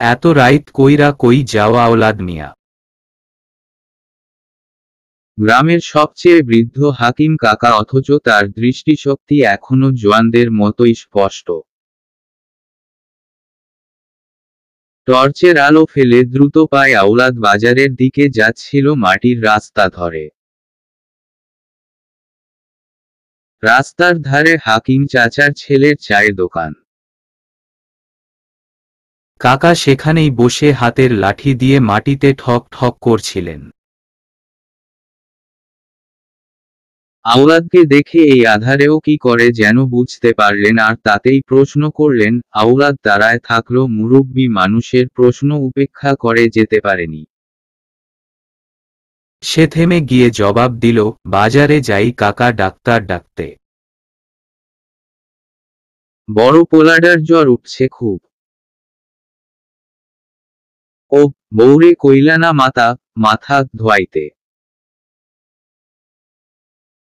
এত রাইত কইরা কই যাওয়া আওলাদ মিয়া? গ্রামের সবচেয়ে বৃদ্ধ হাকিম কাকা, অথচ তার দৃষ্টিশক্তি এখনো জোয়ানদের মতোই স্পষ্ট। টর্চের আলো ফেলে দ্রুত পায়ে আওলাদ বাজারের দিকে যাচ্ছিল মাটির রাস্তা ধরে। রাস্তার ধারে হাকিম চাচার ছেলের চায়ের দোকান। কাকা সেখানেই বসে হাতের লাঠি দিয়ে মাটিতে ঠক ঠক করছিলেন। আওলাদকে দেখে এই আধারেও কি করে যেন বুঝতে পারলেন, আর তাতেই প্রশ্ন করলেন। আওলাদ দাঁড়ায় থাকলো, মুরব্বি মানুষের প্রশ্ন উপেক্ষা করে যেতে পারেনি। সে থেমে গিয়ে জবাব দিল, বাজারে যাই কাকা, ডাক্তার ডাকতে। বড় পোলাডার জ্বর উঠছে খুব। ও, বৌরে কইলা না মাথা ধোয়াইতে?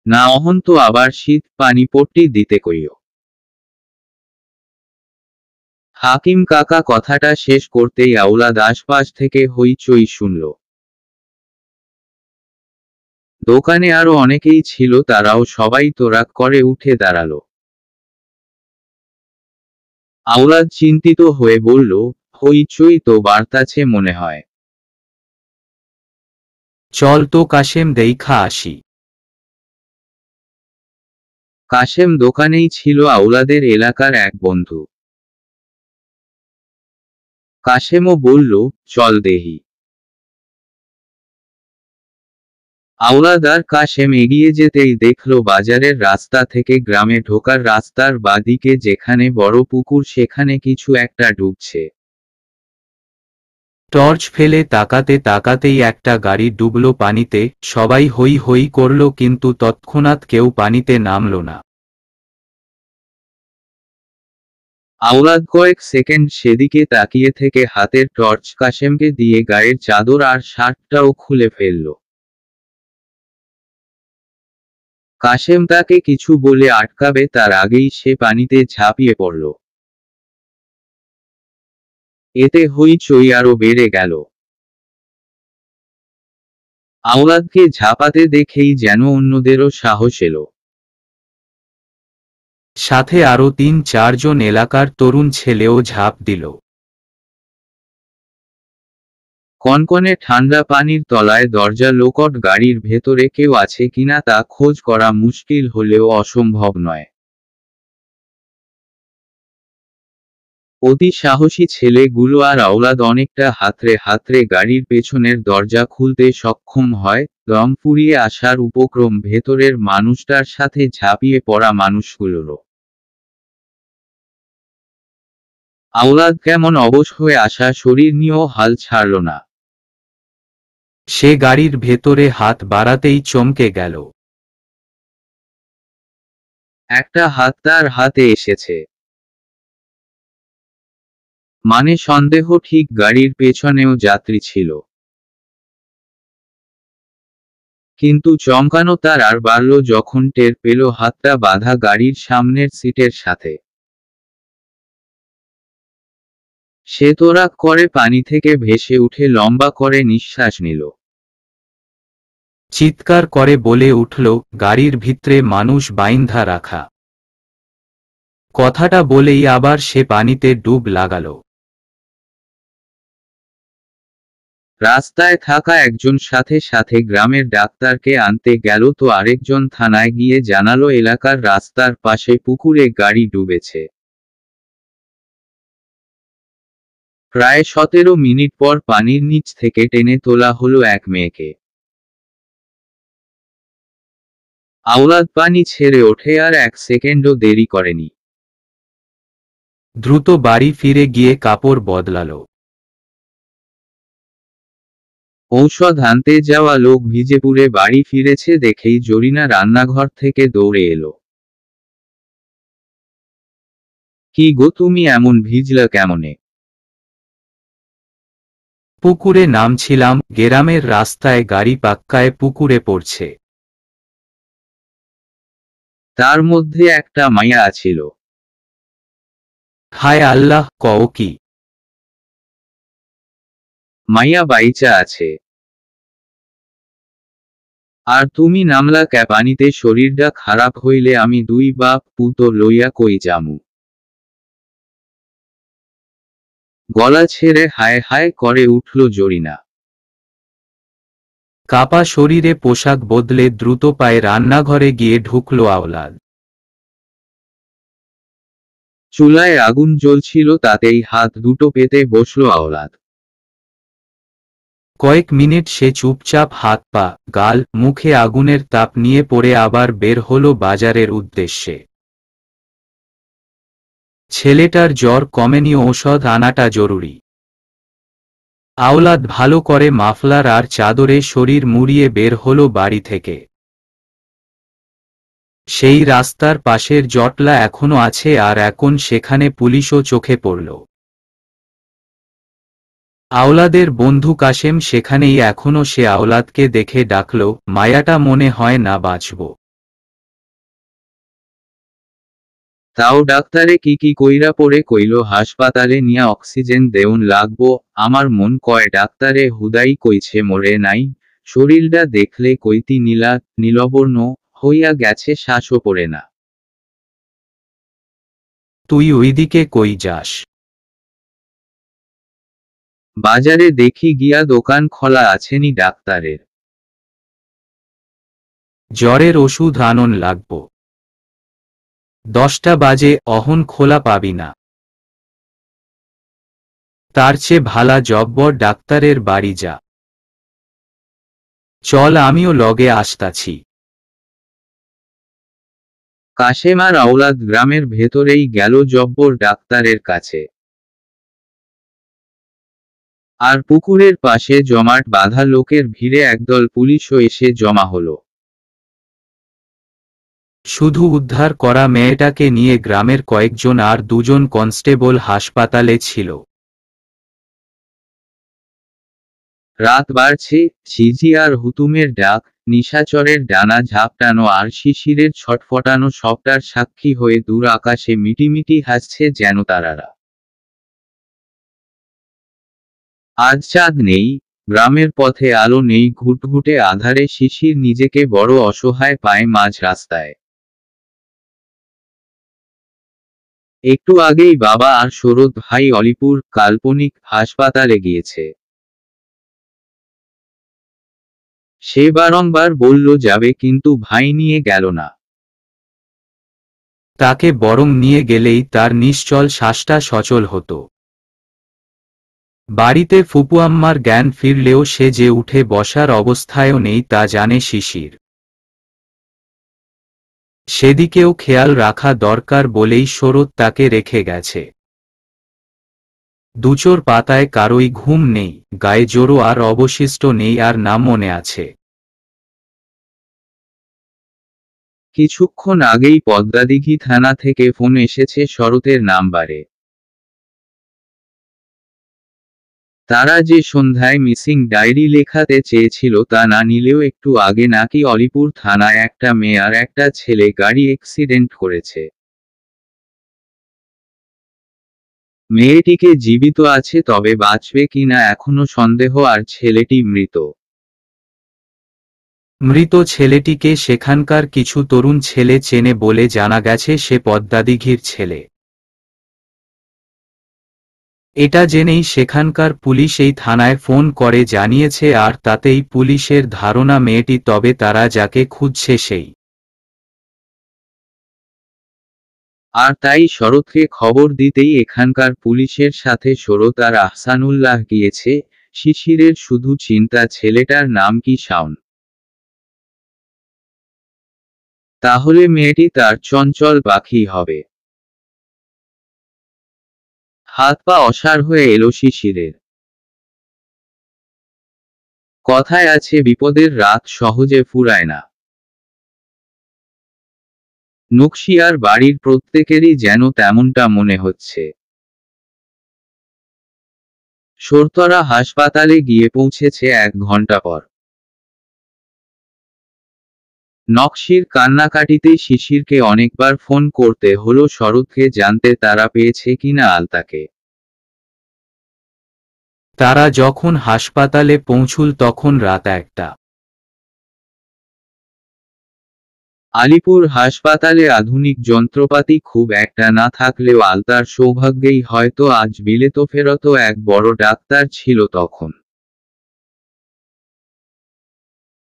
না, অহন তো আবার শীত, পানি পট্টি দিতে কইও। হাকিম কাকা কথাটা শেষ করতেই আওলাদ আশপাশ থেকে হইচই শুনল। দোকানে আরো অনেকেই ছিল, তারাও সবাই তোরাক করে উঠে দাঁড়ালো। আওলাদ চিন্তিত হয়ে বলল, হইচই তো বাড়তাছে মনে হয়। চল তো কাশেম দেইখা আসি। কাশেম দোকানেই ছিল, আওলাদের এলাকার এক বন্ধু। কাশেমও বলল, চল দেহি। আওলাদ আর কাশেম এগিয়ে যেতেই দেখল বাজারের রাস্তা থেকে গ্রামে ঢোকার রাস্তার বাদিকে যেখানে বড় পুকুর, সেখানে কিছু একটা ডুবছে। টর্চ ফেলে তাকাতে তাকাতেই একটা গাড়ি ডুবল পানিতে। সবাই হই হই করল, কিন্তু তৎক্ষণাৎ কেউ পানিতে নামল না। আওলাদ কয়েক সেকেন্ড সেদিকে তাকিয়ে থেকে হাতের টর্চ কাশেমকে দিয়ে গায়ের চাদর আর শার্টটাও খুলে ফেলল। কাশেম তাকে কিছু বলে আটকাবে তার আগেই সে পানিতে ঝাঁপিয়ে পড়ল। এতে হইচই আরো বেড়ে গেল। আওলাদকে ঝাঁপাতে দেখেই যেন অন্যদেরও সাহস এলো। সাথে আরো ৩-৪ জন এলাকার তরুণ ছেলেও ঝাঁপ দিল। কনকনে ঠান্ডা পানির তলায় দরজা লোকট, গাড়ির ভেতরে কেউ আছে কিনা তা খোঁজ করা মুশকিল হলেও অসম্ভব নয়। অতি সাহসী ছেলেগুলো আর আওলাদ অনেকটা হাতড়ে হাতড়ে গাড়ির পেছনের দরজা খুলতে সক্ষম হয়। দম ফুরিয়ে আসার উপক্রম ভেতরের মানুষটার সাথে ঝাঁপিয়ে পড়া মানুষগুলোরও। আওলাদ কেমন অবশ হয়ে আসা শরীর নিয়েও হাল ছাড়ল না। সে গাড়ির ভেতরে হাত বাড়াতেই চমকে গেল। একটা হাত তার হাতে এসেছে। মানে সন্দেহ ঠিক, গাড়ির পেছনেও যাত্রী ছিল। কিন্তু চমকানো তার আর বাড়ল যখন টের পেল হাতটা বাঁধা গাড়ির সামনের সিটের সাথে। সে তোরাক করে পানি থেকে ভেসে উঠে লম্বা করে নিঃশ্বাস নিল। চিৎকার করে বলে উঠল, গাড়ির ভিতরে মানুষ বাইন্ধা রাখা। কথাটা বলেই আবার সে পানিতে ডুব লাগাল। রাস্তায় থাকা একজন সাথে সাথে গ্রামের ডাক্তারকে আনতে গেল, তো আরেকজন থানায় গিয়ে জানালো এলাকার রাস্তার পাশে পুকুরে গাড়ি ডুবেছে। প্রায় ১৭ মিনিট পর পানির নিচ থেকে টেনে তোলা হলো এক মেয়েকে। আওলাদ পানি ছেড়ে ওঠে আর এক সেকেন্ডও দেরি করেনি। দ্রুত বাড়ি ফিরে গিয়ে কাপড় বদলাল। ঔষধ আনতে যাওয়া লোক ভিজে পুড়ে বাড়ি ফিরেছে দেখেই জরিনা রান্নাঘর থেকে দৌড়ে এলো। কি গো, তুমি এমন ভিজলা কেমনে? পুকুরে নামছিলাম, গ্রামের রাস্তায় গাড়ি পাক্কায় পুকুরে পড়ছে। তার মধ্যে একটা মাইয়া আছিল। হায় আল্লাহ, কও কি! মাইয়া বাইচা আছে। আর তুমি নামলা ক্যা পানিতে? শরীরডা খারাপ হইলে আমি দুই বাপ পুতো লইয়া কই যামু? গলা ছেড়ে হায় হায় করে উঠল জরিনা। কাপা শরীরে পোশাক বদলে দ্রুত পায়ে রান্নাঘরে গিয়ে ঢুকল আওলাদ। চুলায় আগুন জ্বলছিল, তাতেই হাত দুটো পেতে বসল আওলাদ। কয়েক মিনিট সে চুপচাপ হাত পা গাল মুখে আগুনের তাপ নিয়ে পড়ে আবার বের হলো বাজারের উদ্দেশ্যে। ছেলেটার জ্বর কমেনি, ঔষধ আনাটা জরুরি। আওলাদ ভালো করে মাফলার আর চাদরে শরীর মুড়িয়ে বের হলো বাড়ি থেকে। সেই রাস্তার পাশের জটলা এখনো আছে, আর এখন সেখানে পুলিশও চোখে পড়ল। আওলাদের বন্ধু কাশেম সেখানেই এখনো। সে আওলাদকে দেখে ডাকল, মায়াটা মনে হয় না বাঁচব। তাও ডাক্তারে কি কইরা পড়ে কইল হাসপাতালে নিয়া অক্সিজেন দেউন লাগবো। আমার মন কয় ডাক্তারে হুদাই কইছে মরে নাই, শরীরডা দেখলে কইতি নীলবর্ণ হইয়া গেছে, শ্বাসও পড়ে না। তুই ওইদিকে কই যাস? বাজারে দেখি গিয়া, দোকান খোলা আছেনি ডাক্তারের। জ্বরের ওষুধ আনন লাগব। 10টা বাজে, অহন খোলা পাবি না। তার চেয়ে ভালা জব্বর ডাক্তারের বাড়ি যা। চল, আমিও লগে আসতাছি। কাশেম আর আওলাদ গ্রামের ভেতরেই গেল জব্বর ডাক্তারের কাছে। আর পুকুরের পাশে জমাট বাঁধা লোকের ভিড়ে একদল পুলিশও এসে জমা হলো। শুধু উদ্ধার করা মেয়েটাকে নিয়ে গ্রামের কয়েকজন আর 2জন কনস্টেবল হাসপাতালে ছিল। রাত বাড়ছে, ঝিঝি আর হুতুমের ডাক, নিশাচরের ডানা ঝাপটানো আর শিশিরের ছটফটানো সবটার সাক্ষী হয়ে দূর আকাশে মিটিমিটি হাসছে যেন তারারা। আজ চাঁদ নেই, গ্রামের পথে আলো নেই, ঘুটঘুটে আধারে শিশির নিজেকে বড় অসহায় পায় মাঝ রাস্তায়। একটু আগেই বাবা আর শরৎ ভাই অলিপুর কাল্পনিক হাসপাতালে গিয়েছে। সে বারংবার বলল যাবে, কিন্তু ভাই নিয়ে গেল না। তাকে বরং নিয়ে গেলেই তার নিশ্চল শ্বাসটা সচল হতো। বাড়িতে ফুপুয়াম্মার জ্ঞান ফিরলেও সে যে উঠে বসার অবস্থায়ও নেই তা জানে শিশির। সেদিকেও খেয়াল রাখা দরকার বলেই শরৎ তাকে রেখে গেছে। দুচোর পাতায় কারোই ঘুম নেই, গায়ে জোরও আর অবশিষ্ট নেই, আর নাম মনে আছে। কিছুক্ষণ আগেই পদ্মাদিঘি থানা থেকে ফোন এসেছে শরতের নাম্বারে। তারা যে সন্ধ্যায় মিসিং ডায়েরি লেখাতে চেয়েছিল তা না নিলেও একটু আগে নাকি অলিপুর থানায় একটা মেয়ে আর একটা ছেলে গাড়ি অ্যাক্সিডেন্ট করেছে। মেয়েটিকে জীবিত আছে, তবে বাঁচবে কিনা এখনো সন্দেহ, আর ছেলেটি মৃত। মৃত ছেলেটিকে সেখানকার কিছু তরুণ ছেলে চেনে বলে জানা গেছে, সে পদ্মাদিঘির ছেলে। এটা জেনেই সেখানকার পুলিশ এই থানায় ফোন করে জানিয়েছে, আর তাতেই পুলিশের ধারণা মেয়েটি তবে তারা যাকে খুঁজছে সেই। আর তাই শরৎকে খবর দিতেই এখানকার পুলিশের সাথে শরৎ আর আহসানুল্লাহ গিয়েছে। শিশিরের শুধু চিন্তা ছেলেটার নাম কি শাওন। তাহলে মেয়েটি তার চঞ্চল পাখি হবে। হাত পা অসাড় হয়ে এলো শিশিরের। কথায় আছে বিপদের রাত সহজে ফুরায় না। নকশিয়ার বাড়ির প্রত্যেকেরই যেন তেমনটা মনে হচ্ছে। শর্তরা হাসপাতালে গিয়ে পৌঁছেছে 1 ঘন্টা পর। নকশির কান্নাকাটিতে শিশিরকে অনেকবার ফোন করতে হলো শরৎকে জানতে তারা পেয়েছে কিনা আলতাকে। তারা যখন হাসপাতালে পৌঁছল তখন রাত 1টা। আলিপুর হাসপাতালে আধুনিক যন্ত্রপাতি খুব একটা না থাকলেও আলতার সৌভাগ্যেই হয়তো আজ বিলেত ফেরত এক বড় ডাক্তার ছিল তখন।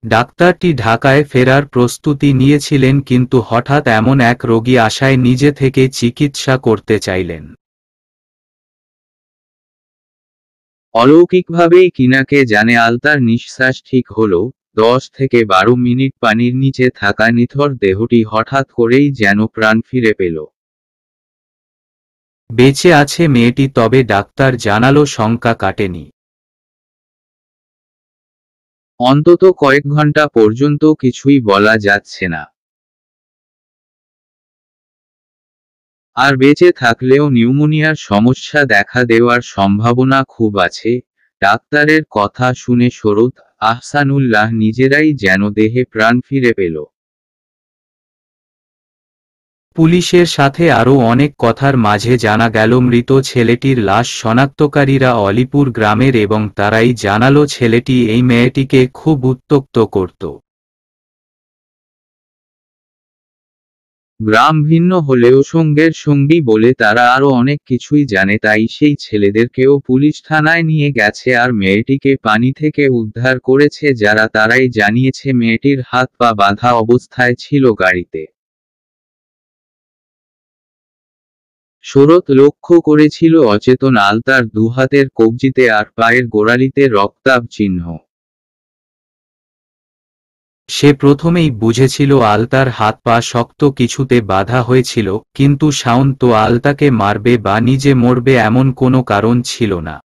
ডাক্তারটি ঢাকায় ফেরার প্রস্তুতি নিয়েছিলেন, কিন্তু হঠাৎ এমন এক রোগী আশায় নিজে থেকে চিকিৎসা করতে চাইলেন। অলৌকিকভাবেই কিনাকে জানে আলতার নিঃশ্বাস ঠিক হলো। 10 থেকে 12 মিনিট পানির নিচে থাকা নিথর দেহটি হঠাৎ করেই যেন প্রাণ ফিরে পেল। বেঁচে আছে মেয়েটি, তবে ডাক্তার জানালো শঙ্কা কাটেনি। অন্তত কয়েক ঘন্টা পর্যন্ত কিছুই বলা যাচ্ছে না। আর বেঁচে থাকলেও নিউমোনিয়ার সমস্যা দেখা দেওয়ার সম্ভাবনা খুব আছে। ডাক্তারের কথা শুনে শরৎ, আহসানুল্লাহ নিজেরাই যেন দেহে প্রাণ ফিরে পেল। পুলিশের সাথে আরও অনেক কথার মাঝে জানা গেল মৃত ছেলেটির লাশ শনাক্তকারীরা অলিপুর গ্রামের, এবং তারাই জানালো ছেলেটি এই মেয়েটিকে খুব উত্ত্যক্ত করত। গ্রাম ভিন্ন হলেও সঙ্গের সঙ্গী বলে তারা আরো অনেক কিছুই জানে, তাই সেই ছেলেদেরকেও পুলিশ থানায় নিয়ে গেছে আর মেয়েটিকে পানি থেকে উদ্ধার করেছে যারা, তারাই জানিয়েছে মেয়েটির হাত পা বাঁধা অবস্থায় ছিল গাড়িতে। শরৎ লক্ষ্য করেছিল অচেতন আলতার দুহাতের কবজিতে আর পায়ের গোড়ালিতে রক্তাভ চিহ্ন। সে প্রথমেই বুঝেছিল আলতার হাত পা শক্ত কিছুতে বাঁধা হয়েছিল, কিন্তু শাওন তো আলতাকে মারবে বা নিজে মরবে এমন কোনো কারণ ছিল না।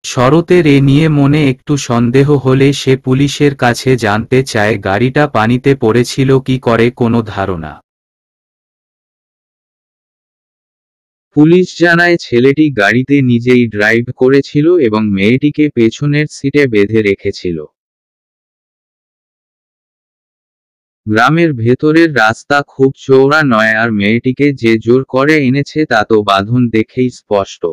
শরতের এ নিয়ে মনে একটু সন্দেহ হলে সে পুলিশের কাছে জানতে চায় গাড়িটা পানিতে পড়েছিল কি করে, কোনো ধারণা। পুলিশ জানায় ছেলেটি গাড়িতে নিজেই ড্রাইভ করেছিল এবং মেয়েটিকে পেছনের সিটে বেঁধে রেখেছিল। গ্রামের ভেতরের রাস্তা খুব চওড়া নয় আর মেয়েটিকে যে জোর করে এনেছে তা তো বাঁধন দেখেই স্পষ্ট।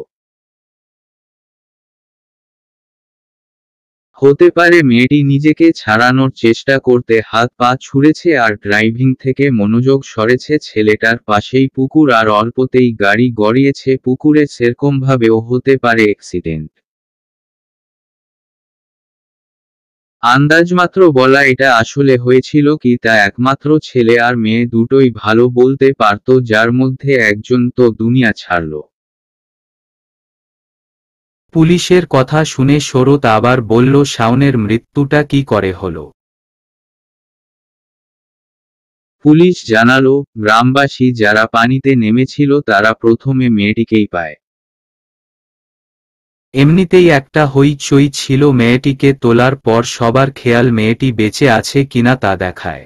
হতে পারে মেয়েটি নিজেকে ছাড়ানোর চেষ্টা করতে হাত পা ছুঁড়েছে আর ড্রাইভিং থেকে মনোযোগ সরেছে। ছেলেটার পাশেই পুকুর আর অল্পতেই গাড়ি গড়িয়েছে পুকুরে, সেরকমভাবেও হতে পারে অ্যাক্সিডেন্ট। আন্দাজমাত্র বলা এটা আসলে হয়েছিল কি তা একমাত্র ছেলে আর মেয়ে দুটোই ভালো বলতে পারত, যার মধ্যে একজন তো দুনিয়া ছাড়ল। পুলিশের কথা শুনে শরৎ আবার বলল, শাওনের মৃত্যুটা কি করে হলো? পুলিশ জানালো, গ্রামবাসী যারা পানিতে নেমেছিল তারা প্রথমে মেয়েটিকেই পায়। এমনিতেই একটা হইচই ছিল, মেয়েটিকে তোলার পর সবার খেয়াল মেয়েটি বেঁচে আছে কিনা তা দেখায়।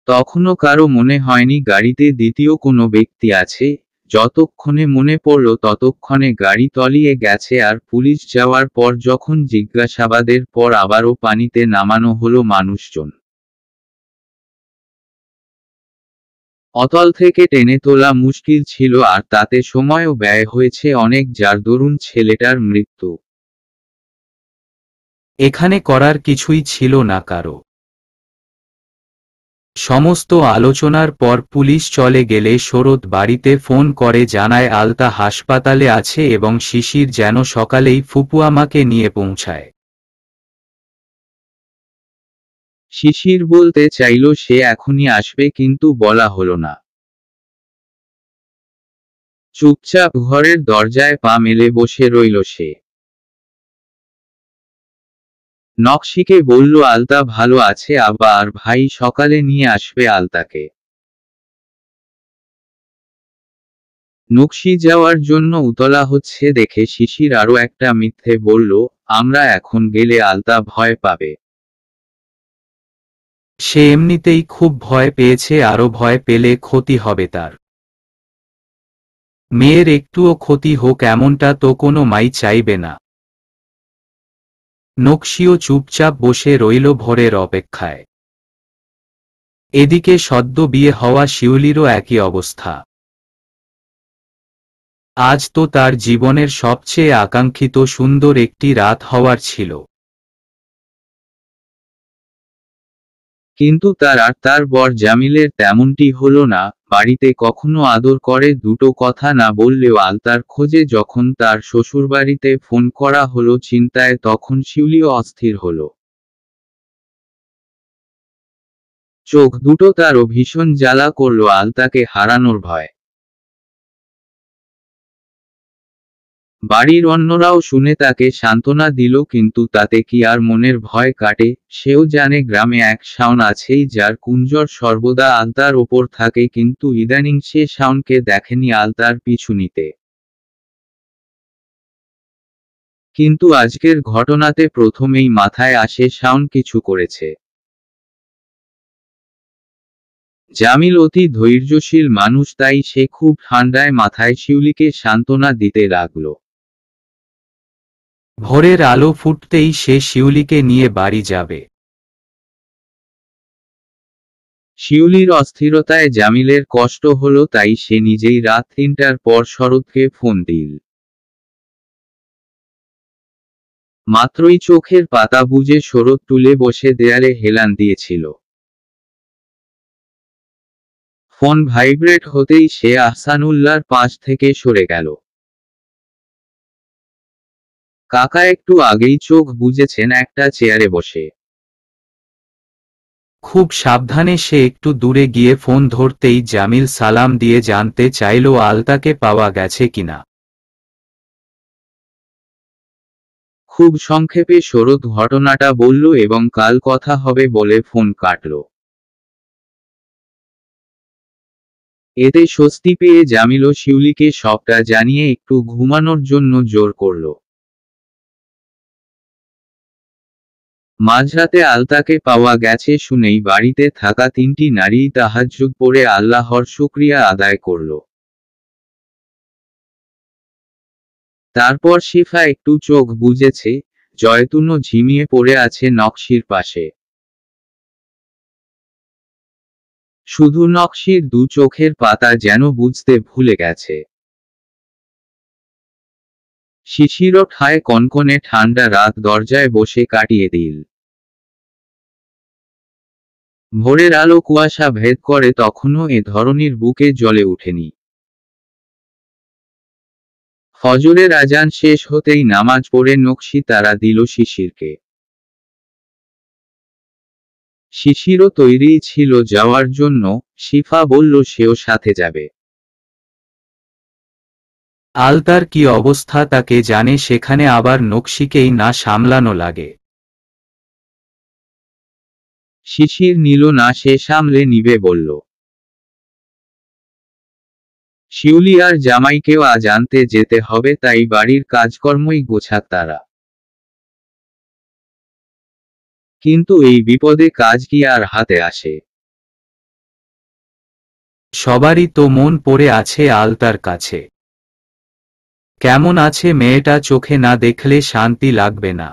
তখনও কারো মনে হয়নি গাড়িতে দ্বিতীয় কোনো ব্যক্তি আছে। যতক্ষণে মনে পড়ল ততক্ষণে গাড়ি তলিয়ে গেছে আর পুলিশ যাওয়ার পর যখন জিজ্ঞাসাবাদের পর আবারও পানিতে নামানো হলো মানুষজন। অতল থেকে টেনে তোলা মুশকিল ছিল আর তাতে সময়ও ব্যয় হয়েছে অনেক, যার দরুন ছেলেটার মৃত্যু। এখানে করার কিছুই ছিল না কারো। সমস্ত আলোচনার পর পুলিশ চলে গেলে শরৎ বাড়িতে ফোন করে জানায় আলতা হাসপাতালে আছে এবং শিশির যেন সকালেই ফুপুয়ামাকে নিয়ে পৌঁছায়। শিশির বলতে চাইল সে এখনই আসবে, কিন্তু বলা হলো না। চুপচাপ ঘরের দরজায় পা মেলে বসে রইল সে। নকশিকে বলল আলতা ভালো আছে আব্বা, আর ভাই সকালে নিয়ে আসবে আলতাকে। নকশি যাওয়ার জন্য উতলা হচ্ছে দেখে শিশির আরো একটা মিথ্যে বলল, আমরা এখন গেলে আলতা ভয় পাবে। সে এমনিতেই খুব ভয় পেয়েছে, আরো ভয় পেলে ক্ষতি হবে তার। মেয়ের একটুও ক্ষতি হোক এমনটা তো কোনো মাই চাইবে না। নকশিও চুপচাপ বসে রইল ভোরের অপেক্ষায়। এদিকে সদ্য বিয়ে হওয়া শিউলিরও একই অবস্থা। আজ তো তার জীবনের সবচেয়ে আকাঙ্ক্ষিত সুন্দর একটি রাত হওয়ার ছিল। কিন্তু তার আর তার বর জামিলের তেমনটি হলো না। বাড়িতে কখনো আদর করে দুটো কথা না বললেও আলতার খোঁজে যখন তার শ্বশুরবাড়িতে ফোন করা হলো চিন্তায়, তখন শিউলিও অস্থির হলো। চোখ দুটো তারও ভীষণ জ্বালা করল আলতাকে হারানোর ভয়। বাড়ির অন্যরাও শুনে তাকে সান্ত্বনা দিল, কিন্তু তাতে কি আর মনের ভয় কাটে? সেও জানে গ্রামে এক শাওন আছেই যার কুঞ্জর সর্বদা আলতার ওপর থাকে, কিন্তু ইদানিং সে শাওনকে দেখেনি আলতার পিছু নিতে। কিন্তু আজকের ঘটনাতে প্রথমেই মাথায় আসে শাওন কিছু করেছে। জামিল অতি ধৈর্যশীল মানুষ, তাই সে খুব ঠান্ডায় মাথায় শিউলিকে সান্ত্বনা দিতে লাগল। ভোরের আলো ফুটতেই সে শিউলিকে নিয়ে বাড়ি যাবে। শিউলির অস্থিরতায় জামিলের কষ্ট হলো, তাই সে নিজেই রাত ৩টার পর শরৎকে ফোন দিল। মাত্রই চোখের পাতা বুজে শরৎ তুলে বসে দেয়ালে হেলান দিয়েছিল। ফোন ভাইব্রেট হতেই সে আহসানুল্লাহর পাশ থেকে সরে গেল। কাকা একটু আগেই চোখ বুজেছেন একটা চেয়ারে বসে। খুব সাবধানে সে একটু দূরে গিয়ে ফোন ধরতেই জামিল সালাম দিয়ে জানতে চাইল আলতাকে পাওয়া গেছে কিনা। খুব সংক্ষেপে শরৎ ঘটনাটা বলল এবং কাল কথা হবে বলে ফোন কাটল। এতে স্বস্তি পেয়ে জামিলও শিউলিকে সবটা জানিয়ে একটু ঘুমানোর জন্য জোর করল। মাঝরাতে আলতাকে পাওয়া গেছে শুনেই বাড়িতে থাকা ৩টি নারী তাহাজ্জুদ পড়ে আল্লাহর শুকরিয়া আদায় করল। তারপর শিফা একটু চোখ বুজেছে, জয়তুনও ঝিমিয়ে পড়ে আছে নকশির পাশে। শুধু নকশির দু চোখের পাতা যেন বুঝতে ভুলে গেছে। শিশিরও ঠায় কনকনে ঠান্ডা রাত দরজায় বসে কাটিয়ে দিল। ভোরের আলো কুয়াশা ভেদ করে তখনও এ ধরনীর বুকে জ্বলে উঠেনি। ফজরের আজান শেষ হতেই নামাজ পড়ে নকশি তারা দিল শিশিরকে। শিশিরও তৈরি ছিল যাওয়ার জন্য, শিফা বলল সেও সাথে যাবে। আলতার কি অবস্থা তাকে জানে, সেখানে আবার নকশিকেই না সামলানো লাগে। শিশির নিল না, সে সামলে নিবে বলল। শিউলি আর জামাইকেও আজ আনতে যেতে হবে, তাই বাড়ির কাজকর্মই গোছাক তারা। কিন্তু এই বিপদে কাজ কি আর হাতে আসে? সবারই তো মন পড়ে আছে আলতার কাছে। কেমন আছে মেয়েটা, চোখে না দেখলে শান্তি লাগবে না।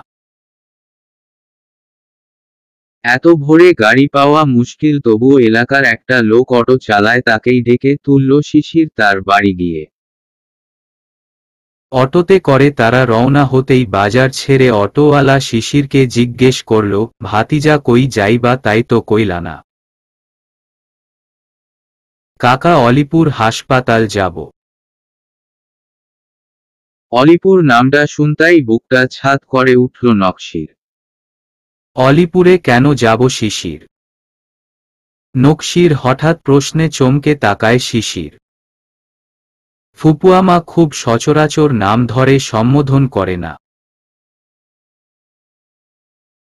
এত ভোরে গাড়ি পাওয়া মুশকিল, তবুও এলাকার একটা লোক অটো চালায়, তাকেই ডেকে তুলল শিশির তার বাড়ি গিয়ে। অটোতে করে তারা রওনা হতেই বাজার ছেড়ে অটোওয়ালা শিশিরকে জিজ্ঞেস করল, ভাতিজা কই যাইবা? তাই তো কইলা না। কাকা অলিপুর হাসপাতাল যাব। অলিপুর নামটা শুনতাই বুকটা ছাদ করে উঠল নকশির। অলিপুরে কেন যাব শিশির? নকশির হঠাৎ প্রশ্নে চমকে তাকায় শিশির। ফুপুয়ামা খুব সচরাচর নাম ধরে সম্বোধন করে না।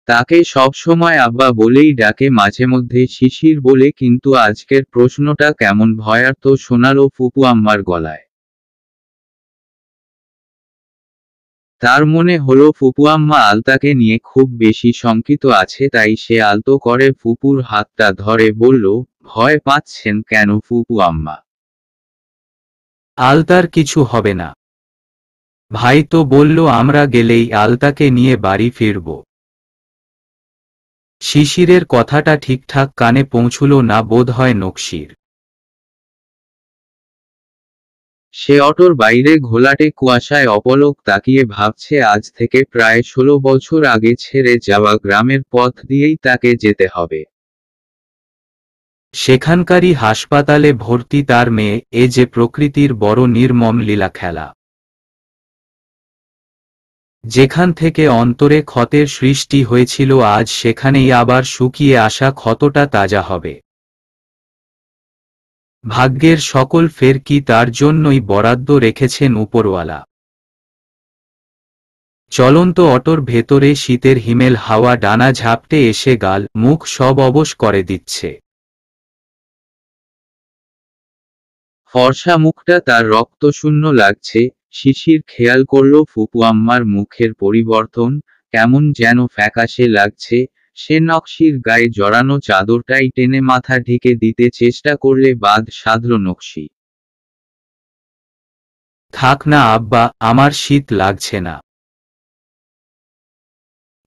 তাকে সবসময় আব্বা বলেই ডাকে, মাঝে মধ্যে শিশির বলে, কিন্তু আজকের প্রশ্নটা কেমন ভয়ার্থ শোনালো ফুপু আম্মার গলায়। তার মনে হলো ফুপু আম্মা আলতাকে নিয়ে খুব বেশি শঙ্কিত আছে, তাই সে আলতো করে ফুপুর হাতটা ধরে বলল, ভয় পাচ্ছেন কেন ফুপু আম্মা? আলতার কিছু হবে না। ভাই তো বলল আমরা গেলেই আলতাকে নিয়ে বাড়ি ফিরব। শিশিরের কথাটা ঠিকঠাক কানে পৌঁছল না বোধ হয় নকশির। সে অটোর বাইরে ঘোলাটে কুয়াশায় অপলক তাকিয়ে ভাবছে আজ থেকে প্রায় 16 বছর আগে ছেড়ে যাওয়া গ্রামের পথ দিয়েই তাকে যেতে হবে। সেখানকারই হাসপাতালে ভর্তি তার মেয়ে। এ যে প্রকৃতির বড় নির্মম লীলা খেলা, যেখান থেকে অন্তরে ক্ষতের সৃষ্টি হয়েছিল আজ সেখানেই আবার শুকিয়ে আসা ক্ষতটা তাজা হবে। ভাগ্যের সকল ফের কি তার জন্যই বরাদ্দ রেখেছেন উপরওয়ালা। চলন্ত অটোর ভেতরে শীতের হিমেল হাওয়া ডানা ঝাপটে এসে গাল মুখ সব অবশ করে দিচ্ছে। ফর্সা মুখটা তার রক্তশূন্য লাগছে। শিশির খেয়াল করল ফুপু আম্মার মুখের পরিবর্তন, কেমন যেন ফ্যাকাশে লাগছে। সে নকশির গায়ে জড়ানো চাদরটাই টেনে মাথা ঢেকে দিতে চেষ্টা করলে বাদ সাধল নকশি। থাক না আব্বা, আমার শীত লাগছে না।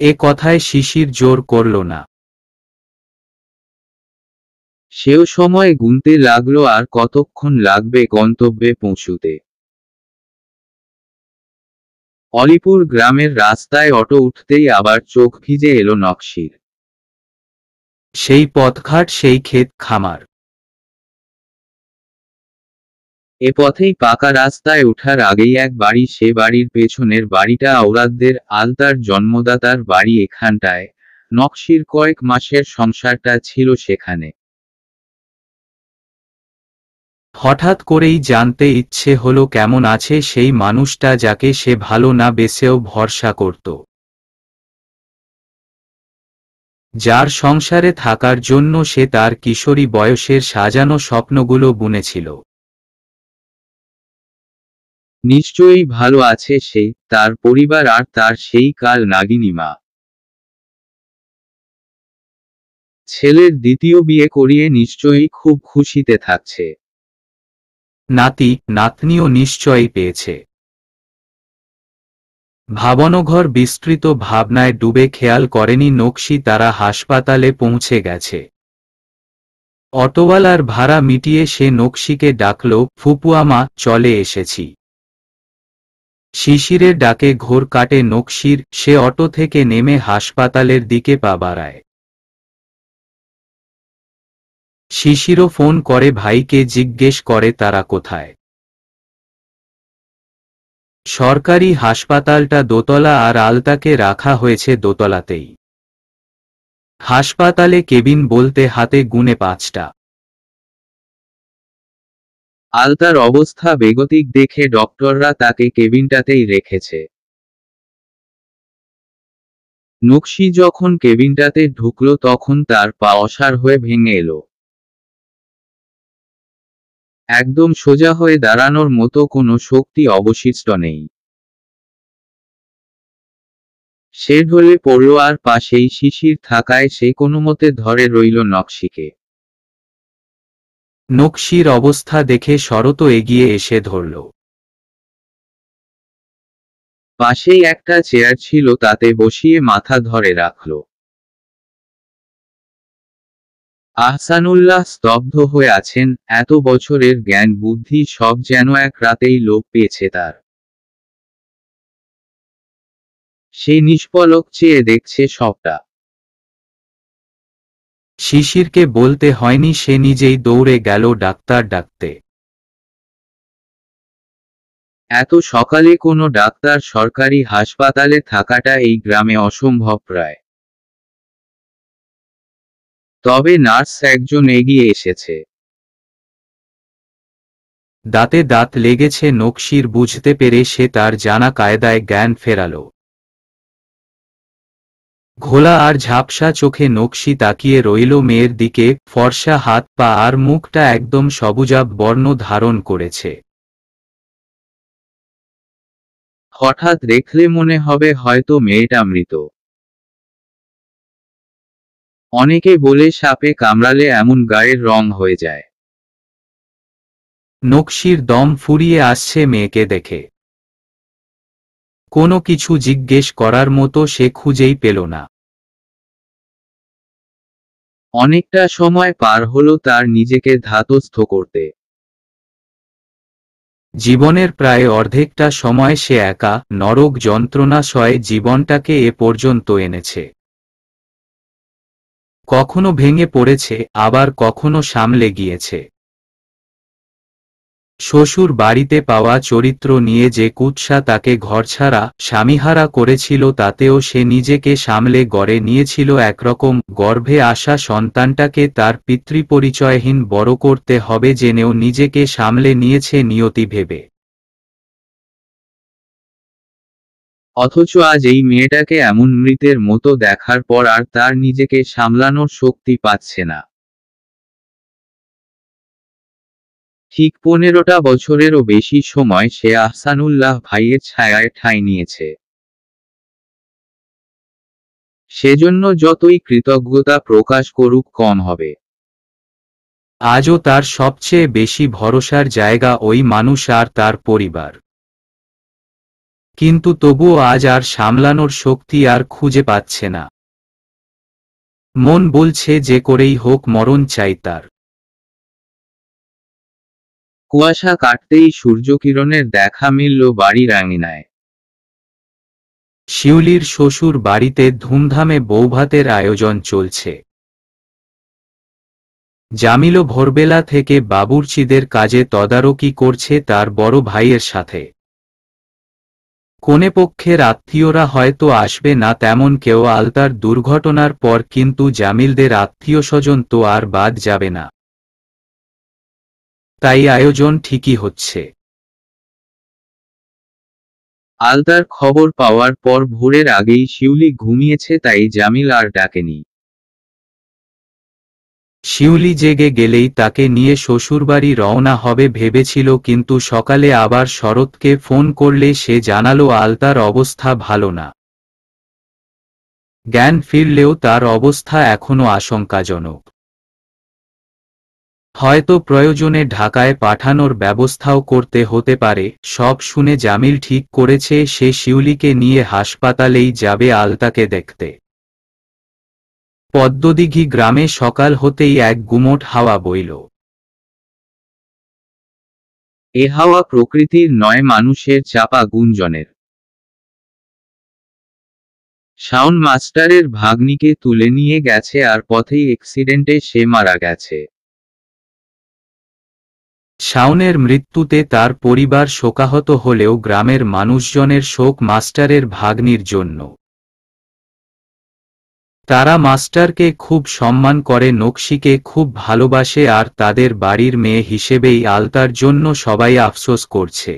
এ কথায় শিশির জোর করল না। সেও সময় গুনতে লাগলো আর কতক্ষণ লাগবে গন্তব্যে পৌঁছুতে। অলিপুর গ্রামের রাস্তায় অটো উঠতেই আবার চোখ ভিজে এলো নকশির। সেই পথঘাট, সেই ক্ষেত খামার। এ পথেই পাকা রাস্তায় ওঠার আগেই এক বাড়ি, সে বাড়ির পেছনের বাড়িটা আওলাদদের, আলতার জন্মদাতার বাড়ি এখানটায়। নকশির কয়েক মাসের সংসারটা ছিল সেখানে। হঠাৎ করেই জানতে ইচ্ছে হলো কেমন আছে সেই মানুষটা যাকে সে ভালো না বেসেও ভরসা করত, যার সংসারে থাকার জন্য সে তার কিশোরী বয়সের সাজানো স্বপ্নগুলো বুনেছিল। নিশ্চয়ই ভালো আছে সে, তার পরিবার আর তার সেই কাল নাগিনী মা। ছেলের দ্বিতীয় বিয়ে করিয়ে নিশ্চয়ই খুব খুশিতে থাকছে। নাতি নাতনিও নিশ্চয়ই পেয়েছে। ভাবনঘর বিস্তৃত ভাবনায় ডুবে খেয়াল করেনি নকশি তারা হাসপাতালে পৌঁছে গেছে। অটোওয়ালার ভাড়া মিটিয়ে সে নকশিকে ডাকল, ফুপুয়ামা, চলে এসেছি। শিশিরের ডাকে ঘোর কাটে নকশির। সে অটো থেকে নেমে হাসপাতালের দিকে পা বাড়ায়। শিশিরও ফোন করে ভাইকে, জিজ্ঞেস করে তারা কোথায়। সরকারি হাসপাতালটা দোতলা আর আলতাকে রাখা হয়েছে দোতলাতেই। হাসপাতালে কেবিন বলতে হাতে গুনে 5টা। আলতার অবস্থা বেগতিক দেখে ডক্টররা তাকে কেবিনটাতেই রেখেছে। নকশি যখন কেবিনটাতে ঢুকল তখন তার পা অসাড় হয়ে ভেঙে এলো। একদম সোজা হয়ে দাঁড়ানোর মতো কোনো শক্তি অবশিষ্ট নেই। সে ঢলে পড়ল আর পাশেই শিশির থাকায় সে কোনোমতে ধরে রইল নকশিকে। নকশির অবস্থা দেখে শরত এগিয়ে এসে ধরল। পাশেই একটা চেয়ার ছিল, তাতে বসিয়ে মাথা ধরে রাখল। আহসানুল্লাহ স্তব্ধ হয়ে আছেন। এত বছরের জ্ঞান বুদ্ধি সব যেন এক রাতেই লোপ পেয়েছে তার। সে নিষ্পলক চেয়ে দেখছে সবটা। শিশিরকে বলতে হয়নি, সে নিজেই দৌড়ে গেল ডাক্তার ডাকতে। এত সকালে কোনো ডাক্তার সরকারি হাসপাতালে থাকাটা এই গ্রামে অসম্ভব প্রায়। তবে নার্স একজন এগিয়ে এসেছে। দাঁতে দাঁত লেগেছে নকশির, বুঝতে পেরে সে তার জানা কায়দায় জ্ঞান ফেরাল। ঘোলা আর ঝাপসা চোখে নকশি তাকিয়ে রইল মেয়ের দিকে। ফর্সা হাত পা আর মুখটা একদম সবুজাব বর্ণ ধারণ করেছে। হঠাৎ দেখলে মনে হবে হয়তো মেয়েটা মৃত। অনেকে বলে সাপে কামড়ালে এমন গায়ের রং হয়ে যায়। নকশির দম ফুরিয়ে আসছে মেয়েকে দেখে। কোনো কিছু জিজ্ঞেস করার মতো সে খুঁজেই পেল না। অনেকটা সময় পার হলো তার নিজেকে ধাতস্থ করতে। জীবনের প্রায় অর্ধেকটা সময় সে একা, নরক যন্ত্রণা সয়ে জীবনটাকে এ পর্যন্ত এনেছে। কখনো ভেঙে পড়েছে, আবার কখনো সামলে গিয়েছে। শ্বশুর বাড়িতে পাওয়া চরিত্র নিয়ে যে কুৎসা তাকে ঘরছাড়া, স্বামীহারা করেছিল তাতেও সে নিজেকে সামলে গড়ে নিয়েছিল একরকম। গর্ভে আসা সন্তানটাকে তার পিতৃপরিচয়হীন বড় করতে হবে জেনেও নিজেকে সামলে নিয়েছে নিয়তি ভেবে। অথচ আজ এই মেয়েটাকে এমন মৃতের মতো দেখার পর আর তার নিজেকে সামলানোর শক্তি পাচ্ছে না। ঠিক 15টা বছরেরও বেশি সময় সে আহসানুল্লাহ ভাইয়ের ছায়ায় ঠাঁই নিয়েছে। সেজন্য যতই কৃতজ্ঞতা প্রকাশ করুক কম হবে। আজও তার সবচেয়ে বেশি ভরসার জায়গা ওই মানুষ আর তার পরিবার। কিন্তু তবুও আজ আর সামলানোর শক্তি আর খুঁজে পাচ্ছে না। মন বলছে যে করেই হোক মরণ চাই তার। কুয়াশা কাটতেই সূর্যকিরণের দেখা মিলল বাড়ির আঙিনায়। শিউলির শ্বশুর বাড়িতে ধুমধামে বৌভাতের আয়োজন চলছে। জামিলও ভোরবেলা থেকে বাবুর্চিদের কাজে তদারকি করছে তার বড় ভাইয়ের সাথে। কনেপক্ষের আত্মীয়রা হয়তো আসবে না তেমন কেউ আলতার দুর্ঘটনার পর, কিন্তু জামিলদের আত্মীয়স্বজন তো আর বাদ যাবে না। তাই আয়োজন ঠিকই হচ্ছে। আলতার খবর পাওয়ার পর ভোরের আগেই শিউলি ঘুমিয়েছে, তাই জামিল আর ডাকেনি। শিউলি জেগে গেলেই তাকে নিয়ে শ্বশুরবাড়ি রওনা হবে ভেবেছিল, কিন্তু সকালে আবার শরৎকে ফোন করলে সে জানালো আলতার অবস্থা ভালো না। জ্ঞান ফিরলেও তার অবস্থা এখনো আশঙ্কাজনক। হয়তো প্রয়োজনে ঢাকায় পাঠানোর ব্যবস্থাও করতে হতে পারে। সব শুনে জামিল ঠিক করেছে সে শিউলিকে নিয়ে হাসপাতালেই যাবে আলতাকে দেখতে। পদ্মদিঘি গ্রামে সকাল হতেই এক গুমোট হাওয়া বইল। এ হাওয়া প্রকৃতির নয়, মানুষের চাপা গুঞ্জনের। শাওন মাস্টারের ভাগ্নিকে তুলে নিয়ে গেছে আর পথেই অ্যাক্সিডেন্টে সে মারা গেছে। শাওনের মৃত্যুতে তার পরিবার শোকাহত হলেও গ্রামের মানুষজনের শোক মাস্টারের ভাগ্নির জন্য। তারা মাস্টারকে খুব সম্মান করে, নকশিকে খুব ভালোবাসে আর তাদের বাড়ির মেয়ে হিসেবেই আলতার জন্য সবাই আফসোস করছে।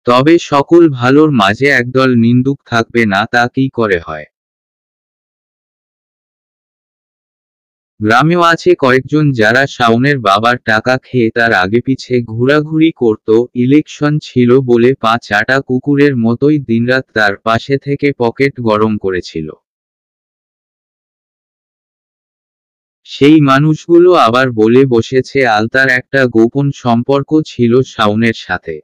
তবে সকল ভালোর মাঝে একদল নিন্দুক থাকবে না, তা কি করে হয়। গ্রামেও আছে কয়েকজন যারা শাওনের বাবার টাকা খেয়ে তার আগে পিছে ঘোরাঘুরি করত। ইলেকশন ছিল বলে 5-8টা কুকুরের মতোই দিনরাত তার পাশে থেকে পকেট গরম করেছিল। সেই মানুষগুলো আবার বলে বসেছে আলতার একটা গোপন সম্পর্ক ছিল শাওনের সাথে।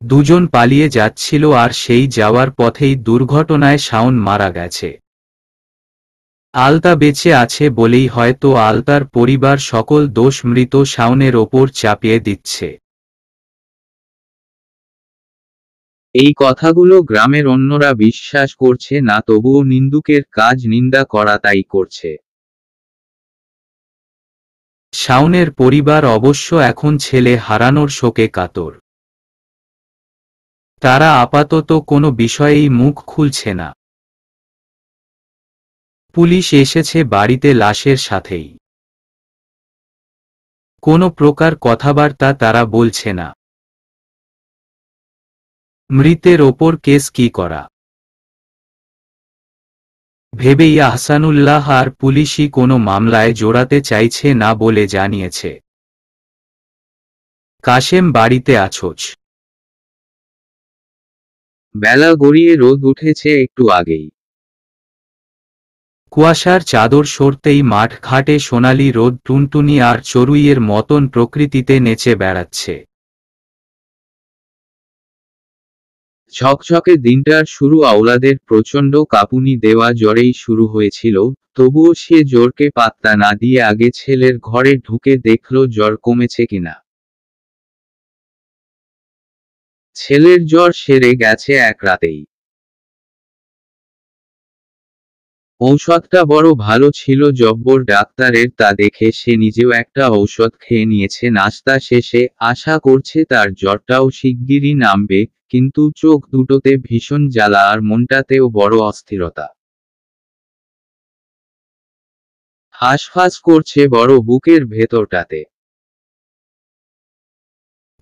দুজন পালিয়ে যাচ্ছিল আর সেই যাওয়ার পথেই দুর্ঘটনায় শাওন মারা গেছে। আলতা বেঁচে আছে বলেই হয়তো আলতার পরিবার সকল দোষ মৃত শাওনের ওপর চাপিয়ে দিচ্ছে। এই কথাগুলো গ্রামের অন্যরা বিশ্বাস করছে না, তবুও নিন্দুকের কাজ নিন্দা করা তাই করছে। শাওনের পরিবার অবশ্য এখন ছেলে হারানোর শোকে কাতর। তারা আপাতত কোনো বিষয়েই মুখ খুলছে না। পুলিশ এসেছে বাড়িতে লাশের সাথেই। কোনো প্রকার কথাবার্তা তারা বলছে না। মৃতের ওপর কেস কি করা ভেবেই আহসানুল্লাহ আর পুলিশই কোনো মামলায় জড়াতে চাইছে না বলে জানিয়েছে। কাশেম বাড়িতে আছোস? বেলা গড়িয়ে রোদ উঠেছে একটু আগেই। কুয়াশার চাদর সরতেই মাঠ ঘাটে সোনালি রোদ টুনটুনি আর চড়ুইয়ের মতন প্রকৃতিতে নেচে বেড়াচ্ছে। ঝকঝকে দিনটার শুরু আওলাদের প্রচণ্ড কাঁপুনি দেওয়া জ্বরেই শুরু হয়েছিল, তবুও সে জ্বরকে পাত্তা না দিয়ে আগে ছেলের ঘরে ঢুকে দেখল জ্বর কমেছে কিনা। ছেলের জ্বর সেরে গেছে এক রাতেই। ঔষধটা বড় ভালো ছিল জব্বর ডাক্তারের, তা দেখে সে নিজেও একটা ঔষধ খেয়ে নিয়েছে নাস্তা শেষে, আশা করছে তার জ্বরটাও শিগগিরই নামবে, কিন্তু চোখ দুটোতে ভীষণ জ্বালা আর মনটাতেও বড় অস্থিরতা। হাঁসফাঁস করছে বড় বুকের ভেতরটাতে।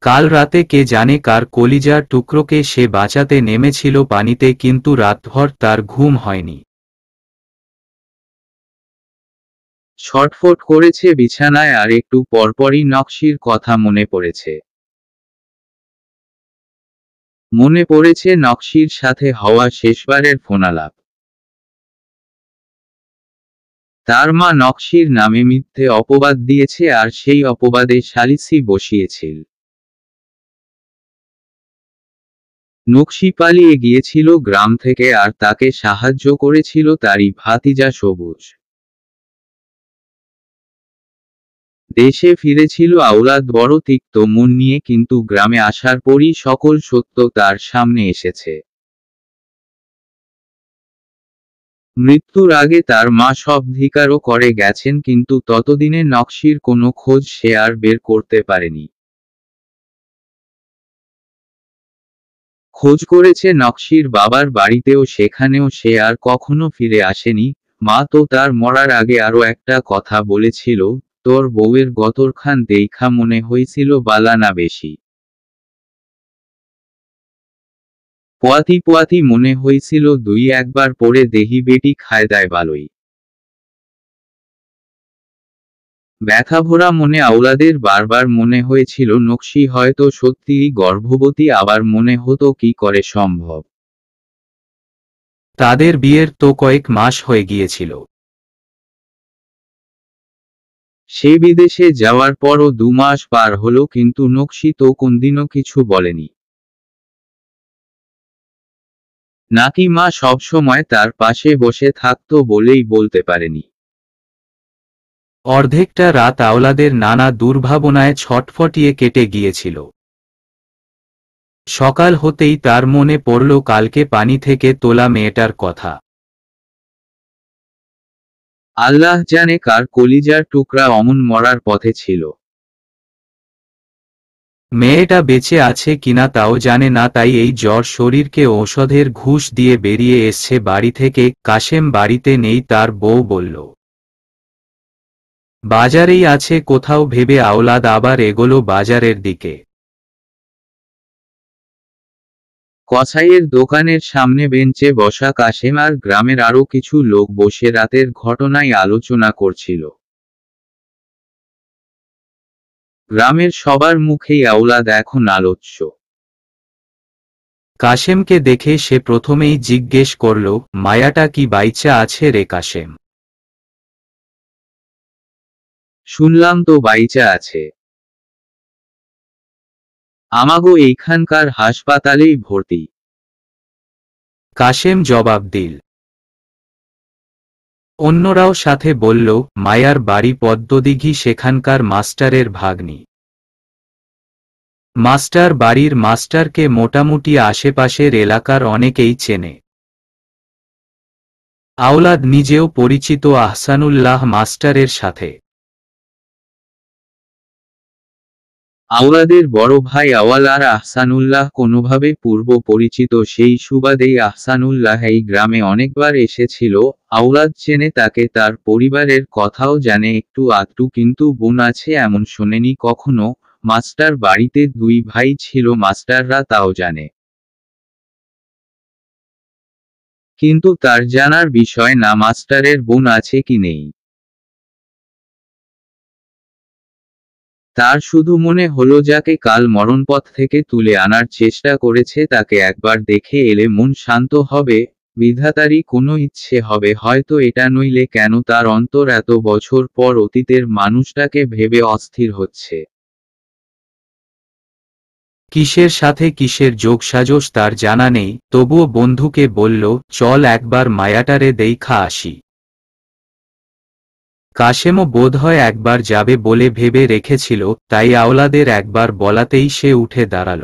কাল রাতে কে জানে কার কলিজার টুকরোকে সে বাঁচাতে নেমেছিল পানিতে, কিন্তু রাতভর তার ঘুম হয়নি। ছটফট করেছে বিছানায় আর একটু পরপরই নকশির কথা মনে পড়েছে। মনে পড়েছে নকশির সাথে হওয়া শেষবারের ফোনালাপ। তার মা নকশির নামে মিথ্যে অপবাদ দিয়েছে আর সেই অপবাদে সালিসি বসিয়েছিল। নকশি পালিয়ে গিয়েছিল গ্রাম থেকে আর তাকে সাহায্য করেছিল তারই ভাতিজা সবুজ। দেশে ফিরেছিল আওলাদ বড় তিক্ত মন নিয়ে, কিন্তু গ্রামে আসার পরই সকল সত্য তার সামনে এসেছে। মৃত্যুর আগে তার মা সব ধিক্কারও করে গেছেন, কিন্তু ততদিনে নকশির কোনো খোঁজ সে আর বের করতে পারেনি। খোঁজ করেছে নকশির বাবার বাড়িতেও, সেখানেও সে আর কখনো ফিরে আসেনি। মা তো তার মরার আগে আরো একটা কথা বলেছিল, তোর বউয়ের গতরখান দেইখা মনে হইছিল বালা না বেশি। পোয়াতি পোয়াতি মনে হইছিল দুই একবার পরে দেহি বেটি খায় দায় বালই। ব্যথাভরা মনে আওলাদের বারবার মনে হয়েছিল নকশি হয়তো সত্যিই গর্ভবতী, আবার মনে হতো কি করে সম্ভব। তাদের বিয়ের তো কয়েক মাস হয়ে গিয়েছিল। সে বিদেশে যাওয়ার পরও 2 মাস পার হলো, কিন্তু নকশি তো কোনদিনও কিছু বলেনি। নাকি মা সবসময় তার পাশে বসে থাকতো বলেই বলতে পারেনি। অর্ধেকটা রাত আওলাদের নানা দুর্ভাবনায় ছটফটিয়ে কেটে গিয়েছিল। সকাল হতেই তার মনে পড়ল কালকে পানি থেকে তোলা মেয়েটার কথা। আল্লাহ জানে কার কলিজার টুকরা অমন মরার পথে ছিল। মেয়েটা বেঁচে আছে কিনা তাও জানে না, তাই এই জ্বর শরীরকে ঔষধের ঘুষ দিয়ে বেরিয়ে এসছে বাড়ি থেকে। কাশেম বাড়িতে নেই, তার বউ বলল বাজারেই আছে কোথাও, ভেবে আওলাদ আবার এগোলো বাজারের দিকে। কসাইয়ের দোকানের সামনে বেঞ্চে বসা কাশেম আর গ্রামের আরো কিছু লোক বসে রাতের ঘটনায় আলোচনা করছিল। গ্রামের সবার মুখেই আওলাদ এখন আলোচ্য। কাশেমকে দেখে সে প্রথমেই জিজ্ঞেস করল, মায়াটা কি বাইচা আছে রে কাশেম? শুনলাম তো বাইচা আছে। আমাগো এইখানকার হাসপাতালেই ভর্তি। কাশেম জবাব দিল। অন্যরাও সাথে বলল, মায়ার বাড়ি পদ্মদিঘি, সেখানকার মাস্টারের ভাগ্নি। মাস্টার বাড়ির মাস্টারকে মোটামুটি আশেপাশের এলাকার অনেকেই চেনে। আওলাদ নিজেও পরিচিত আহসানুল্লাহ মাস্টারের সাথে। আওলাদের বড় ভাই আওয়াল আর আহসানুল্লাহ কোনোভাবে পূর্ব পরিচিত, সেই সুবাদেই আহসানুল্লাহ এই গ্রামে অনেকবার এসেছিল। আওলাদ চেনে তাকে, তার পরিবারের কথাও জানে একটু আধটু, কিন্তু বোন আছে এমন শোনেনি কখনো। মাস্টার বাড়িতে 2 ভাই ছিল, মাস্টাররা তাও জানে। কিন্তু তার জানার বিষয় না মাস্টারের বোন আছে কি নেই। তার শুধু মনে হলো যাকে কাল মরণপথ থেকে তুলে আনার চেষ্টা করেছে তাকে একবার দেখে এলে মন শান্ত হবে। বিধাতারই কোনো ইচ্ছে হবে হয়তো এটা, নইলে কেন তার অন্তর এত বছর পর অতীতের মানুষটাকে ভেবে অস্থির হচ্ছে। কিসের সাথে কিসের যোগসাজশ তার জানা নেই, তবুও বন্ধুকে বলল, চল একবার মায়াটারে দেইখা আসি। কাশেমও বোধহয় একবার যাবে বলে ভেবে রেখেছিল, তাই আওলাদের একবার বলাতেই সে উঠে দাঁড়াল।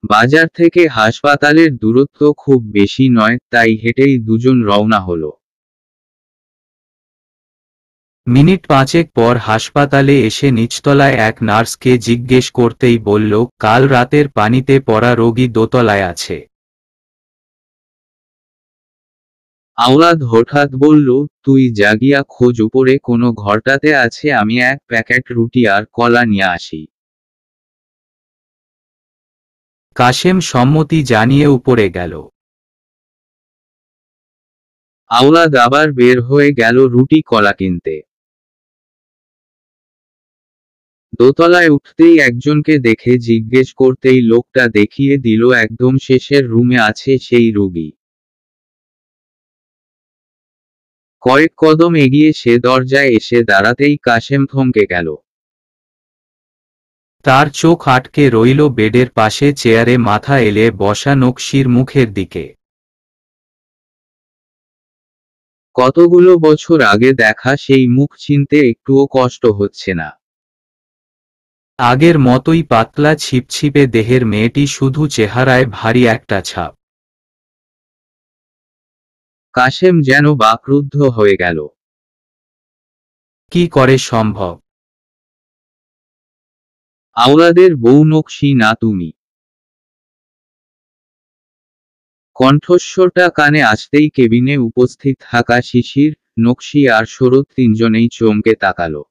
বাজার থেকে হাসপাতালের দূরত্ব খুব বেশি নয়, তাই হেঁটেই দুজন রওনা হলো। মিনিট 5 পর হাসপাতালে এসে নিচতলায় এক নার্সকে জিজ্ঞেস করতেই বলল, কাল রাতের পানিতে পড়া রোগী দোতলায় আছে। আওলাদ হঠাৎ বলল, তুই জাগিয়া খোঁজ উপরে কোনো ঘরটাতে আছে, আমি এক প্যাকেট রুটি আর কলা নিয়ে আসি। কাশেম সম্মতি জানিয়ে উপরে গেল। আওলাদ আবার বের হয়ে গেল রুটি কলা কিনতে। দোতলায় উঠতেই একজনকে দেখে জিজ্ঞেস করতেই লোকটা দেখিয়ে দিল একদম শেষের রুমে আছে সেই রোগী। কয়েক কদম এগিয়ে সে দরজায় এসে দাঁড়াতেই কাশেম থমকে গেল। তার চোখ আটকে রইল বেডের পাশে চেয়ারে মাথা এলে বসা নকশির মুখের দিকে। কতগুলো বছর আগে দেখা সেই মুখ চিনতে একটুও কষ্ট হচ্ছে না। আগের মতোই পাতলা ছিপছিপে দেহের মেয়েটি, শুধু চেহারায় ভারী একটা ছাপ। কাশেম যেন বাকরুদ্ধ হয়ে গেল। কি করে সম্ভব? আওলাদের বউ নকশি না তুমি? কণ্ঠস্বরটা কানে আসতেই কেবিনে উপস্থিত থাকা শিশির, নকশি আর শরৎ তিনজনেই চমকে তাকালো।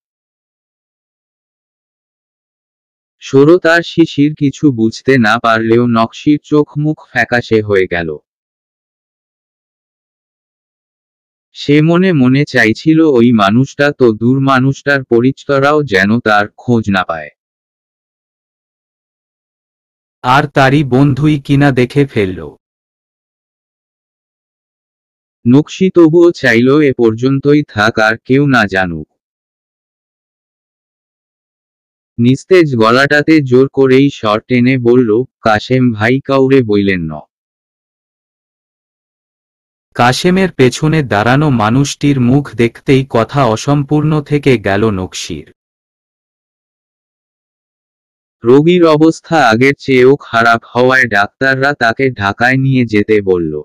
শরৎ আর শিশির কিছু বুঝতে না পারলেও নকশির চোখ মুখ ফ্যাকাশে হয়ে গেল। সে মনে মনে চাইছিল ওই মানুষটা তো দূর, মানুষটার পরিচয়টাও যেন তার খোঁজ না পায়। আর তারই বন্ধুই কিনা দেখে ফেলল। নকশি তবুও চাইল এ পর্যন্তই থাক, আর কেউ না জানুক। নিস্তেজ গলাটাতে জোর করেই স্বর টেনে বলল, কাশেম ভাই, কাউরে বইলেন ন। কাশেমের পেছনে দাঁড়ানো মানুষটির মুখ দেখতেই কথা অসম্পূর্ণ থেকে গেল নকশির। রোগীর অবস্থা আগের চেয়েও খারাপ হওয়ায় ডাক্তাররা তাকে ঢাকায় নিয়ে যেতে বলল।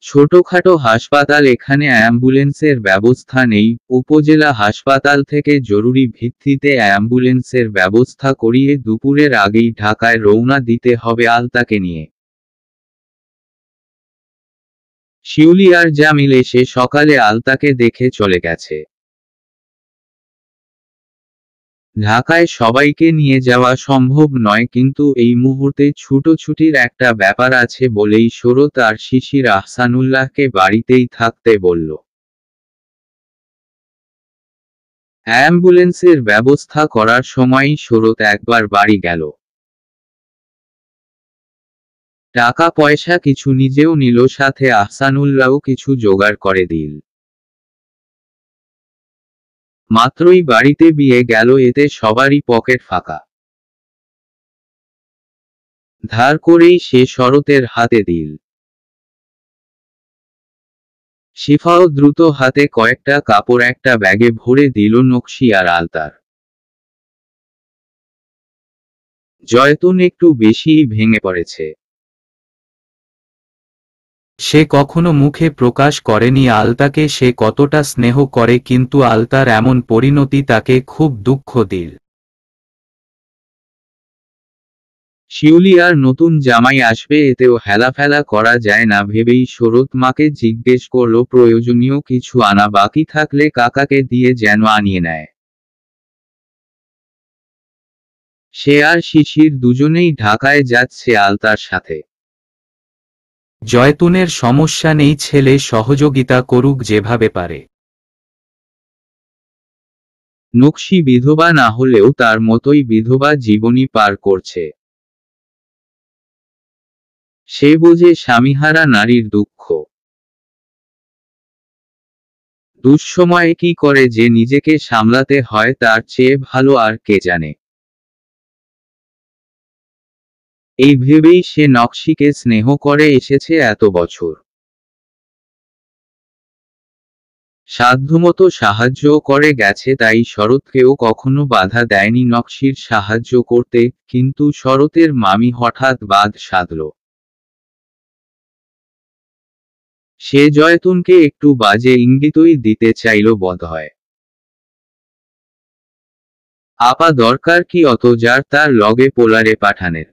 ছোটখাটো হাসপাতাল, এখানে অ্যাম্বুলেন্সের ব্যবস্থা নেই। উপজেলা হাসপাতাল থেকে জরুরি ভিত্তিতে অ্যাম্বুলেন্সের ব্যবস্থা করিয়ে দুপুরের আগেই ঢাকায় রওনা দিতে হবে আলতাকে নিয়ে। শিউলি আর জামিল এসে সকালে আলতাকে দেখে চলে গেছে। ঢাকায় সবাইকে নিয়ে যাওয়া সম্ভব নয়, কিন্তু এই মুহূর্তে ছুটোছুটির একটা ব্যাপার আছে বলেই শরৎ আর শিশির আহসানুল্লাহকে বাড়িতেই থাকতে বলল। অ্যাম্বুলেন্সের ব্যবস্থা করার সময়ই শরৎ একবার বাড়ি গেল। টাকা পয়সা কিছু নিজেও নিল, সাথে আহসানুল্লাহও কিছু জোগাড় করে দিল। মাত্রই বাড়িতে বিয়ে গেল, এতে সবারই পকেট ফাঁকা। ধার করেই সে শরতের হাতে দিল। শিফাও দ্রুত হাতে কয়েকটা কাপড় একটা ব্যাগে ভরে দিল নকশি আর আলতার। জয়তুন একটু বেশিই ভেঙে পড়েছে। সে কখনো মুখে প্রকাশ করেনি আলতাকে সে কতটা স্নেহ করে, কিন্তু আলতার এমন পরিণতি তাকে খুব দুঃখ দিল। শিউলি আর নতুন জামাই আসবে, এতেও হেলাফেলা করা যায় না ভেবেই শরৎ মাকে জিজ্ঞেস করল প্রয়োজনীয় কিছু আনা বাকি থাকলে কাকাকে দিয়ে যেন আনিয়ে নেয়। সে আর শিশির দুজনেই ঢাকায় যাচ্ছে আলতার সাথে। জয়তুনের সমস্যা নেই, ছেলে সহযোগিতা করুক যেভাবে পারে। নকশি বিধবা না হলেও তার মতোই বিধবা জীবনই পার করছে। সে বোঝে স্বামীহারা নারীর দুঃখ। দুঃসময়ে কি করে যে নিজেকে সামলাতে হয় তার চেয়ে ভালো আর কে জানে। এই ভেবেই সে নকশিকে স্নেহ করে এসেছে এত বছর। সাধ্যমতো সাহায্যও করে গেছে, তাই শরৎকেও কখনো বাধা দেয়নি নকশির সাহায্য করতে, কিন্তু শরতের মামি হঠাৎ বাদ সাধল। সে জয়তুনকে একটু বাজে ইঙ্গিতই দিতে চাইল বোধহয়। আপা দরকার কি অত যার তার লগে পোলারে পাঠানের।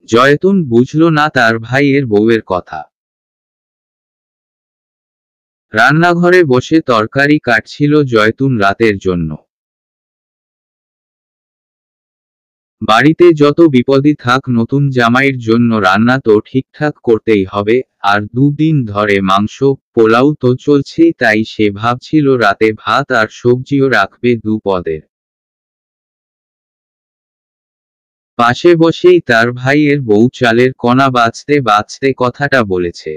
জয়তুন বুঝল না তার ভাইয়ের বউয়ের কথা। রান্নাঘরে বসে তরকারি কাটছিল জয়তুন রাতের জন্য। বাড়িতে যত বিপদই থাক নতুন জামাইয়ের জন্য রান্না তো ঠিকঠাক করতেই হবে, আর দুদিন ধরে মাংস পোলাও তো চলছেই, তাই সে ভাবছিল রাতে ভাত আর সবজিও রাখবে দুপদের। পাশে বসেই তার ভাইয়ের বউ চালের কণা বাছতে বাছতে কথাটা বলেছে।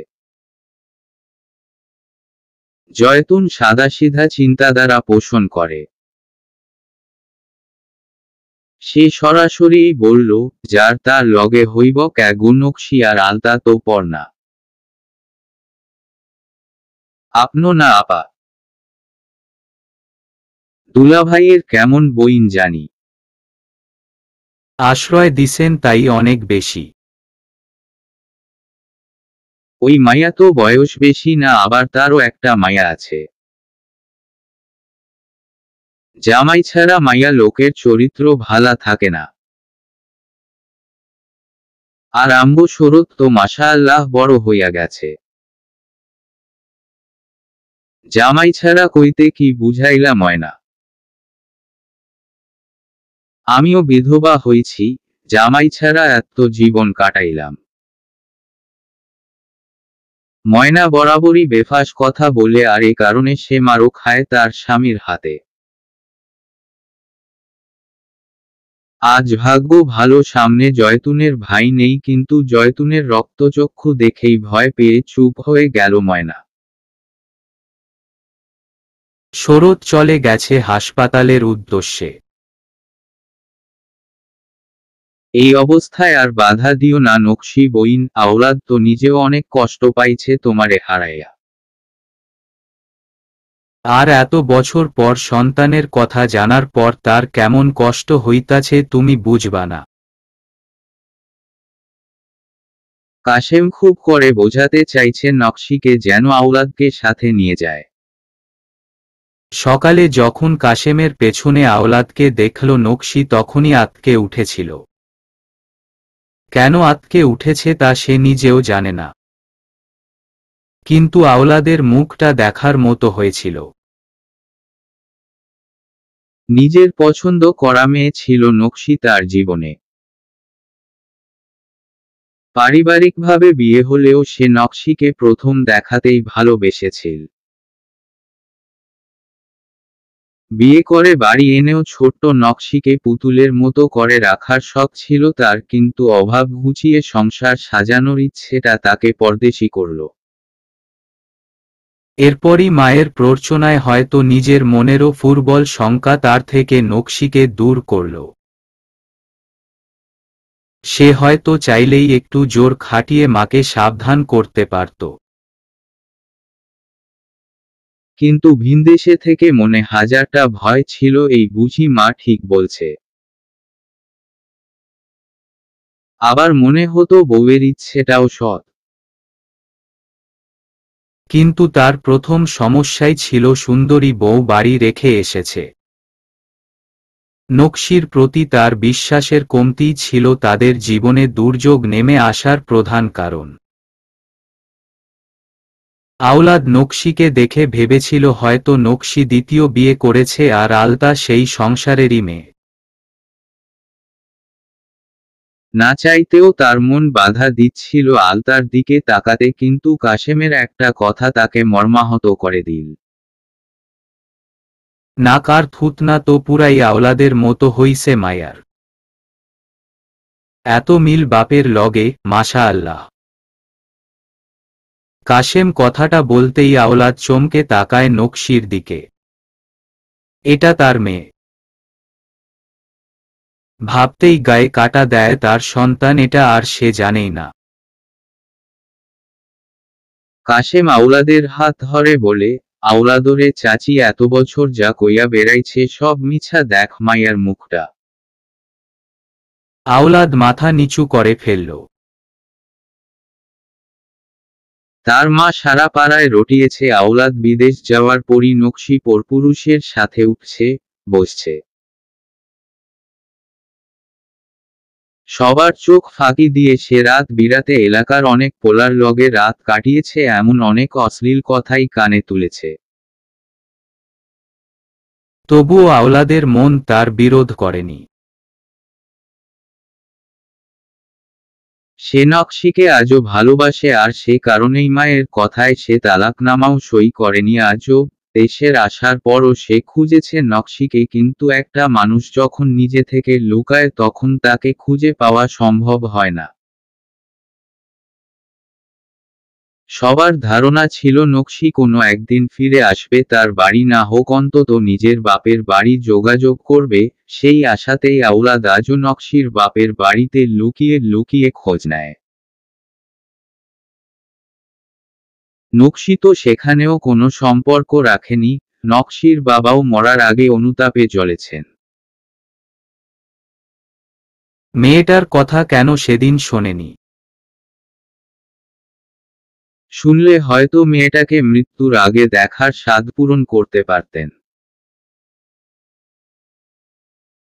জয়তুন সাদাসিধা চিন্তাধারা পোষণ করে। সে সরাসরি বলল, যার তার লগে হইব ক্যাগু নকশি আর আলতা তো পর না। আপনো না আপা। দুলাভাইয়ের কেমন বইন জানি। আশ্রয় দিছেন তাই অনেক বেশি। ওই মাইয়া তো বয়স বেশি না, আবার তারও একটা মাইয়া আছে। জামাই ছাড়া মাইয়া লোকের চরিত্র ভালা থাকে না। আর আম্বু শরৎ তো মাশাআল্লাহ বড় হইয়া গেছে। জামাই ছাড়া কইতে কি বুঝাইলা ময়না। আমিও বিধবা হইছি, জামাই ছাড়া এত জীবন কাটাইলাম। ময়না বরাবরই বেফাস কথা বলে, আর এ কারণে সে মারও খায় তার স্বামীর হাতে। আজ ভাগ্য ভালো সামনে জয়তুনের ভাই নেই, কিন্তু জয়তুনের রক্তচক্ষু দেখেই ভয় পেয়ে চুপ হয়ে গেল ময়না। শরৎ চলে গেছে হাসপাতালের উদ্দেশ্যে। এই অবস্থায় আর বাধা দিও না নকশি বইন, আওলাদ তো নিজেও অনেক কষ্ট পাইছে তোমারে হারাইয়া। আর এত বছর পর সন্তানের কথা জানার পর তার কেমন কষ্ট হইতাছে তুমি বুঝবা না। কাশেম খুব করে বোঝাতে চাইছে নকশিকে যেন আওলাদকে সাথে নিয়ে যায়। সকালে যখন কাশেমের পেছনে আওলাদকে দেখল নকশি তখনই আঁতকে উঠেছিল। কেন আঁতকে উঠেছে তা সে নিজেও জানে না, কিন্তু আওলাদের মুখটা দেখার মতো হয়েছিল। নিজের পছন্দ করা মেয়ে ছিল নকশি তার জীবনে। পারিবারিকভাবে বিয়ে হলেও সে নকশিকে প্রথম দেখাতেই ভালোবেসেছিল। বিয়ে করে বাড়ি এনেও ছোট্ট নকশিকে পুতুলের মতো করে রাখার শখ ছিল তার, কিন্তু অভাব ঘুচিয়ে সংসার সাজানোর ইচ্ছেটা তাকে পরদেশী করল। এরপরই মায়ের প্ররোচনায় হয়তো নিজের মনেরও ফুরবল শঙ্কা তার থেকে নকশিকে দূর করল। সে হয়তো চাইলেই একটু জোর খাটিয়ে মাকে সাবধান করতে পারত। কিন্তু ভিনদেশে থেকে মনে হাজারটা ভয় ছিল, এই বুঝি মা ঠিক বলছে। আবার মনে হতো বউয়ের ইচ্ছেটাও সৎ। কিন্তু তার প্রথম সমস্যাই ছিল সুন্দরী বউ বাড়ি রেখে এসেছে। নকশির প্রতি তার বিশ্বাসের কমতিই ছিল তাদের জীবনে দুর্যোগ নেমে আসার প্রধান কারণ। আওলাদ নকশিকে দেখে ভেবেছিল হয়তো নকশি দ্বিতীয় বিয়ে করেছে আর আলতা সেই সংসারেরই মেয়ে। না চাইতেও তার মন বাধা দিচ্ছিল আলতার দিকে তাকাতে, কিন্তু কাশেমের একটা কথা তাকে মর্মাহত করে দিল। নাকার থুতনা তো পুরাই আওলাদের মতো হইছে মায়ার। এত মিল বাপের লগে, মাশাআল্লাহ। কাশেম কথাটা বলতেই আওলাদ চমকে তাকায় নকশির দিকে। এটা তার মেয়ে। ভাবতেই গায়ে কাটা দেয়, তার সন্তান এটা আর সে জানেই না। কাশেম আওলাদের হাত ধরে বলে, আওলাদরে চাচি এত বছর যা কইয়া বেড়াইছে সব মিছা, দেখ মাইয়ার মুখটা। আওলাদ মাথা নিচু করে ফেলল। তার মা সারা পাড়ায় রটিয়েছে আওলাদ বিদেশ যাওয়ার পরই নকশি পরপুরুষের সাথে উঠছে, বসছে। সবার চোখ ফাঁকি দিয়ে সে রাত বিরাতে এলাকার অনেক পোলার লগে রাত কাটিয়েছে, এমন অনেক অশ্লীল কথাই কানে তুলেছে। তবুও আওলাদের মন তার বিরোধ করেনি। সে নকশিকে আজও ভালোবাসে, আর সে কারণেই মায়ের কথায় সে তালাকনামাও সই করেনি আজও। দেশের আসার পরও সে খুঁজেছে নকশিকে, কিন্তু একটা মানুষ যখন নিজে থেকে লুকায় তখন তাকে খুঁজে পাওয়া সম্ভব হয় না। সবার ধারণা ছিল নকশি কোনো একদিন ফিরে আসবে, তার বাড়ি না হোক অন্তত নিজের বাপের বাড়ি যোগাযোগ করবে। সেই আশাতেই আওলাদ আজও নকশির বাপের বাড়িতে লুকিয়ে লুকিয়ে খোঁজ নেয়। নকশি তো সেখানেও কোনো সম্পর্ক রাখেনি। নকশির বাবাও মরার আগে অনুতাপে জ্বলেছেন। মেয়েটার কথা কেন সেদিন শোনেনি? শুনলে হয়তো মেয়েটাকে মৃত্যুর আগে দেখার স্বাদ পূরণ করতে পারতেন।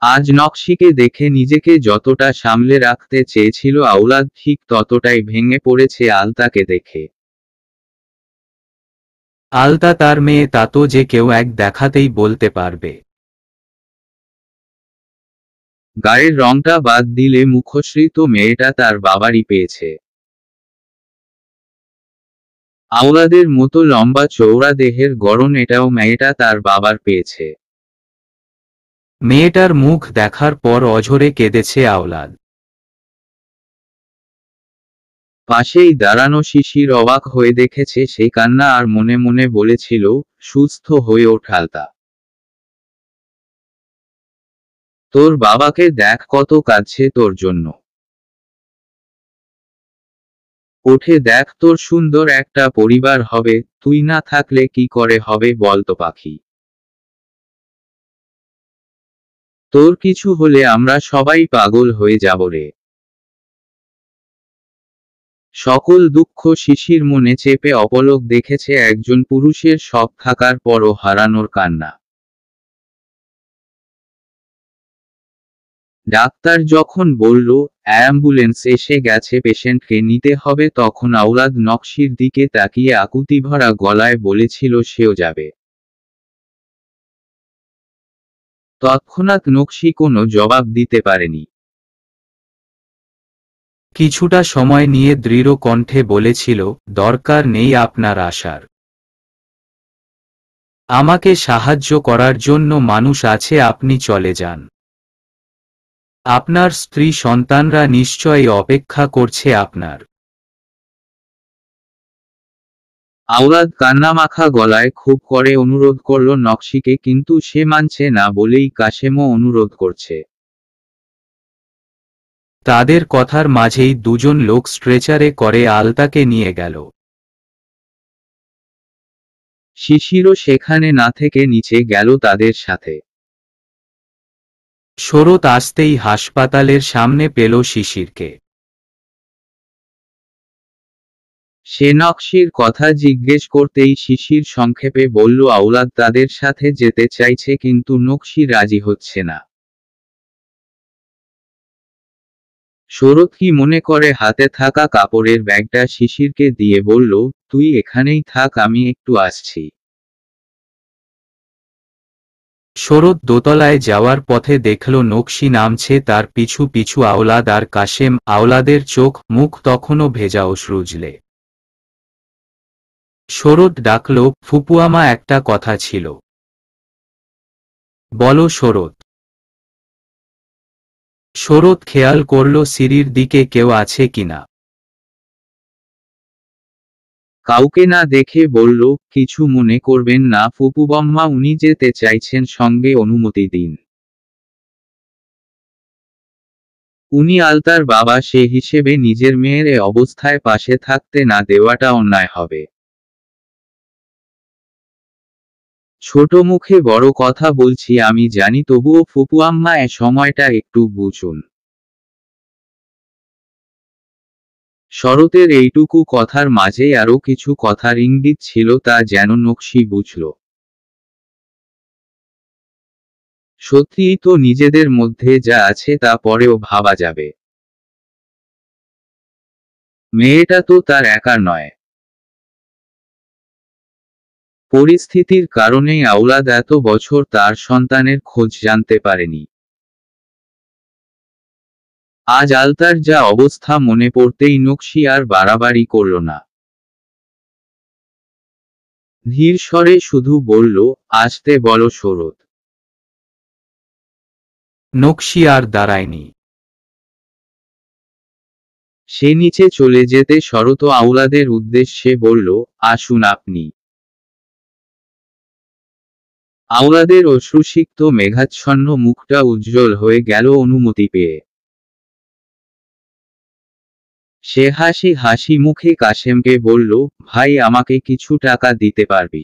আজ নকশিকে দেখে নিজেকে যতটা সামলে রাখতে চেয়েছিল আওলাদ, ঠিক ততটাই ভেঙে পড়েছে আলতাকে দেখে। আলতা তার মেয়ে, তা তো যে কেউ এক দেখাতেই বলতে পারবে। গায়ের রংটা বাদ দিলে মুখশ্রী তো মেয়েটা তার বাবারই পেয়েছে। আওলাদের মতো লম্বা চৌড়া দেহের গড়ন, এটাও মেয়েটা তার বাবার পেয়েছে। মেয়েটার মুখ দেখার পর অঝরে কেঁদেছে আওলাদ। পাশেই দাঁড়ানো শিশির অবাক হয়ে দেখেছে সে কান্না, আর মনে মনে বলেছিল, সুস্থ হয়ে ওঠ আলতা। তোর বাবাকে দেখ কত কাঁদছে তোর জন্য। ওঠে দেখ, তোর সুন্দর একটা পরিবার হবে, তুই না থাকলে কি করে হবে বলতো পাখি। তোর কিছু হলে আমরা সবাই পাগল হয়ে যাব রে। সকল দুঃখ শিশির মনে চেপে অপলক দেখেছে একজন পুরুষের সব থাকার পরও হারানোর কান্না। ডাক্তার যখন বলল অ্যাম্বুলেন্স এসে গেছে, পেশেন্টকে নিতে হবে, তখন আওলাদ নকশির দিকে তাকিয়ে আকুতিভরা গলায় বলেছিল সেও যাবে। তৎক্ষণাৎ নকশি কোনো জবাব দিতে পারেনি। কিছুটা সময় নিয়ে দৃঢ় কণ্ঠে বলেছিল, দরকার নেই আপনার আসার। আমাকে সাহায্য করার জন্য মানুষ আছে, আপনি চলে যান। আপনার স্ত্রী সন্তানরা নিশ্চয়ই অপেক্ষা করছে আপনার। আওলাদ কান্নামাখা গলায় খুব করে অনুরোধ করল নকশিকে, কিন্তু সে মানছে না বলেই কাশেমও অনুরোধ করছে। তাদের কথার মাঝেই দুজন লোক স্ট্রেচারে করে আলতাকে নিয়ে গেল। শিশিরও সেখানে না থেকে নিচে গেল তাদের সাথে। শরৎ আসতেই হাসপাতালের সামনে পেল শিশিরকে। সে নকশির কথা জিজ্ঞেস করতেই শিশির সংক্ষেপে বলল আওলাদ তাদের সাথে যেতে চাইছে, কিন্তু নকশি রাজি হচ্ছে না। শরৎ কি মনে করে হাতে থাকা কাপড়ের ব্যাগটা শিশিরকে দিয়ে বলল, তুই এখানেই থাক, আমি একটু আসছি। শরৎ দোতলায় যাওয়ার পথে দেখল নকশি নামছে, তার পিছু পিছু আওলাদ আর কাশেম। আওলাদের চোখ মুখ তখনও ভেজা অশ্রুজলে। শরৎ ডাকল, ফুপুয়ামা, একটা কথা ছিল। বলো শরৎ। শরৎ খেয়াল করল সিঁড়ির দিকে কেউ আছে কিনা। কাউকে না দেখে বলল, কিছু মনে করবেন না ফুপুবম্মা, উনি যেতে চাইছেন সঙ্গে, অনুমতি দিন। উনি আলতার বাবা, সে হিসেবে নিজের মেয়ের এ অবস্থায় পাশে থাকতে না দেওয়াটা অন্যায় হবে। ছোট মুখে বড় কথা বলছি আমি জানি, তবুও ফুপু আম্মা এ সময়টা একটু বুঝুন। শরতের এইটুকু কথার মাঝেই আরো কিছু কথার ইঙ্গিত ছিল, তা যেন নকশি বুঝল। সত্যিই তো নিজেদের মধ্যে যা আছে তা পরেও ভাবা যাবে। মেয়েটা তো তার একার নয়। পরিস্থিতির কারণেই আওলাদ এত বছর তার সন্তানের খোঁজ জানতে পারেনি। আজ আলতার যা অবস্থা মনে পড়তেই নকশি আর বাড়াবাড়ি করল না। ধীর স্বরে শুধু বলল, আসতে বলো শরৎ। নকশি আর দাঁড়ায়নি। সে নিচে চলে যেতে শরৎ আওলাদের উদ্দেশ্যে বলল, আসুন আপনি। আওলাদের অশ্রুসিক্ত মেঘাচ্ছন্ন মুখটা উজ্জ্বল হয়ে গেল অনুমতি পেয়ে। সে হাসি হাসি মুখে কাশেমকে বলল, ভাই, আমাকে কিছু টাকা দিতে পারবি?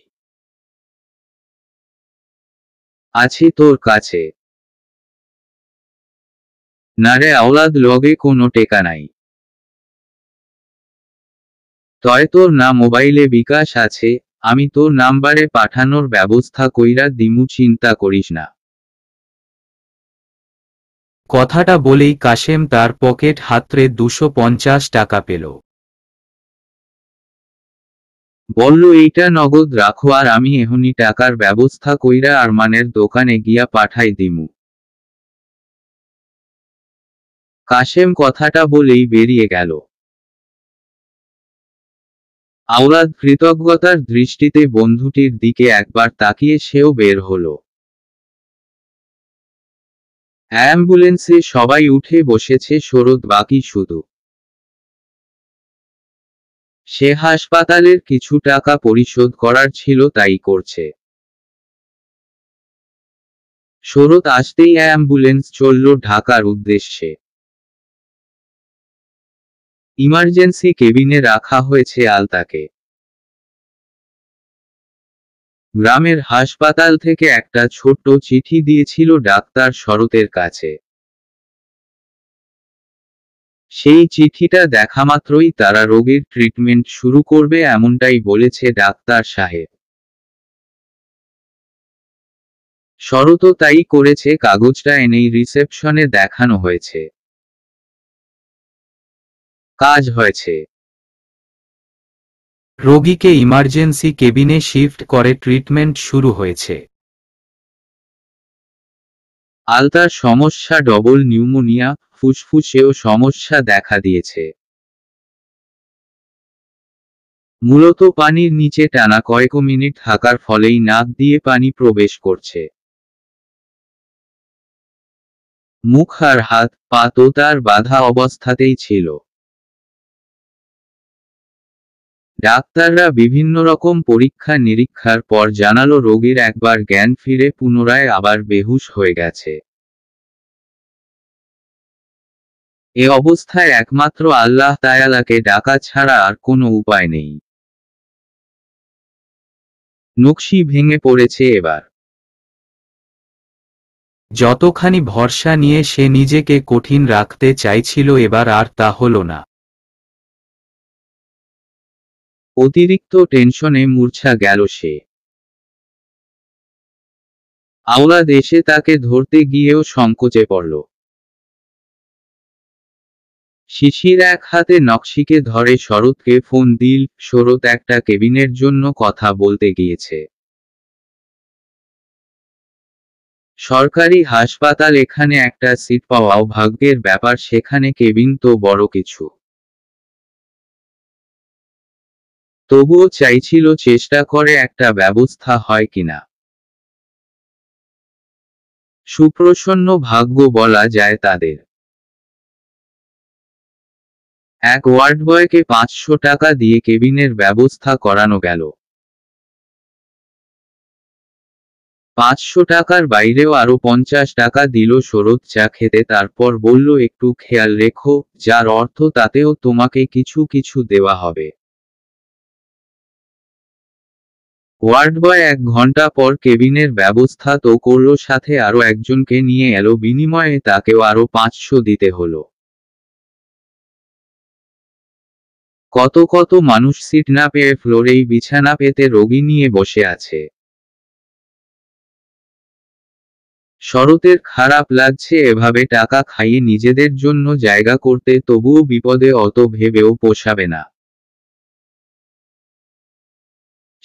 আছে তোর কাছে? না রে আওলাদ, লগে কোনো টেকা নাই। তয় তোর না মোবাইলে বিকাশ আছে? আমি তোর নাম্বারে পাঠানোর ব্যবস্থা কইরা দিমু, চিন্তা করিস না। কথাটা বলেই কাশেম তার পকেট হাতড়ে 250 টাকা পেল। বলল, এইটা নগদ রাখো, আর আমি এখনই টাকার ব্যবস্থা কইরা আরমানের দোকানে গিয়া পাঠাই দিমু। কাশেম কথাটা বলেই বেরিয়ে গেল। আওলাদ কৃতজ্ঞতার দৃষ্টিতে বন্ধুটির দিকে একবার তাকিয়ে সেও বের হলো। অ্যাম্বুলেন্সে সবাই উঠে বসেছে, শরৎ বাকি শুধু। সে হাসপাতালের কিছু টাকা পরিশোধ করার ছিল, তাই করছে। শরৎ আসতেই অ্যাম্বুলেন্স চলল ঢাকার উদ্দেশ্যে। ইমার্জেন্সি কেবিনে রাখা হয়েছে আলতাকে। গ্রামের হাসপাতাল থেকে একটা ছোট্ট চিঠি দিয়েছিল ডাক্তার শরতের কাছে। সেই চিঠিটা দেখামাত্রই তারা রোগীর ট্রিটমেন্ট শুরু করবে, এমনটাই বলেছে ডাক্তার সাহেব। শরতও তাই করেছে, কাগজটা এনেই রিসেপশনে দেখানো হয়েছে। কাজ হয়েছে। রোগীকে ইমার্জেন্সি কেবিনে শিফট করে ট্রিটমেন্ট শুরু হয়েছে। আলতার সমস্যা ডবল নিউমোনিয়া, ফুসফুসেও সমস্যা দেখা দিয়েছে। মূলত পানির নিচে টানা কয়েক মিনিট থাকার ফলেই নাক দিয়ে পানি প্রবেশ করছে। মুখ আর হাত পা তো তার বাধা অবস্থাতেই ছিল। ডাক্তাররা বিভিন্ন রকম পরীক্ষা নিরীক্ষার পর জানালো রোগীর একবার জ্ঞান ফিরে পুনরায় আবার বেহুশ হয়ে গেছে। এ অবস্থায় একমাত্র আল্লাহ তায়ালাকে ডাকা ছাড়া আর কোনো উপায় নেই। নকশি ভেঙে পড়েছে এবার। যতখানি ভরসা নিয়ে সে নিজেকে কঠিন রাখতে চাইছিল, এবার আর তা হলো না। অতিরিক্ত টেনশনে মূর্ছা গেল সে। আওলাদ এসে তাকে ধরতে গিয়েও সংকোচে পড়ল। শিশির এক হাতে নকশিকে ধরে শরৎকে ফোন দিল। শরৎ একটা কেবিনের জন্য কথা বলতে গিয়েছে। সরকারি হাসপাতাল, এখানে একটা সিট পাওয়াও ভাগ্যের ব্যাপার, সেখানে কেবিন তো বড় কিছু। তবুও চাইছিল চেষ্টা করে একটা ব্যবস্থা হয় কিনা। সুপ্রসন্ন ভাগ্য বলা যায় তাদের। এক ওয়ার্ড বয়কে 500 টাকা দিয়ে কেবিনের ব্যবস্থা করানো গেল। 500 টাকার বাইরেও আরো 50 টাকা দিল শরৎ চা খেতে, তারপর বলল একটু খেয়াল রেখো, যার অর্থ তাতেও তোমাকে কিছু কিছু দেওয়া হবে। ওয়ার্ড বয় 1 ঘন্টা পর কেবিনের ব্যবস্থা তো করল, সাথে আরো একজনকে নিয়ে এলো, বিনিময়ে তাকেও আরো 500 দিতে হলো। কত কত মানুষ সিট না পেয়ে ফ্লোরেই বিছানা পেতে রোগী নিয়ে বসে আছে। শরতের খারাপ লাগছে এভাবে টাকা খাইয়ে নিজেদের জন্য জায়গা করতে, তবুও বিপদে অত ভেবেও পোষাবে না।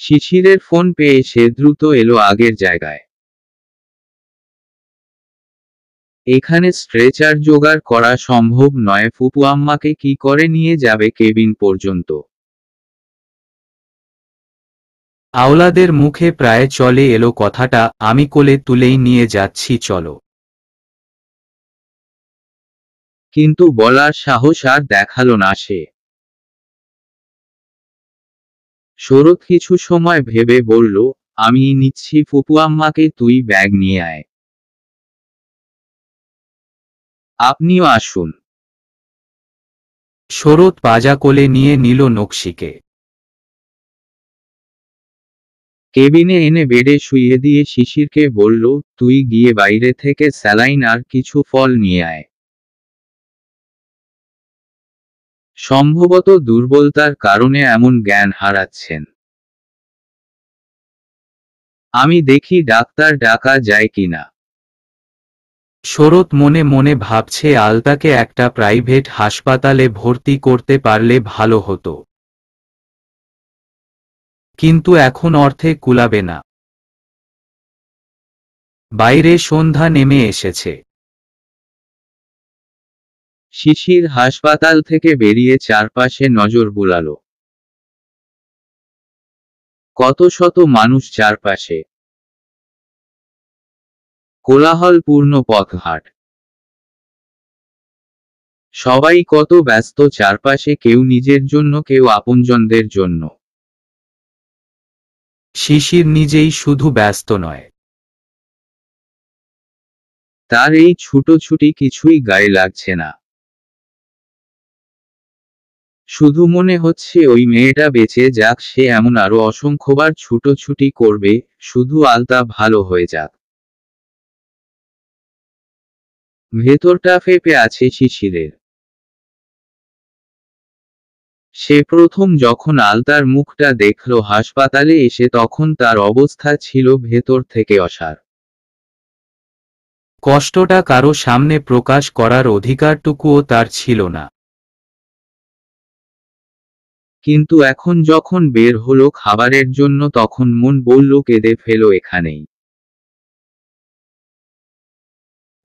শিশিরের ফোন পেয়ে সে দ্রুত এলো আগের জায়গায়। এখানে স্ট্রেচার জোগাড় করা সম্ভব নয়, ফুপু আম্মাকে কি করে নিয়ে যাবে কেবিন পর্যন্ত। আওলাদের মুখে প্রায় চলে এলো কথাটা, আমি কোলে তুলেই নিয়ে যাচ্ছি চলো। কিন্তু বলার সাহস আর দেখালো না সে। শরৎ কিছু সময় ভেবে বলল, আমি নিচ্ছি ফুপু আম্মাকে, তুই ব্যাগ নিয়ে আয়। আপনিও আসুন। শরৎ পাজা কোলে নিয়ে নিল নকশিকে। কেবিনে এনে বেডে শুইয়ে দিয়ে শিশিরকে বলল, তুই গিয়ে বাইরে থেকে স্যালাইন আর কিছু ফল নিয়ে আয়। সম্ভবত দুর্বলতার কারণে এমন জ্ঞান হারাচ্ছেন। আমি দেখি ডাক্তার ডাকা যায় কিনা। শরৎ মনে মনে ভাবছে আলতাকে একটা প্রাইভেট হাসপাতালে ভর্তি করতে পারলে ভালো হতো, কিন্তু এখন অর্থে কুলাবে না। বাইরে সন্ধ্যা নেমে এসেছে। শিশির হাসপাতাল থেকে বেরিয়ে চারপাশে নজর বুলালো। কত শত মানুষ চারপাশে, কোলাহলপূর্ণ পথঘাট, সবাই কত ব্যস্ত চারপাশে, কেউ নিজের জন্য, কেউ আপনজনদের জন্য। শিশির নিজেই শুধু ব্যস্ত নয়, তার এই ছুটোছুটি কিছুই গায়ে লাগছে না। শুধু মনে হচ্ছে ওই মেয়েটা বেঁচে যাক, সে এমন আরো অসংখ্যবার ছুটোছুটি করবে, শুধু আলতা ভালো হয়ে যাক। ভেতরটা ফেঁপে আছে শিশিরের। সে প্রথম যখন আলতার মুখটা দেখল হাসপাতালে এসে, তখন তার অবস্থা ছিল ভেতর থেকে অসাড়। কষ্টটা কারো সামনে প্রকাশ করার অধিকারটুকুও তার ছিল না। কিন্তু এখন যখন বের হলো খাবারের জন্য, তখন মন বলল কেঁদে ফেলো এখানেই।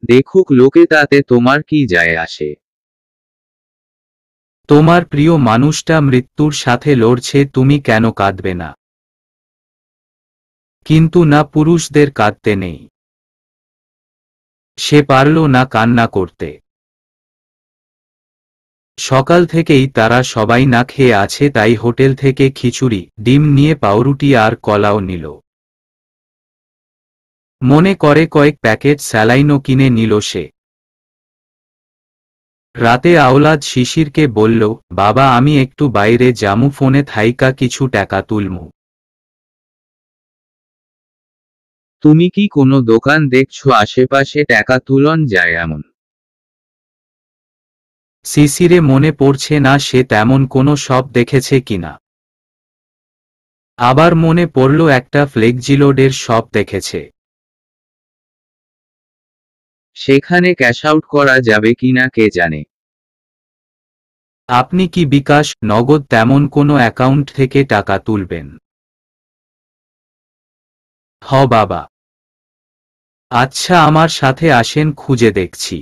দেখুক লোকে, তাতে তোমার কি যায় আসে। তোমার প্রিয় মানুষটা মৃত্যুর সাথে লড়ছে, তুমি কেন কাঁদবে না? কিন্তু না, পুরুষদের কাঁদতে নেই। সে পারল না কান্না করতে। সকাল থেকেই তারা সবাই না খেয়ে আছে, তাই হোটেল থেকে খিচুড়ি, ডিম নিয়ে পাউরুটি আর কলাও নিল। মনে করে কয়েক প্যাকেট স্যালাইনও কিনে নিল সে। রাতে আওলাদ শিশিরকে বলল, বাবা আমি একটু বাইরে জামু, ফোনে থাইকা কিছু টাকা তুলমু। তুমি কি কোনো দোকান দেখছো আশেপাশে টাকা তুলন যায় এমন? শিশিরে মনে পড়ছে না সে তেমন কোনো শপ দেখেছে কিনা। আবার মনে পড়ল একটা ফ্লেক্সিলোডের শপ দেখেছে। সেখানে ক্যাশ আউট করা যাবে কিনা কে জানে। আপনি কি বিকাশ, নগদ তেমন কোনো অ্যাকাউন্ট থেকে টাকা তুলবেন? হ বাবা। আচ্ছা আমার সাথে আসেন, খুঁজে দেখছি।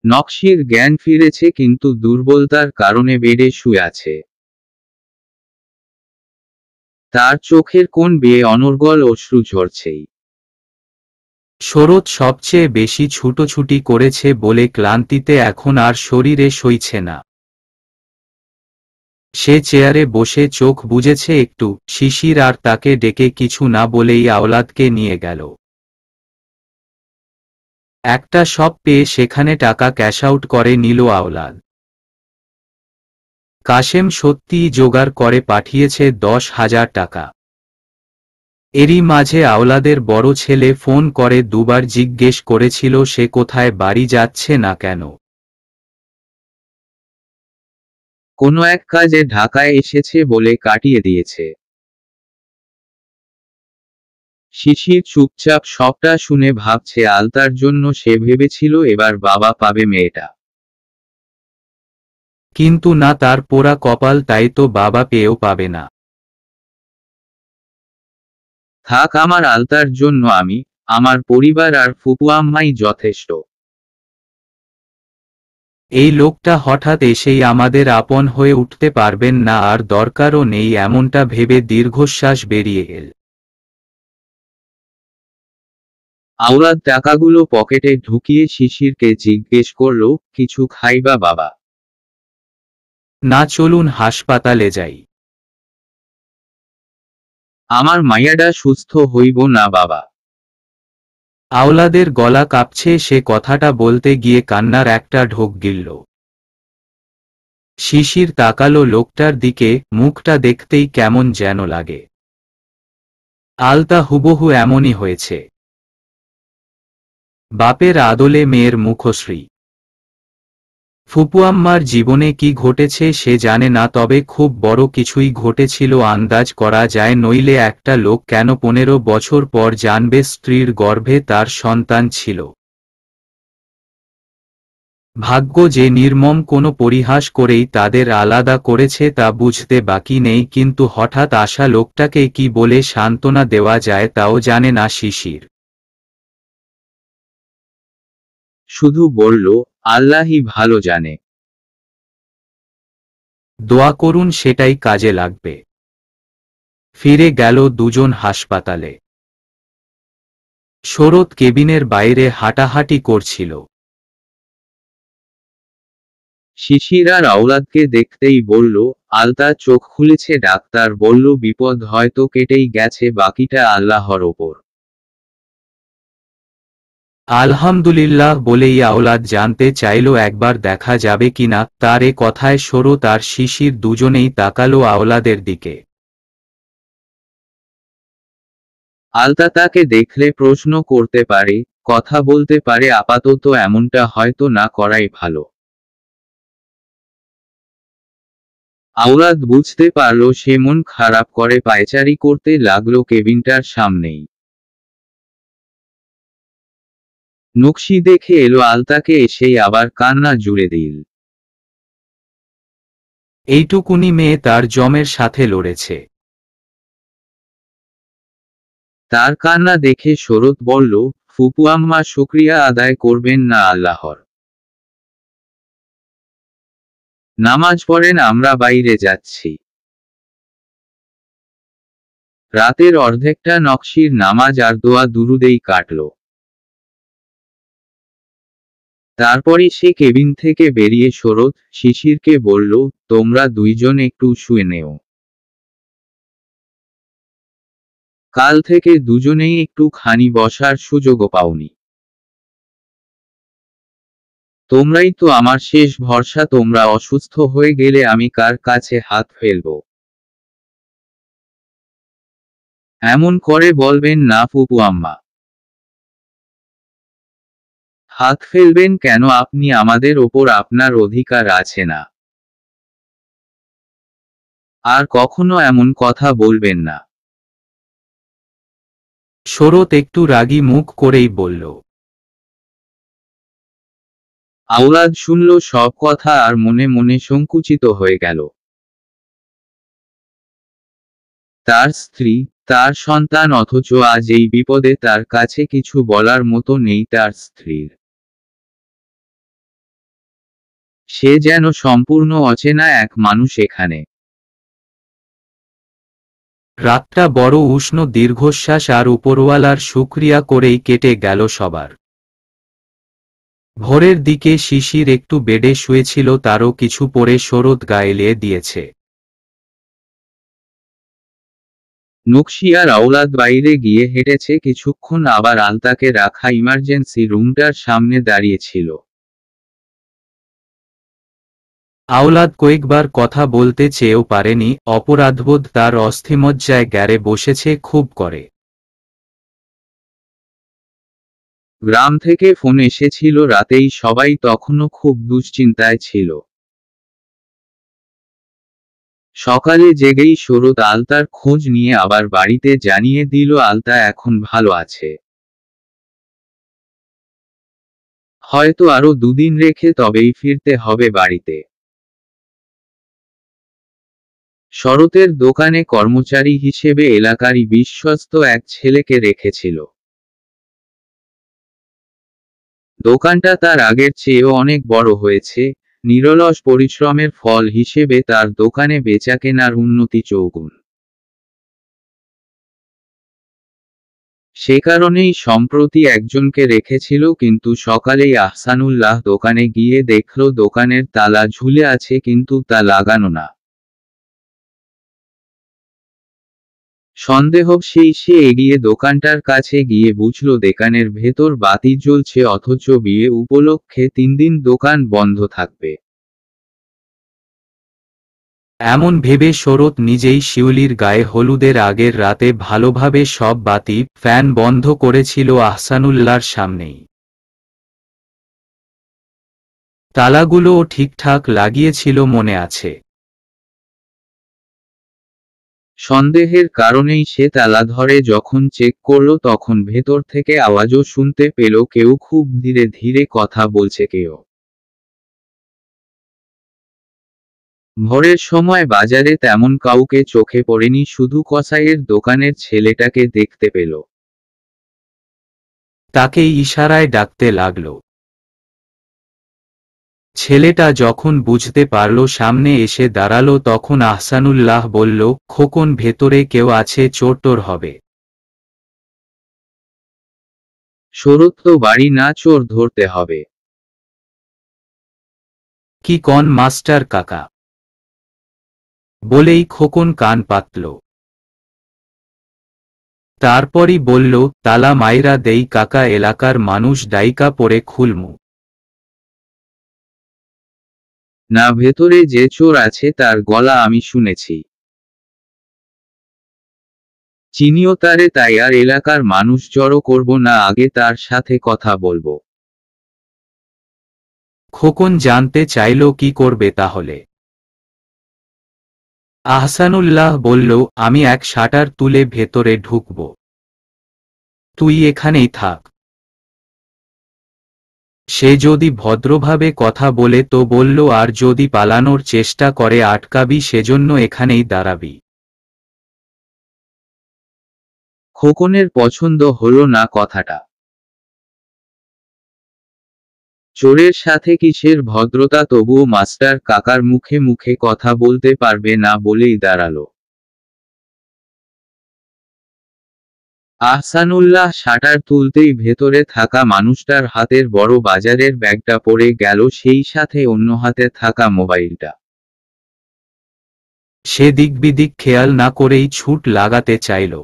নকশির জ্ঞান ফিরেছে, কিন্তু দুর্বলতার কারণে বেডে শুয়ে আছে। তার চোখের কোণ বেয়ে অনর্গল অশ্রু ঝরছেই। শরৎ সবচেয়ে বেশি ছুটোছুটি করেছে বলে ক্লান্তিতে এখন আর শরীরে সইছে না। সে চেয়ারে বসে চোখ বুজেছে একটু, শিশির আর তাকে ডেকে কিছু না বলেই আওলাদকে নিয়ে গেল। একটা শপ পেয়ে সেখানে টাকা ক্যাশ আউট করে নিল আওলাদ। কাশেম সত্যিই জোগাড় করে পাঠিয়েছে 10,000 টাকা। এরই মাঝে আওলাদের বড় ছেলে ফোন করে দুবার জিজ্ঞেস করেছিল সে কোথায়, বাড়ি যাচ্ছে না কেন। কোনো এক কাজে ঢাকায় এসেছে বলে কাটিয়ে দিয়েছে। শিশির চুপচাপ সবটা শুনে ভাবছে আলতার জন্য সে ভেবেছিল এবার বাবা পাবে মেয়েটা। কিন্তু না, তার পোড়া কপাল, তাই তো বাবা পেয়েও পাবে না। থাক, আমার আলতার জন্য আমি, আমার পরিবার আর ফুপু আম্মাই যথেষ্ট। এই লোকটা হঠাৎ এসেই আমাদের আপন হয়ে উঠতে পারবেন না, আর দরকারও নেই এমনটা ভেবে দীর্ঘশ্বাস বেরিয়ে এল। আওলাদ টাকাগুলো পকেটে ঢুকিয়ে শিশিরকে জিজ্ঞেস করল, কিছু খাইবা বাবা? না, চলুন হাসপাতালে যাই। আমার মাইয়াডা সুস্থ হইব না বাবা? আওলাদের গলা কাঁপছে, সে কথাটা বলতে গিয়ে কান্নার একটা ঢোক গিলল। শিশির তাকালো লোকটার দিকে, মুখটা দেখতেই কেমন যেন লাগে। আলতা হুবহু এমনই হয়েছে। বাপের আদলে মেয়ের মুখশ্রী। ফুপুয়াম্মার জীবনে কি ঘটেছে সে জানে না, তবে খুব বড় কিছুই ঘটেছিল আন্দাজ করা যায়, নইলে একটা লোক কেন 15 বছর পর জানবে স্ত্রীর গর্ভে তার সন্তান ছিল। ভাগ্য যে নির্মম কোনো পরিহাস করেই তাদের আলাদা করেছে তা বুঝতে বাকি নেই, কিন্তু হঠাৎ আসা লোকটাকে কি বলে সান্ত্বনা দেওয়া যায় তাও জানে না শিশির। শুধু বলল, আল্লাহই ভালো জানে। দোয়া করুন সেটাই কাজে লাগবে। ফিরে গেল দুজন হাসপাতালে। শরৎ কেবিনের বাইরে হাঁটাহাঁটি করছিল। শিশির আর আওলাদকে দেখতেই বলল, আলতা চোখ খুলেছে, ডাক্তার বলল বিপদ হয়তো কেটেই গেছে, বাকিটা আল্লাহর ওপর। আলহামদুলিল্লাহ বলেই আওলাদ জানতে চাইল একবার দেখা যাবে কিনা, তার এ কথায় শরৎ আর শিশির দুজনেই তাকালো আওলাদের দিকে। আলতা তাকে দেখলে প্রশ্ন করতে পারে, কথা বলতে পারে, আপাতত এমনটা হয়তো না করাই ভালো। আওলাদ বুঝতে পারল সে মন খারাপ করে পায়চারি করতে লাগলো কেবিনটার সামনেই। নকশি দেখে এলো আলতাকে, এসেই আবার কান্না জুড়ে দিল। এইটুকুনি মেয়ে তার জমের সাথে লড়েছে। তার কান্না দেখে শরৎ বলল, ফুপু আম্মা শুকরিয়া আদায় করবেন না আল্লাহর? নামাজ পড়েন, আমরা বাইরে যাচ্ছি। রাতের অর্ধেকটা নকশির নামাজ আর দোয়া দুরুদেই কাটল। তারপরে সে কেবিন থেকে বেরিয়ে শরৎ, শিশিরকে বলল, তোমরা দুইজন একটু শুয়ে নেও। কাল থেকে দুজনেই একটু খানি বসার সুযোগও পাওনি। তোমরাই তো আমার শেষ ভরসা, তোমরা অসুস্থ হয়ে গেলে আমি কার কাছে হাত ফেলব? এমন করে বলবেন না ফুপু আম্মা। হাত ফেলবেন কেন আপনি? আমাদের ওপর আপনার অধিকার আছে না? আর কখনো এমন কথা বলবেন না। শরৎ একটু রাগী মুখ করেই বলল। আওলাদ শুনল সব কথা আর মনে মনে সংকুচিত হয়ে গেল। তার স্ত্রী, তার সন্তান, অথচ আজ এই বিপদে তার কাছে কিছু বলার মতো নেই তার স্ত্রীর। সে যেন সম্পূর্ণ অচেনা এক মানুষ এখানে। রাতটা বড় উষ্ণ, দীর্ঘশ্বাস আর উপরওয়ালার শুকরিয়া করেই কেটে গেল সবার। ভোরের দিকে শিশির একটু বেডে শুয়েছিল, তারও কিছু পরে শরৎ গায়ে এলিয়ে দিয়েছে। নকশি আর আওলাদ বাইরে গিয়ে হেঁটেছে কিছুক্ষণ, আবার আলতাকে রাখা ইমার্জেন্সি রুমটার সামনে দাঁড়িয়েছিল। আওলাদ কয়েকবার কথা বলতে চেয়েও পারেনি, অপরাধবোধ তার অস্থিমজ্জায় গ্যারে বসেছে খুব করে। গ্রাম থেকে ফোন এসেছিল রাতেই, সবাই তখনও খুব দুশ্চিন্তায় ছিল। সকালে জেগেই শরৎ আলতার খোঁজ নিয়ে আবার বাড়িতে জানিয়ে দিল আলতা এখন ভালো আছে, হয়তো আরো দুদিন রেখে তবেই ফিরতে হবে বাড়িতে। শরতের দোকানে কর্মচারী হিসেবে এলাকারই বিশ্বস্ত এক ছেলেকে রেখেছিল। দোকানটা তার আগের চেয়েও অনেক বড় হয়েছে, নিরলস পরিশ্রমের ফল হিসেবে তার দোকানে বেচাকেনার উন্নতি চৌগুণ। সে কারণেই সম্প্রতি একজনকে রেখেছিল, কিন্তু সকালেই আহসানুল্লাহ দোকানে গিয়ে দেখল দোকানের তালা ঝুলে আছে কিন্তু তা লাগানো না। সন্দেহবশেই সে এগিয়ে দোকানটার কাছে গিয়ে বুঝল দোকানের ভেতর বাতি জ্বলছে, অথচ বিয়ে উপলক্ষে 3 দিন দোকান বন্ধ থাকবে। এমন ভেবে শরৎ নিজেই শিউলির গায়ে হলুদের আগের রাতে ভালোভাবে সব বাতি ফ্যান বন্ধ করেছিল আহসানুল্লাহর সামনেই। তালাগুলোও ঠিকঠাক লাগিয়েছিল মনে আছে। সন্দেহের কারণেই সে তালা ধরে যখন চেক করল তখন ভেতর থেকে আওয়াজও শুনতে পেল, কেউ খুব ধীরে ধীরে কথা বলছে। কেউ ভোরের সময় বাজারে তেমন কাউকে চোখে পড়েনি, শুধু কসাইয়ের দোকানের ছেলেটাকে দেখতে পেল। তাকে ইশারায় ডাকতে লাগল। ছেলেটা যখন বুঝতে পারল সামনে এসে দাঁড়ালো তখন আহসানুল্লাহ বলল, খোকন ভেতরে কেউ আছে, চোর টোর হবে। শরৎ তো বাড়ি না, চোর ধরতে হবে। কি কন মাস্টার কাকা? বলেই খোকন কান পাতল। তারপরই বলল, তালা মাইরা দেই কাকা, এলাকার মানুষ ডাইকা পড়ে খুলমু। না, ভেতরে যে চোর আছে তার গলা আমি শুনেছি। চিনিও তারে, তাই আর এলাকার মানুষ জড়ো করব না, আগে তার সাথে কথা বলবো। খোকন জানতে চাইল কি করবে তাহলে। আহসানুল্লাহ বলল, আমি এক শাটার তুলে ভেতরে ঢুকব, তুই এখানেই থাক। সে যদি ভদ্রভাবে কথা বলে তো বলল, আর যদি পালানোর চেষ্টা করে আটকাবি, সেজন্য এখানেই দাঁড়াবি। খোকনের পছন্দ হলো না কথাটা। চোরের সাথে কিসের ভদ্রতা, তবুও মাস্টার কাকার মুখে মুখে কথা বলতে পারবে না বলেই দাঁড়ালো। আহসানুল্লাহ শাটার তুলতেই ভেতরে থাকা মানুষটার হাতের বড় বাজারের ব্যাগটা পড়ে গেল, সেই সাথে অন্য হাতে থাকা মোবাইলটা। সে দিকবিদিক খেয়াল না করেই ছুট লাগাতে চাইল।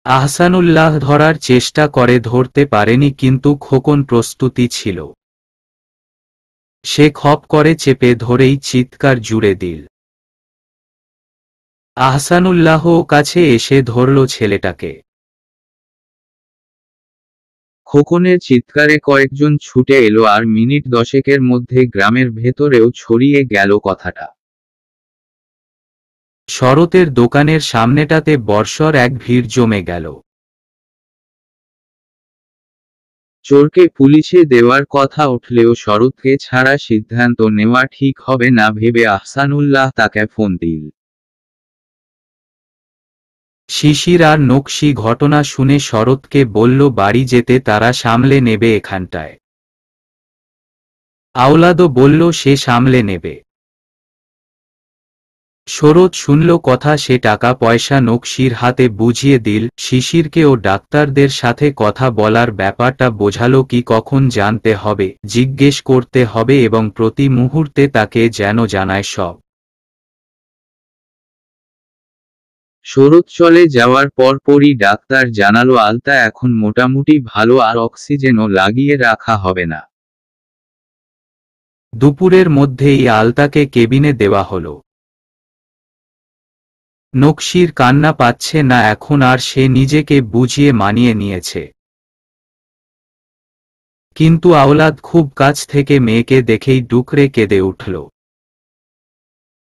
আহসানুল্লাহ ধরার চেষ্টা করে, ধরতে পারেনি, কিন্তু খোকন প্রস্তুতি ছিল। সে খপ করে চেপে ধরেই চিৎকার জুড়ে দিল। আহসানুল্লাহ কাছে এসে ধরল ছেলেটাকে। খোকনের চিৎকারে কয়েকজন ছুটে এলো, আর মিনিট 10 মধ্যে গ্রামের ভেতরেও ছড়িয়ে গেল কথাটা। শরতের দোকানের সামনেটাতে বর্ষর এক ভিড় জমে গেল। চোরকে পুলিশে দেওয়ার কথা উঠলেও শরৎকে ছাড়া সিদ্ধান্ত নেওয়া ঠিক হবে না ভেবে আহসানুল্লাহ তাকে ফোন দিল। শিশির আর নকশি ঘটনা শুনে শরৎকে বলল বাড়ি যেতে, তারা সামলে নেবে এখানটায়। আওলাদও বলল সে সামলে নেবে। শরৎ শুনল কথা, সে টাকা পয়সা নকশির হাতে বুঝিয়ে দিল। শিশিরকেও ডাক্তারদের সাথে কথা বলার ব্যাপারটা বোঝালো, কি কখন জানতে হবে, জিজ্ঞেস করতে হবে এবং প্রতি মুহূর্তে তাকে যেন জানায় সব। শরৎ চলে যাওয়ার পরপরই ডাক্তার জানালো আলতা এখন মোটামুটি ভালো আর অক্সিজেনও লাগিয়ে রাখা হবে না। দুপুরের মধ্যেই আলতাকে কেবিনে দেওয়া হলো। নকশির কান্না পাচ্ছে না এখন আর, সে নিজেকে বুঝিয়ে মানিয়ে নিয়েছে। কিন্তু আওলাদ খুব কাছ থেকে মেয়েকে দেখেই ডুকরে কেঁদে উঠল।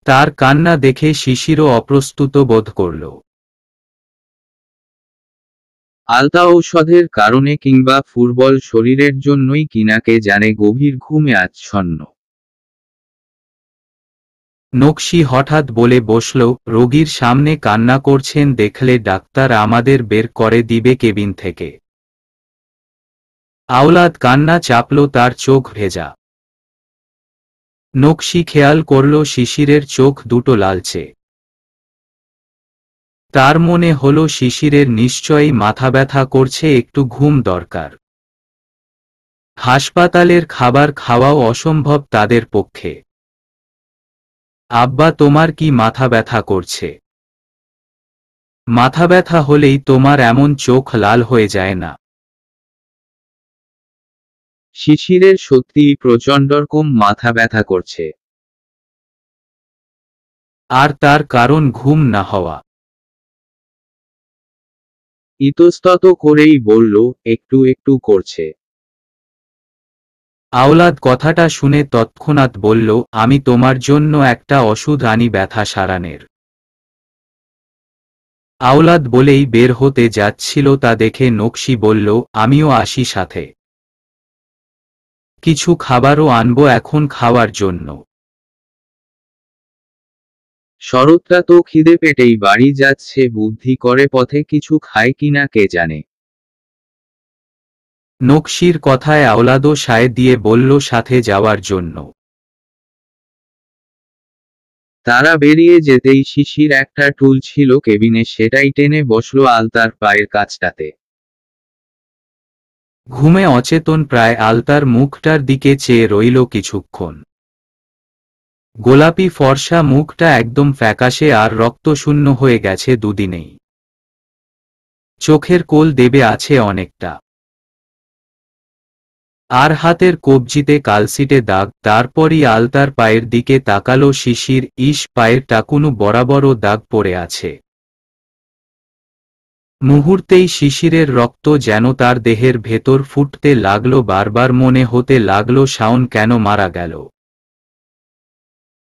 তার কান্না দেখে শিশিরও অপ্রস্তুত বোধ করল। আলতা ঔষধের কারণে কিংবা ফুটবল শরীরের জন্যই কিনাকে জানে গভীর ঘুমে আচ্ছন্ন। নকশি হঠাৎ বলে বসল, রোগীর সামনে কান্না করছেন দেখলে ডাক্তার আমাদের বের করে দিবে কেবিন থেকে। আওলাদ কান্না চাপল, তার চোখ ভেজা। নকশি খেয়াল করল শিশিরের চোখ দুটো লালচে। তার মনে হলো শিশিরের নিশ্চয়ই মাথা ব্যথা করছে, একটু ঘুম দরকার। হাসপাতালের খাবার খাওয়াও অসম্ভব তাদের পক্ষে। আব্বা, তোমার কি মাথা ব্যথা করছে? মাথা ব্যথা হলেই তোমার এমন চোখ লাল হয়ে যায় না। শিশিরের সত্যিই প্রচণ্ড রকম মাথা ব্যথা করছে। আর তার কারণ ঘুম না হওয়া। ইতস্তত করেই বলল, একটু একটু করছে। আওলাদ কথাটা শুনে তৎক্ষণাৎ বলল, আমি তোমার জন্য একটা ওষুধ আনি ব্যথা সারানের। আওলাদ বলেই বের হতে যাচ্ছিল, তা দেখে নকশি বলল, আমিও আসি সাথে। কিছু খাবারও আনবো এখন খাওয়ার জন্য। শরৎটা তো খিদে পেটেই বাড়ি যাচ্ছে, বুদ্ধি করে পথে কিছু খায় কিনা কে জানে। নকশির কথায় আওলাদও সায় দিয়ে বলল সাথে যাওয়ার জন্য। তারা বেরিয়ে যেতেই শিশির একটা টুল ছিল কেবিনে, সেটাই টেনে বসলো আলতার পায়ের কাছটাতে। ঘুমে অচেতন প্রায় আলতার মুখটার দিকে চেয়ে রইল কিছুক্ষণ। গোলাপি ফর্সা মুখটা একদম ফ্যাকাশে আর রক্তশূন্য হয়ে গেছে দুদিনেই। চোখের কোল দেবে আছে অনেকটা। আর হাতের কবজিতে কালসিটে দাগ। তারপরই আলতার পায়ের দিকে তাকালো শিশির, ইস, পায়ের টাকুনু বরাবরও দাগ পড়ে আছে। মুহূর্তেই শিশিরের রক্ত যেন তার দেহের ভেতর ফুটতে লাগলো, বারবার মনে হতে লাগলো শাওন কেন মারা গেল।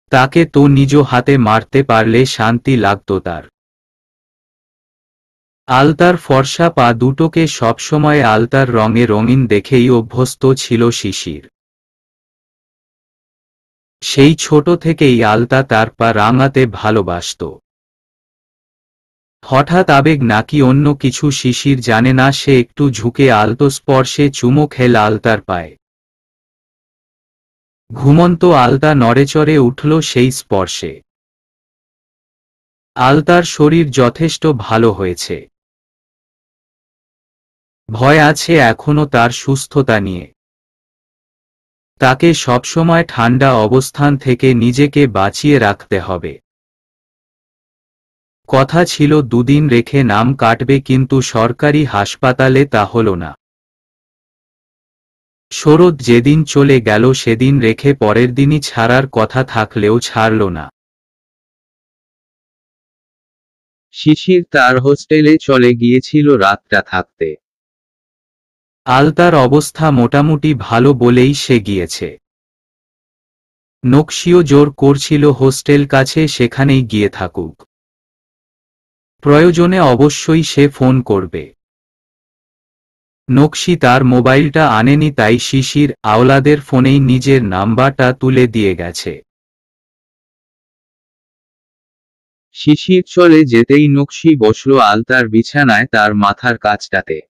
তাকে তো নিজ হাতে মারতে পারলে শান্তি লাগত তার। আলতার ফর্সা পা দুটোকে সবসময় আলতার রঙে রঙিন দেখেই অভ্যস্ত ছিল শিশির। সেই ছোট থেকেই আলতা তার পা রাঙাতে ভালোবাসত। হঠাৎ আবেগ নাকি অন্য কিছু শিশির জানে না, সে একটু ঝুঁকে আলতো স্পর্শে চুমো খেল আলতার পায়ে। ঘুমন্ত আলতা নড়েচড়ে উঠল সেই স্পর্শে। আলতার শরীর যথেষ্ট ভালো হয়েছে। ভয় আছে এখনো তার সুস্থতা নিয়ে। তাকে সবসময় ঠান্ডা অবস্থান থেকে নিজেকে বাঁচিয়ে রাখতে হবে। কথা ছিল দুদিন রেখে নাম কাটবে, কিন্তু সরকারি হাসপাতালে তা হল না। শরৎ যেদিন চলে গেল সেদিন রেখে পরের দিনই ছাড়ার কথা থাকলেও ছাড়ল না। শিশির তার হোস্টেলে চলে গিয়েছিল রাতটা থাকতে। আলতার অবস্থা মোটামুটি ভালো বলেই সে গিয়েছে। নকশিও জোর করছিল হোস্টেল কাছে, সেখানেই গিয়ে থাকুক। প্রয়োজনে অবশ্যই সে ফোন করবে। নকশি তার মোবাইলটা আনেনি, তাই শিশির আওলাদের ফোনেই নিজের নাম্বারটা তুলে দিয়ে গেছে। শিশির চলে যেতেই নকশি বসল আলতার বিছানায় তার মাথার কাছটাতে।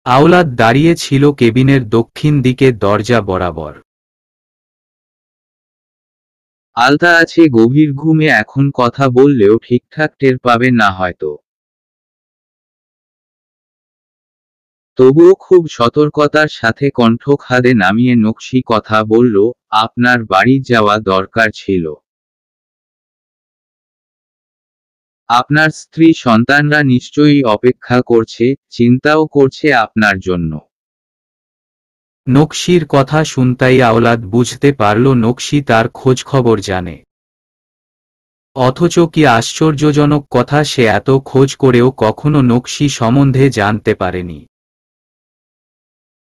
আওলাদ দাঁড়িয়ে ছিল কেবিনের দক্ষিণ দিকে দরজা বরাবর। আলতা আছে গভীর ঘুমে, এখন কথা বললেও ঠিকঠাক টের পাবে না হয়তো। তবুও খুব সতর্কতার সাথে কণ্ঠ খাদে নামিয়ে নকশি কথা বলল, আপনার বাড়ি যাওয়া দরকার ছিল। আপনার স্ত্রী সন্তানরা নিশ্চয়ই অপেক্ষা করছে, চিন্তাও করছে আপনার জন্য। নকশির কথা শুনতাই আওলাদ বুঝতে পারল নকশি তার খোঁজখবর জানে। অথচ কি আশ্চর্যজনক কথা, সে এত খোঁজ করেও কখনো নকশি সম্বন্ধে জানতে পারেনি।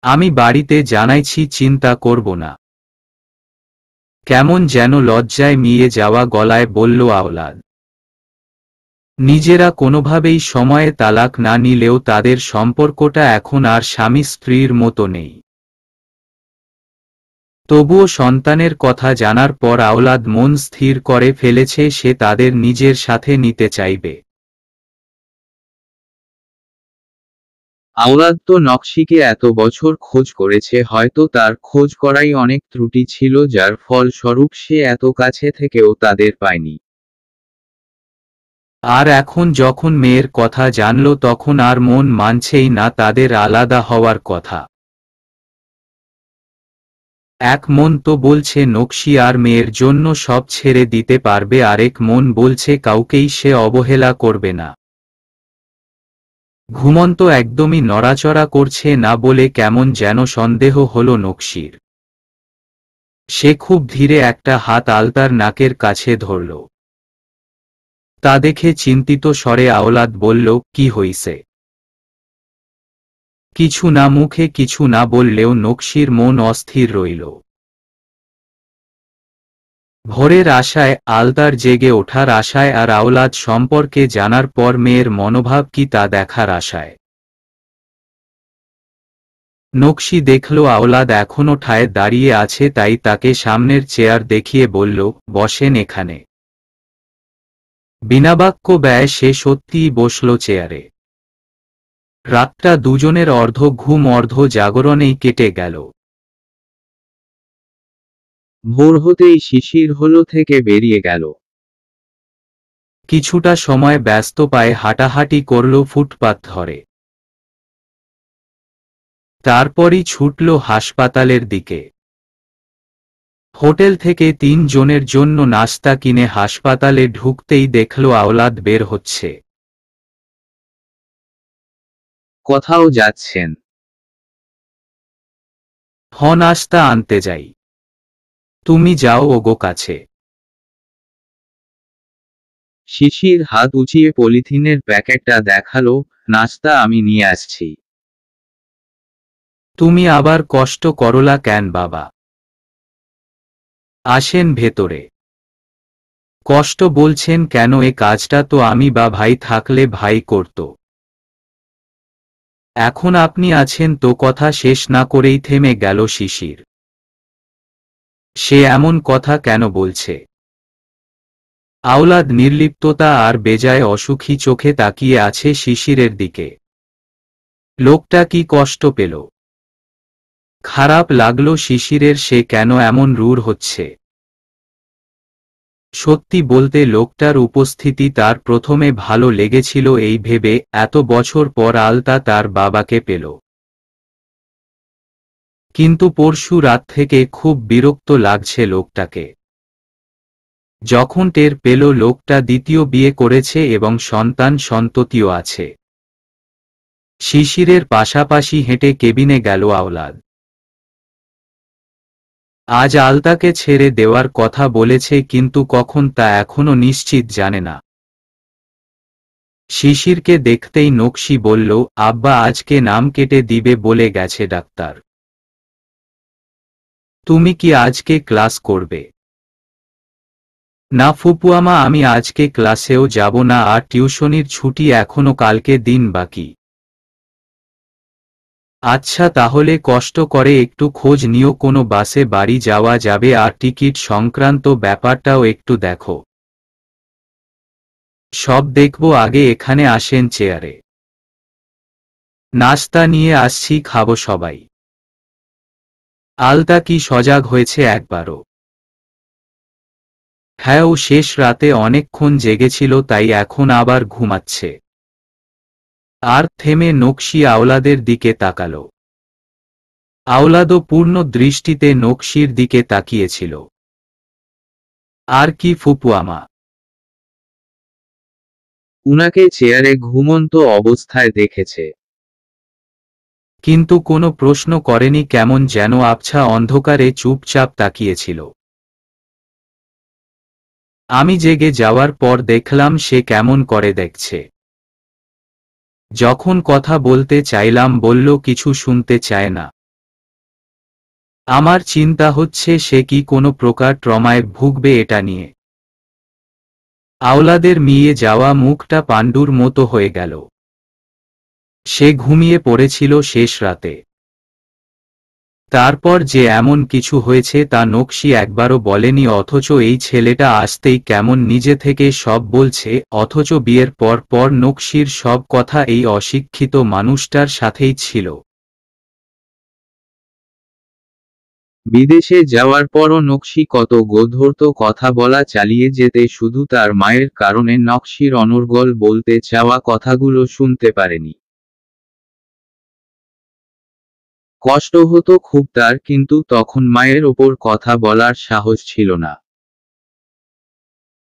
আমি বাড়িতে জানাইছি, চিন্তা করব না। কেমন যেন লজ্জায় মিয়ে যাওয়া গলায় বলল আওলাদ। নিজেরা কোনোভাবেই সময়ে তালাক না নিলেও তাদের সম্পর্কটা এখন আর স্বামী স্ত্রীর মতো নেই। তবুও সন্তানের কথা জানার পর আওলাদ মন স্থির করে ফেলেছে সে তাদের নিজের সাথে নিতে চাইবে। আওলাদ তো নকশিকে এত বছর খোঁজ করেছে, হয়তো তার খোঁজ করাই অনেক ত্রুটি ছিল, যার ফলস্বরূপ সে এত কাছে থেকেও তাদের পায়নি। আর এখন যখন মেয়ের কথা জানল তখন আর মন মানছেই না তাদের আলাদা হওয়ার কথা। এক মন তো বলছে নকশি আর মেয়ের জন্য সব ছেড়ে দিতে পারবে, আরেক মন বলছে কাউকেই সে অবহেলা করবে না। ঘুমন্ত একদমই নড়াচড়া করছে না বলে কেমন যেন সন্দেহ হলো নকশির। সে খুব ধীরে একটা হাত আলতার নাকের কাছে ধরল। তা দেখে চিন্তিত স্বরে আওলাদ বলল, কি হইছে? কিছু না, মুখে কিছু না বললেও নকশির মন অস্থির রইল। ভোরের আশায়, আলতার জেগে ওঠার আশায়, আর আওলাদ সম্পর্কে জানার পর মেয়ের মনোভাব কি তা দেখার আশায়। নকশি দেখল আওলাদ এখনো ঠায় দাঁড়িয়ে আছে, তাই তাকে সামনের চেয়ার দেখিয়ে বলল, বসেন এখানে। বিনা বাক্য ব্যয়ে সে সত্যিই বসল চেয়ারে। রাতটা দুজনের অর্ধ ঘুম অর্ধ জাগরণেই কেটে গেল। ভোর হতেই শিশির হলো থেকে বেরিয়ে গেল। কিছুটা সময় ব্যস্ত পায়ে হাঁটাহাঁটি করল ফুটপাত ধরে। তারপরই ছুটল হাসপাতালের দিকে। হোটেল থেকে 3 জনের জন্য নাস্তা কিনে হাসপাতালে ঢুকতেই দেখল আওলাদ বের হচ্ছে। কোথাও যাচ্ছেন? নাস্তা আনতে যাই। তুমি যাও ওগো কাছে। শিশির হাত উঁচিয়ে পলিথিনের প্যাকেটটা দেখালো, নাস্তা আমি নিয়ে আসছি। তুমি আবার কষ্ট করলা কেন বাবা? আসেন ভেতরে। কষ্ট বলছেন কেন? এ কাজটা তো আমি বা ভাই থাকলে ভাই করত। এখন আপনি আছেন তো। কথা শেষ না করেই থেমে গেল শিশির। সে এমন কথা কেন বলছে? আওলাদ নির্লিপ্ততা আর বেজায় অসুখী চোখে তাকিয়ে আছে শিশিরের দিকে। লোকটা কি কষ্ট পেল? খারাপ লাগলো শিশিরের, সে কেন এমন রূঢ় হচ্ছে। সত্যি বলতে লোকটার উপস্থিতি তার প্রথমে ভালো লেগেছিল এই ভেবে এত বছর পর আলতা তার বাবাকে পেল। কিন্তু পরশু রাত থেকে খুব বিরক্ত লাগছে লোকটাকে। যখন টের পেল লোকটা দ্বিতীয় বিয়ে করেছে এবং সন্তান সন্ততিও আছে। শিশিরের পাশাপাশি হেঁটে কেবিনে গেল আওলাদ। আজ আলতাকে ছেড়ে দেওয়ার কথা বলেছে, কিন্তু কখন তা এখনো নিশ্চিত জানে না। শিশিরকে দেখতেই নকশি বলল, আব্বা আজকে নাম কেটে দিবে বলে গেছে ডাক্তার। তুমি কি আজকে ক্লাস করবে? না ফুপুয়ামা, আমি আজকে ক্লাসেও যাব না, আর টিউশনির ছুটি এখনো কালকে দিন বাকি। আচ্ছা তাহলে কষ্ট করে একটু খোঁজ নিও কোনো বাসে বাড়ি যাওয়া যাবে, আর টিকিট সংক্রান্ত ব্যাপারটাও একটু দেখো। সব দেখব, আগে এখানে আসেন চেয়ারে। নাস্তা নিয়ে আসছি, খাবো সবাই। আলতা কি সজাগ হয়েছে একবারও? হ্যাঁ, ও শেষ রাতে অনেকক্ষণ জেগেছিল, তাই এখন আবার ঘুমাচ্ছে। আর থেমে নকশি আওলাদের দিকে তাকাল। আওলাদও পূর্ণ দৃষ্টিতে নকশির দিকে তাকিয়েছিল। আর কি ফুপুয়ামা? উনাকে চেয়ারে ঘুমন্ত অবস্থায় দেখেছে, কিন্তু কোনো প্রশ্ন করেনি, কেমন যেন আবছা অন্ধকারে চুপচাপ তাকিয়েছিল। আমি জেগে যাওয়ার পর দেখলাম সে কেমন করে দেখছে। যখন কথা বলতে চাইলাম বলল কিছু শুনতে চায় না। আমার চিন্তা হচ্ছে সে কি কোনো প্রকার ট্রমায় ভুগবে এটা নিয়ে। আওলাদের মিয়ে যাওয়া মুখটা পাণ্ডুর মতো হয়ে গেল। সে ঘুমিয়ে পড়েছিল শেষ রাতে। তারপর যে এমন কিছু হয়েছে তা নকশি একবারও বলেনি, অথচ এই ছেলেটা আসতেই কেমন নিজে থেকে সব বলছে, অথচ বিয়ের পর পর নকশির সব কথা এই অশিক্ষিত মানুষটার সাথেই ছিল। বিদেশে যাওয়ার পরও নকশি কত গোধূর্ত কথা বলা চালিয়ে যেতে শুধু তার মায়ের কারণে নকশির অনর্গল বলতে চাওয়া কথাগুলো শুনতে পারেনি। কষ্ট হতো খুব তার, কিন্তু তখন মায়ের ওপর কথা বলার সাহস ছিল না।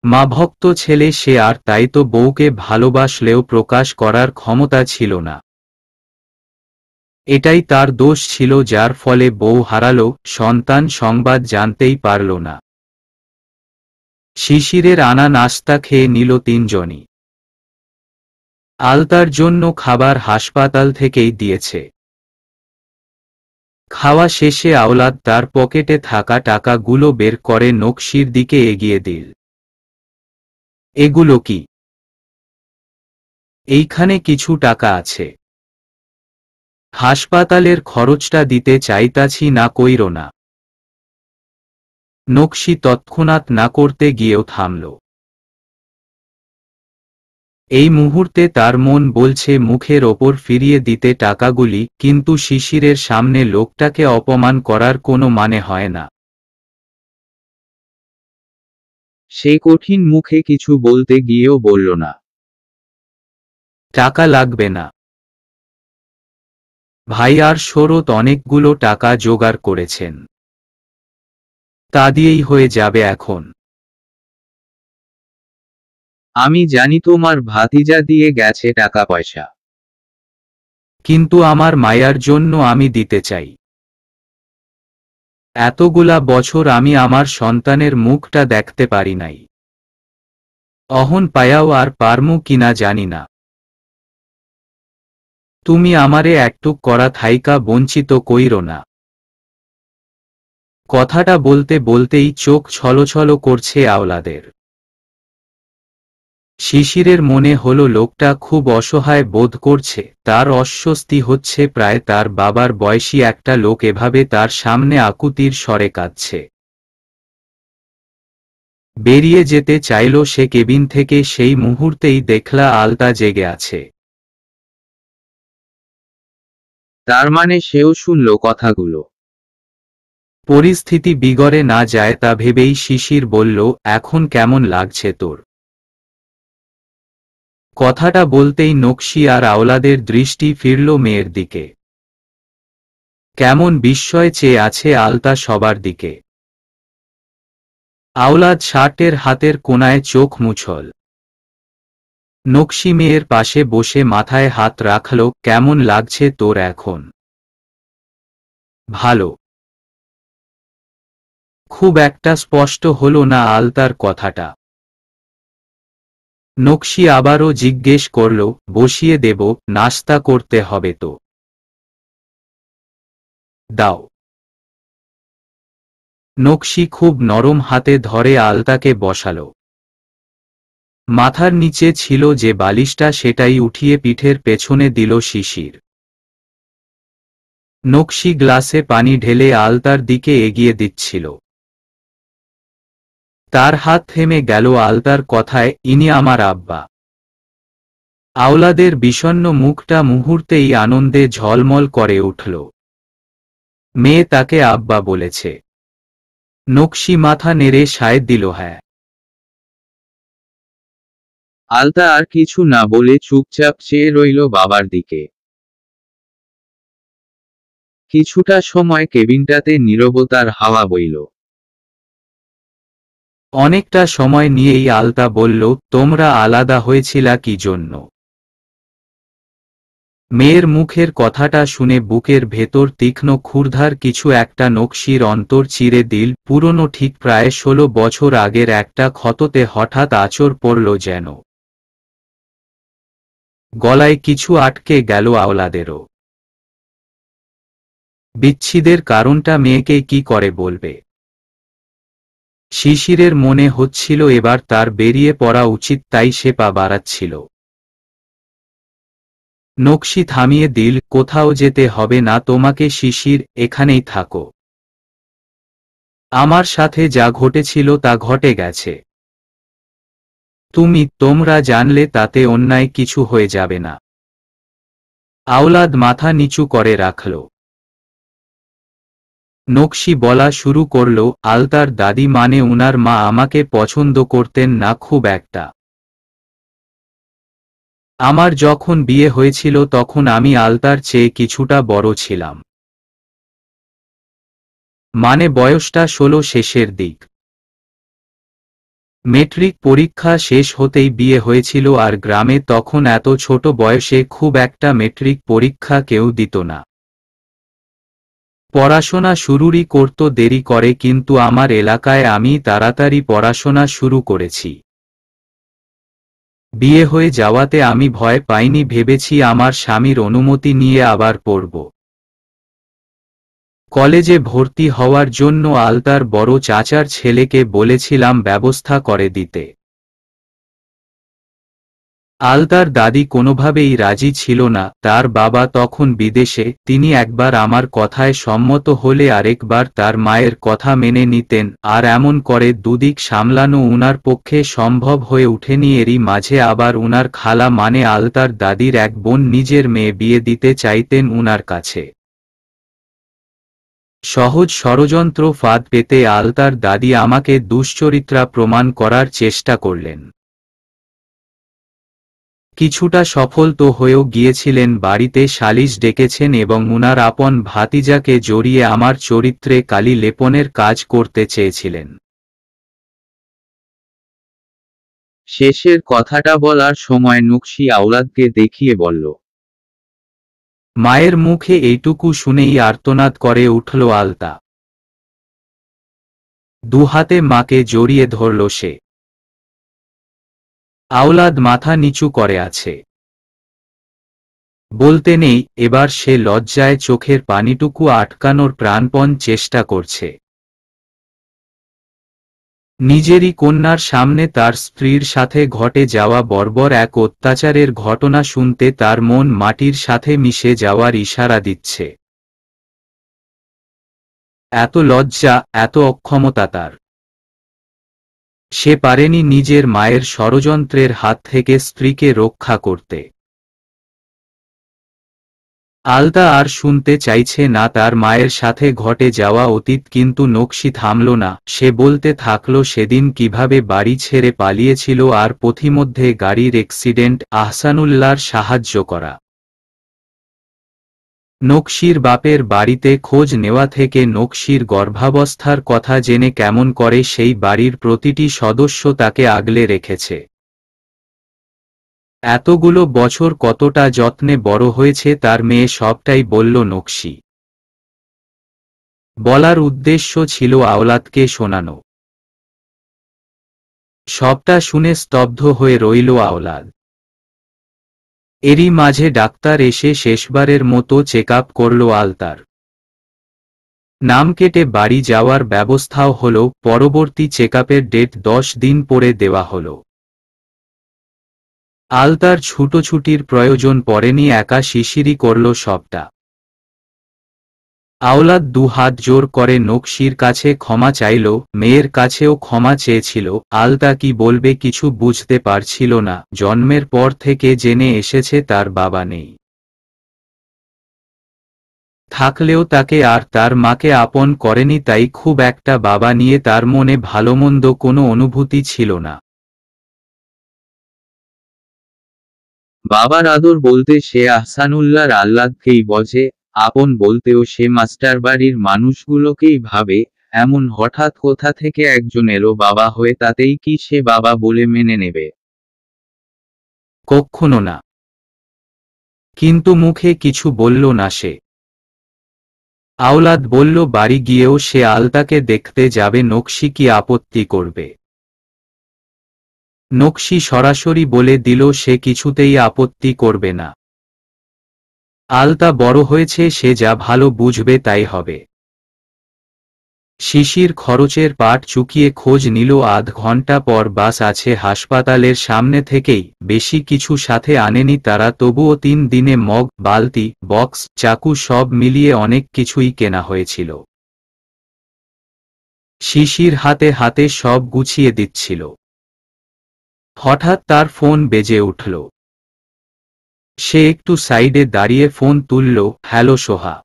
মা ভক্ত ছেলে সে, আর তাই তো বউকে ভালোবাসলেও প্রকাশ করার ক্ষমতা ছিল না। এটাই তার দোষ ছিল, যার ফলে বউ হারালো, সন্তান সংবাদ জানতেই পারল না। শিশিরের আনা নাস্তা খেয়ে নিল তিনজনই। আলতার জন্য খাবার হাসপাতাল থেকেই দিয়েছে। খাওয়া শেষে আওলাদ তার পকেটে থাকা টাকাগুলো বের করে নকশির দিকে এগিয়ে দিল। এগুলো কি? এইখানে কিছু টাকা আছে। হাসপাতালের খরচটা দিতে চাইতাছি না, কইরো না। নকশি তৎক্ষণাৎ না করতে গিয়েও থামল। এই মুহূর্তে তার মন বলছে মুখের ওপর ফিরিয়ে দিতে টাকাগুলি, কিন্তু শিশিরের সামনে লোকটাকে অপমান করার কোনো মানে হয় না। সে কঠিন মুখে কিছু বলতে গিয়েও বলল না। টাকা লাগবে না ভাই, আর শরৎ অনেকগুলো টাকা জোগাড় করেছেন, তা দিয়েই হয়ে যাবে এখন। আমি জানি তোমার ভাতিজা দিয়ে গেছে টাকা পয়সা, কিন্তু আমার মায়ার জন্য আমি দিতে চাই। এতগুলা বছর আমি আমার সন্তানের মুখটা দেখতে পারি নাই। অহন পায়াও আর পারমু কিনা জানি না। তুমি আমারে একটুক করা থাইকা বঞ্চিত কইরো না। কথাটা বলতে বলতেই চোখ ছলছল করছে আওলাদের। শিশিরের মনে হলো লোকটা খুব অসহায় বোধ করছে, তার অস্বস্তি হচ্ছে। প্রায় তার বাবার বয়সী একটা লোক এভাবে তার সামনে আকুতির স্বরে কাঁদছে। বেরিয়ে যেতে চাইল সে কেবিন থেকে, সেই মুহূর্তেই দেখলা আলতা জেগে আছে। তার মানে সেও শুনল কথাগুলো। পরিস্থিতি বিগড়ে না যায় তা ভেবেই শিশির বলল, এখন কেমন লাগছে তোর? কথাটা বলতেই নকশি আর আওলাদের দৃষ্টি ফিরল মেয়ের দিকে। কেমন বিস্ময় চেয়ে আছে আলতা সবার দিকে। আওলাদ শার্টের হাতের কোণায় চোখ মুছল। নকশি মেয়ের পাশে বসে মাথায় হাত রাখল। কেমন লাগছে তোর এখন? ভালো। খুব একটা স্পষ্ট হলো না আলতার কথাটা। নকশি আবারও জিজ্ঞেস করল, বসিয়ে দেব? নাস্তা করতে হবে তো। দাও। নকশি খুব নরম হাতে ধরে আলতাকে বসাল। মাথার নিচে ছিল যে বালিশটা সেটাই উঠিয়ে পিঠের পেছনে দিল শিশির। নকশি গ্লাসে পানি ঢেলে আলতার দিকে এগিয়ে দিচ্ছিল। তার হাত থেমে গেল আলতার কথায়, ইনি আমার আব্বা। আওলাদের বিষণ্ণ মুখটা মুহূর্তেই আনন্দে ঝলমল করে উঠল। মেয়ে তাকে আব্বা বলেছে। নকশি মাথা নেড়ে সায় দিল, হ্যাঁ। আলতা আর কিছু না বলে চুপচাপ চেয়ে রইল বাবার দিকে। কিছুটা সময় কেবিনটাতে নীরবতার হাওয়া বইল। অনেকটা সময় নিয়েই আলতা বলল, তোমরা আলাদা হয়েছিলা কি জন্য? মেয়ের মুখের কথাটা শুনে বুকের ভেতর তীক্ষ্ণ ক্ষুরধার কিছু একটা নকশির অন্তর চিরে দিল। পুরনো ঠিক প্রায় 16 বছর আগের একটা ক্ষততে হঠাৎ আঁচড় পড়ল যেন। গলায় কিছু আটকে গেল আওলাদেরও। বিচ্ছেদের কারণটা মেয়েকে কি করে বলবে? শিশিরের মনে হচ্ছিল এবার তার বেরিয়ে পড়া উচিত, তাই সে পা বাড়াচ্ছিল। নকশি থামিয়ে দিল, কোথাও যেতে হবে না তোমাকে শিশির, এখানেই থাকো। আমার সাথে যা ঘটেছিল তা ঘটে গেছে। তোমরা জানলে তাতে অন্যায় কিছু হয়ে যাবে না। আওলাদ মাথা নিচু করে রাখল। নকশি বলা শুরু করল, আলতার দাদি মানে উনার মা আমাকে পছন্দ করতেন না খুব একটা। আমার যখন বিয়ে হয়েছিল তখন আমি আলতার চেয়ে কিছুটা বড় ছিলাম। মানে বয়সটা 16 শেষের দিক। মেট্রিক পরীক্ষা শেষ হতেই বিয়ে হয়েছিল, আর গ্রামে তখন এত ছোট বয়সে খুব একটা মেট্রিক পরীক্ষা কেউ দিত না। পড়াশোনা শুরুরই করত দেরি করে, কিন্তু আমার এলাকায় আমি তাড়াতাড়ি পড়াশোনা শুরু করেছি। বিয়ে হয়ে যাওয়াতে আমি ভয় পাইনি, ভেবেছি আমার স্বামীর অনুমতি নিয়ে আবার পড়ব। কলেজে ভর্তি হওয়ার জন্য আলতার বড় চাচার ছেলেকে বলেছিলাম ব্যবস্থা করে দিতে। আলতার দাদি কোনোভাবেই রাজি ছিল না, তার বাবা তখন বিদেশে। তিনি একবার আমার কথায় সম্মত হলে আরেকবার তার মায়ের কথা মেনে নিতেন, আর এমন করে দুদিক সামলানো উনার পক্ষে সম্ভব হয়ে ওঠেনি। এরই মাঝে আবার উনার খালা মানে আলতার দাদির এক বোন নিজের মেয়ে বিয়ে দিতে চাইতেন উনার কাছে। সহজ ষড়যন্ত্র ফাঁদ পেতে আলতার দাদি আমাকে দুশ্চরিত্রা প্রমাণ করার চেষ্টা করলেন। কিছুটা সফল তো হয়েও গিয়েছিলেন, বাড়িতে সালিশ ডেকেছেন এবং উনার আপন ভাতিজাকে জড়িয়ে আমার চরিত্রে কালি লেপনের কাজ করতে চেয়েছিলেন। শেষের কথাটা বলার সময় নকশি আওলাদকে দেখিয়ে বলল। মায়ের মুখে এইটুকু শুনেই আর্তনাদ করে উঠল আলতা। দুহাতে মাকে জড়িয়ে ধরল সে। আওলাদ মাথা নিচু করে আছে। বলতে নেই, এবার সে লজ্জায় চোখের পানিটুকু আটকানোর প্রাণপণ চেষ্টা করছে। নিজেরই কন্যার সামনে তার স্ত্রীর সাথে ঘটে যাওয়া বর্বর এক অত্যাচারের ঘটনা শুনতে তার মন মাটির সাথে মিশে যাওয়ার ইশারা দিচ্ছে। এত লজ্জা, এত অক্ষমতা তার। সে পারেনি নিজের মায়ের ষড়যন্ত্রের হাত থেকে স্ত্রীকে রক্ষা করতে। আলতা আর শুনতে চাইছে না তার মায়ের সাথে ঘটে যাওয়া অতীত, কিন্তু নকশি থামল না। সে বলতে থাকল সেদিন কিভাবে বাড়ি ছেড়ে পালিয়েছিল আর পথিমধ্যে গাড়ির অ্যাক্সিডেন্ট, আহসানুল্লাহর সাহায্য করা। নকশির বাপের বাড়িতে খোঁজ নেওয়া থেকে নকশির গর্ভাবস্থার কথা জেনে কেমন করে সেই বাড়ির প্রতিটি সদস্য তাকে আগলে রেখেছে। এতগুলো বছর কতটা যত্নে বড় হয়েছে তার মেয়ে, সবটাই বলল নকশি। বলার উদ্দেশ্য ছিল আওলাদকে শোনানো। সবটা শুনে স্তব্ধ হয়ে রইল আওলাদ। এরই মাঝে ডাক্তার এসে শেষবারের মতো চেকআপ করল আলতার। নাম কেটে বাড়ি যাওয়ার ব্যবস্থাও হলো। পরবর্তী চেকআপের ডেট 10 দিন পরে দেওয়া হলো। আলতার ছুটোছুটির প্রয়োজন পড়েনি, একা শিশিরই করল সবটা। আওলাদ দুহাত জোর করে নকশির কাছে ক্ষমা চাইল, মেয়ের কাছেও ক্ষমা চেয়েছিল। আলতা কি বলবে কিছু বুঝতে পারছিল না। জন্মের পর থেকে জেনে এসেছে তার বাবা নেই। থাকলেও তাকে আর তার মাকে আপন করেনি, তাই খুব একটা বাবা নিয়ে তার মনে ভালোমন্দ কোনো অনুভূতি ছিল না। বাবার আদর বলতে সে আহসানুল্লাহর আহ্লাদকেই বোঝে, আপন বলতেও সে মাস্টারবাড়ির মানুষগুলোকেই ভাবে। এমন হঠাৎ কোথা থেকে একজন এলো বাবা হয়ে, তাতেই কি সে বাবা বলে মেনে নেবে? কক্ষনো না। কিন্তু মুখে কিছু বলল না সে। আওলাদ বলল বাড়ি গিয়েও সে আলতাকে দেখতে যাবে, নকশি কি আপত্তি করবে? নকশি সরাসরি বলে দিল সে কিছুতেই আপত্তি করবে না। আলতা বড় হয়েছে, সে যা ভালো বুঝবে তাই হবে। শিশির খরচের পাট চুকিয়ে খোঁজ নিল আধ ঘন্টা পর বাস আছে হাসপাতালের সামনে থেকেই। বেশি কিছু সাথে আনেনি তারা, তবুও 3 দিনে মগ, বালতি, বক্স, চাকু সব মিলিয়ে অনেক কিছুই কেনা হয়েছিল। শিশির হাতে হাতে সব গুছিয়ে দিচ্ছিল। হঠাৎ তার ফোন বেজে উঠল। সে একটু সাইডে দাঁড়িয়ে ফোন তুলল। হ্যালো সোহা।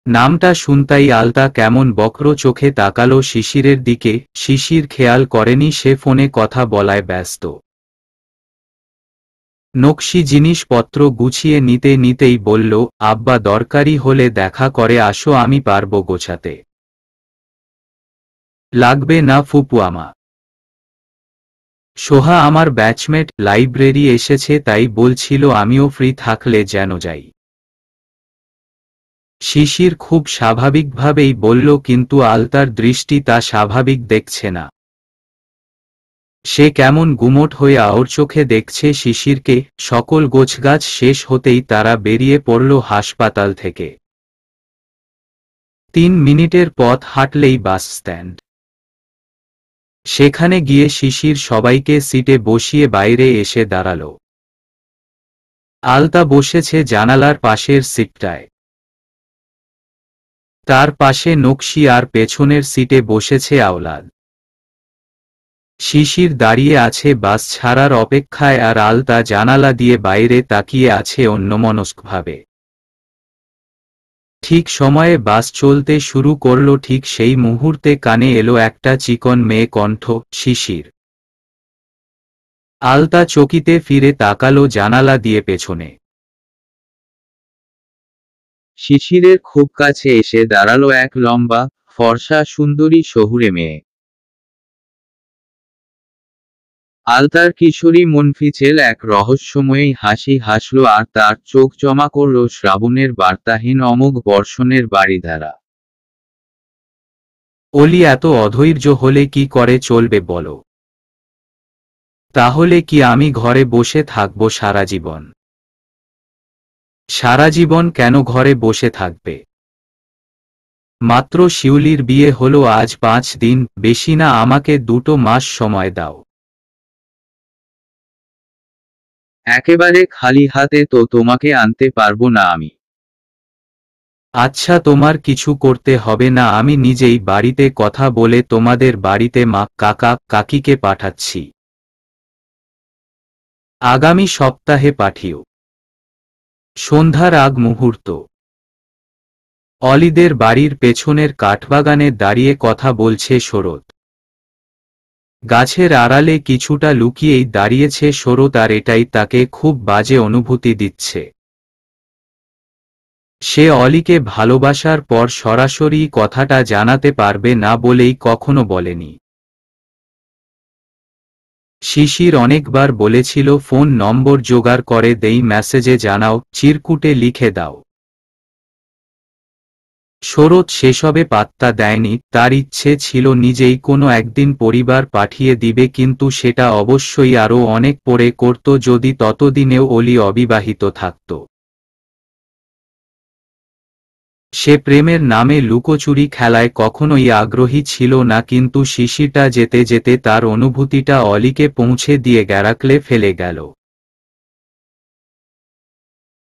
নামটা শুনতাই আলতা কেমন বক্র চোখে তাকালো শিশিরের দিকে। শিশির খেয়াল করেনি সে ফোনে কথা বলায় ব্যস্ত। নকশি জিনিসপত্র গুছিয়ে নিতে নিতেই বলল, আব্বা দরকারি হলে দেখা করে আসো, আমি পারবো গোছাতে। লাগবে না ফুপু আমা। সোহা আমার ব্যাচমেট, লাইব্রেরি এসেছে তাই বলছিল আমিও ফ্রি থাকলে যেন যাই। শিশির খুব স্বাভাবিকভাবেই বলল, কিন্তু আলতার দৃষ্টি তা স্বাভাবিক দেখছে না। সে কেমন গুমোট হয়ে আওর চোখে দেখছে শিশিরকে। সকল গোছগাছ শেষ হতেই তারা বেরিয়ে পড়ল হাসপাতাল থেকে। 3 মিনিটের পথ হাঁটলেই বাস স্ট্যান্ড। সেখানে গিয়ে শিশির সবাইকে সিটে বসিয়ে বাইরে এসে দাঁড়াল। আলতা বসেছে জানালার পাশের সিটটায়। তার পাশে নকশি আর পেছনের সিটে বসেছে আওলাদ। শিশির দাঁড়িয়ে আছে বাস ছাড়ার অপেক্ষায়, আর আলতা জানালা দিয়ে বাইরে তাকিয়ে আছে অন্যমনস্কভাবে। ঠিক সময়ে বাস চলতে শুরু করল। ঠিক সেই মুহূর্তে কানে এলো একটা চিকন মেয়ে কণ্ঠ, শিশির। আলতা চকিতে ফিরে তাকালো জানালা দিয়ে পেছনে। শিশিরের খুব কাছে এসে দাঁড়ালো এক লম্বা, ফর্সা সুন্দরী শহুরে মেয়ে। আলতার কিশোরী মনফিচেল এক রহস্যময়ী হাসি হাসল, আর তার চোখ জমা করল শ্রাবণের বার্তাহীন অমোঘ বর্ষণের বারিধারা। অলি এত অধৈর্য হলে কি করে চলবে বলো? তাহলে কি আমি ঘরে বসে থাকবো সারা জীবন? সারা জীবন কেন ঘরে বসে থাকবে? মাত্র শিউলির বিয়ে হলো আজ 5 দিন, বেশি না, আমাকে 2 মাস সময় দাও। একেবারে খালি হাতে তো তোমাকে আনতে পারবো না আমি। আচ্ছা, তোমার কিছু করতে হবে না, আমি নিজেই বাড়িতে কথা বলে তোমাদের বাড়িতে মা, কাকা, কাকিকে পাঠাচ্ছি। আগামী সপ্তাহে পাঠিও। সন্ধ্যার আগ মুহূর্ত। অলিদের বাড়ির পেছনের কাঠবাগানে দাঁড়িয়ে কথা বলছে শরৎ। গাছের আড়ালে কিছুটা লুকিয়েই দাঁড়িয়েছে শরৎ, আর এটাই তাকে খুব বাজে অনুভূতি দিচ্ছে। সে অলিকে ভালোবাসার পর সরাসরি কথাটা জানাতে পারবে না বলেই কখনো বলেনি। শিশির অনেকবার বলেছিল ফোন নম্বর জোগাড় করে দেই, মেসেজে জানাও, চিরকুটে লিখে দাও। শরৎ সেসবে পাত্তা দেয়নি। তার ইচ্ছে ছিল নিজেই কোনো একদিন পরিবার পাঠিয়ে দিবে, কিন্তু সেটা অবশ্যই আরও অনেক পরে করত, যদি ততদিনেও অলি অবিবাহিত থাকত। সে প্রেমের নামে লুকোচুরি খেলায় কখনোই আগ্রহী ছিল না, কিন্তু শিশিরটা যেতে যেতে তার অনুভূতিটা অলিকে পৌঁছে দিয়ে গ্যারাকলে ফেলে গেল।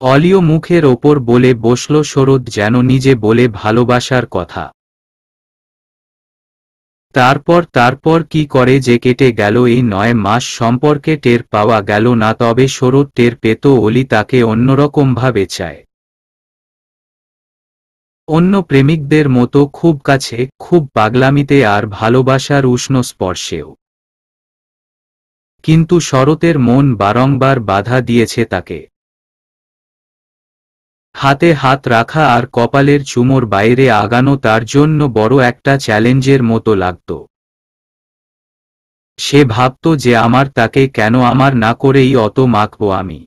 অলিও মুখের ওপর বলে বসল শরৎ যেন নিজে বলে ভালোবাসার কথা। তারপর কি করে যে কেটে গেল এই 9 মাস, সম্পর্কে টের পাওয়া গেল না, তবে শরৎ টের পেত অলি তাকে অন্যরকমভাবে চায়। অন্য প্রেমিকদের মতো খুব কাছে, খুব পাগলামিতে, আর ভালোবাসার উষ্ণ স্পর্শেও। কিন্তু শরতের মন বারংবার বাধা দিয়েছে তাকে। হাতে হাত রাখা আর কপালের চুমোর বাইরে আগানো তার জন্য বড় একটা চ্যালেঞ্জের মতো লাগত। সে ভাবত যে তাকে কেন আমার না করেই অত মাখব আমি।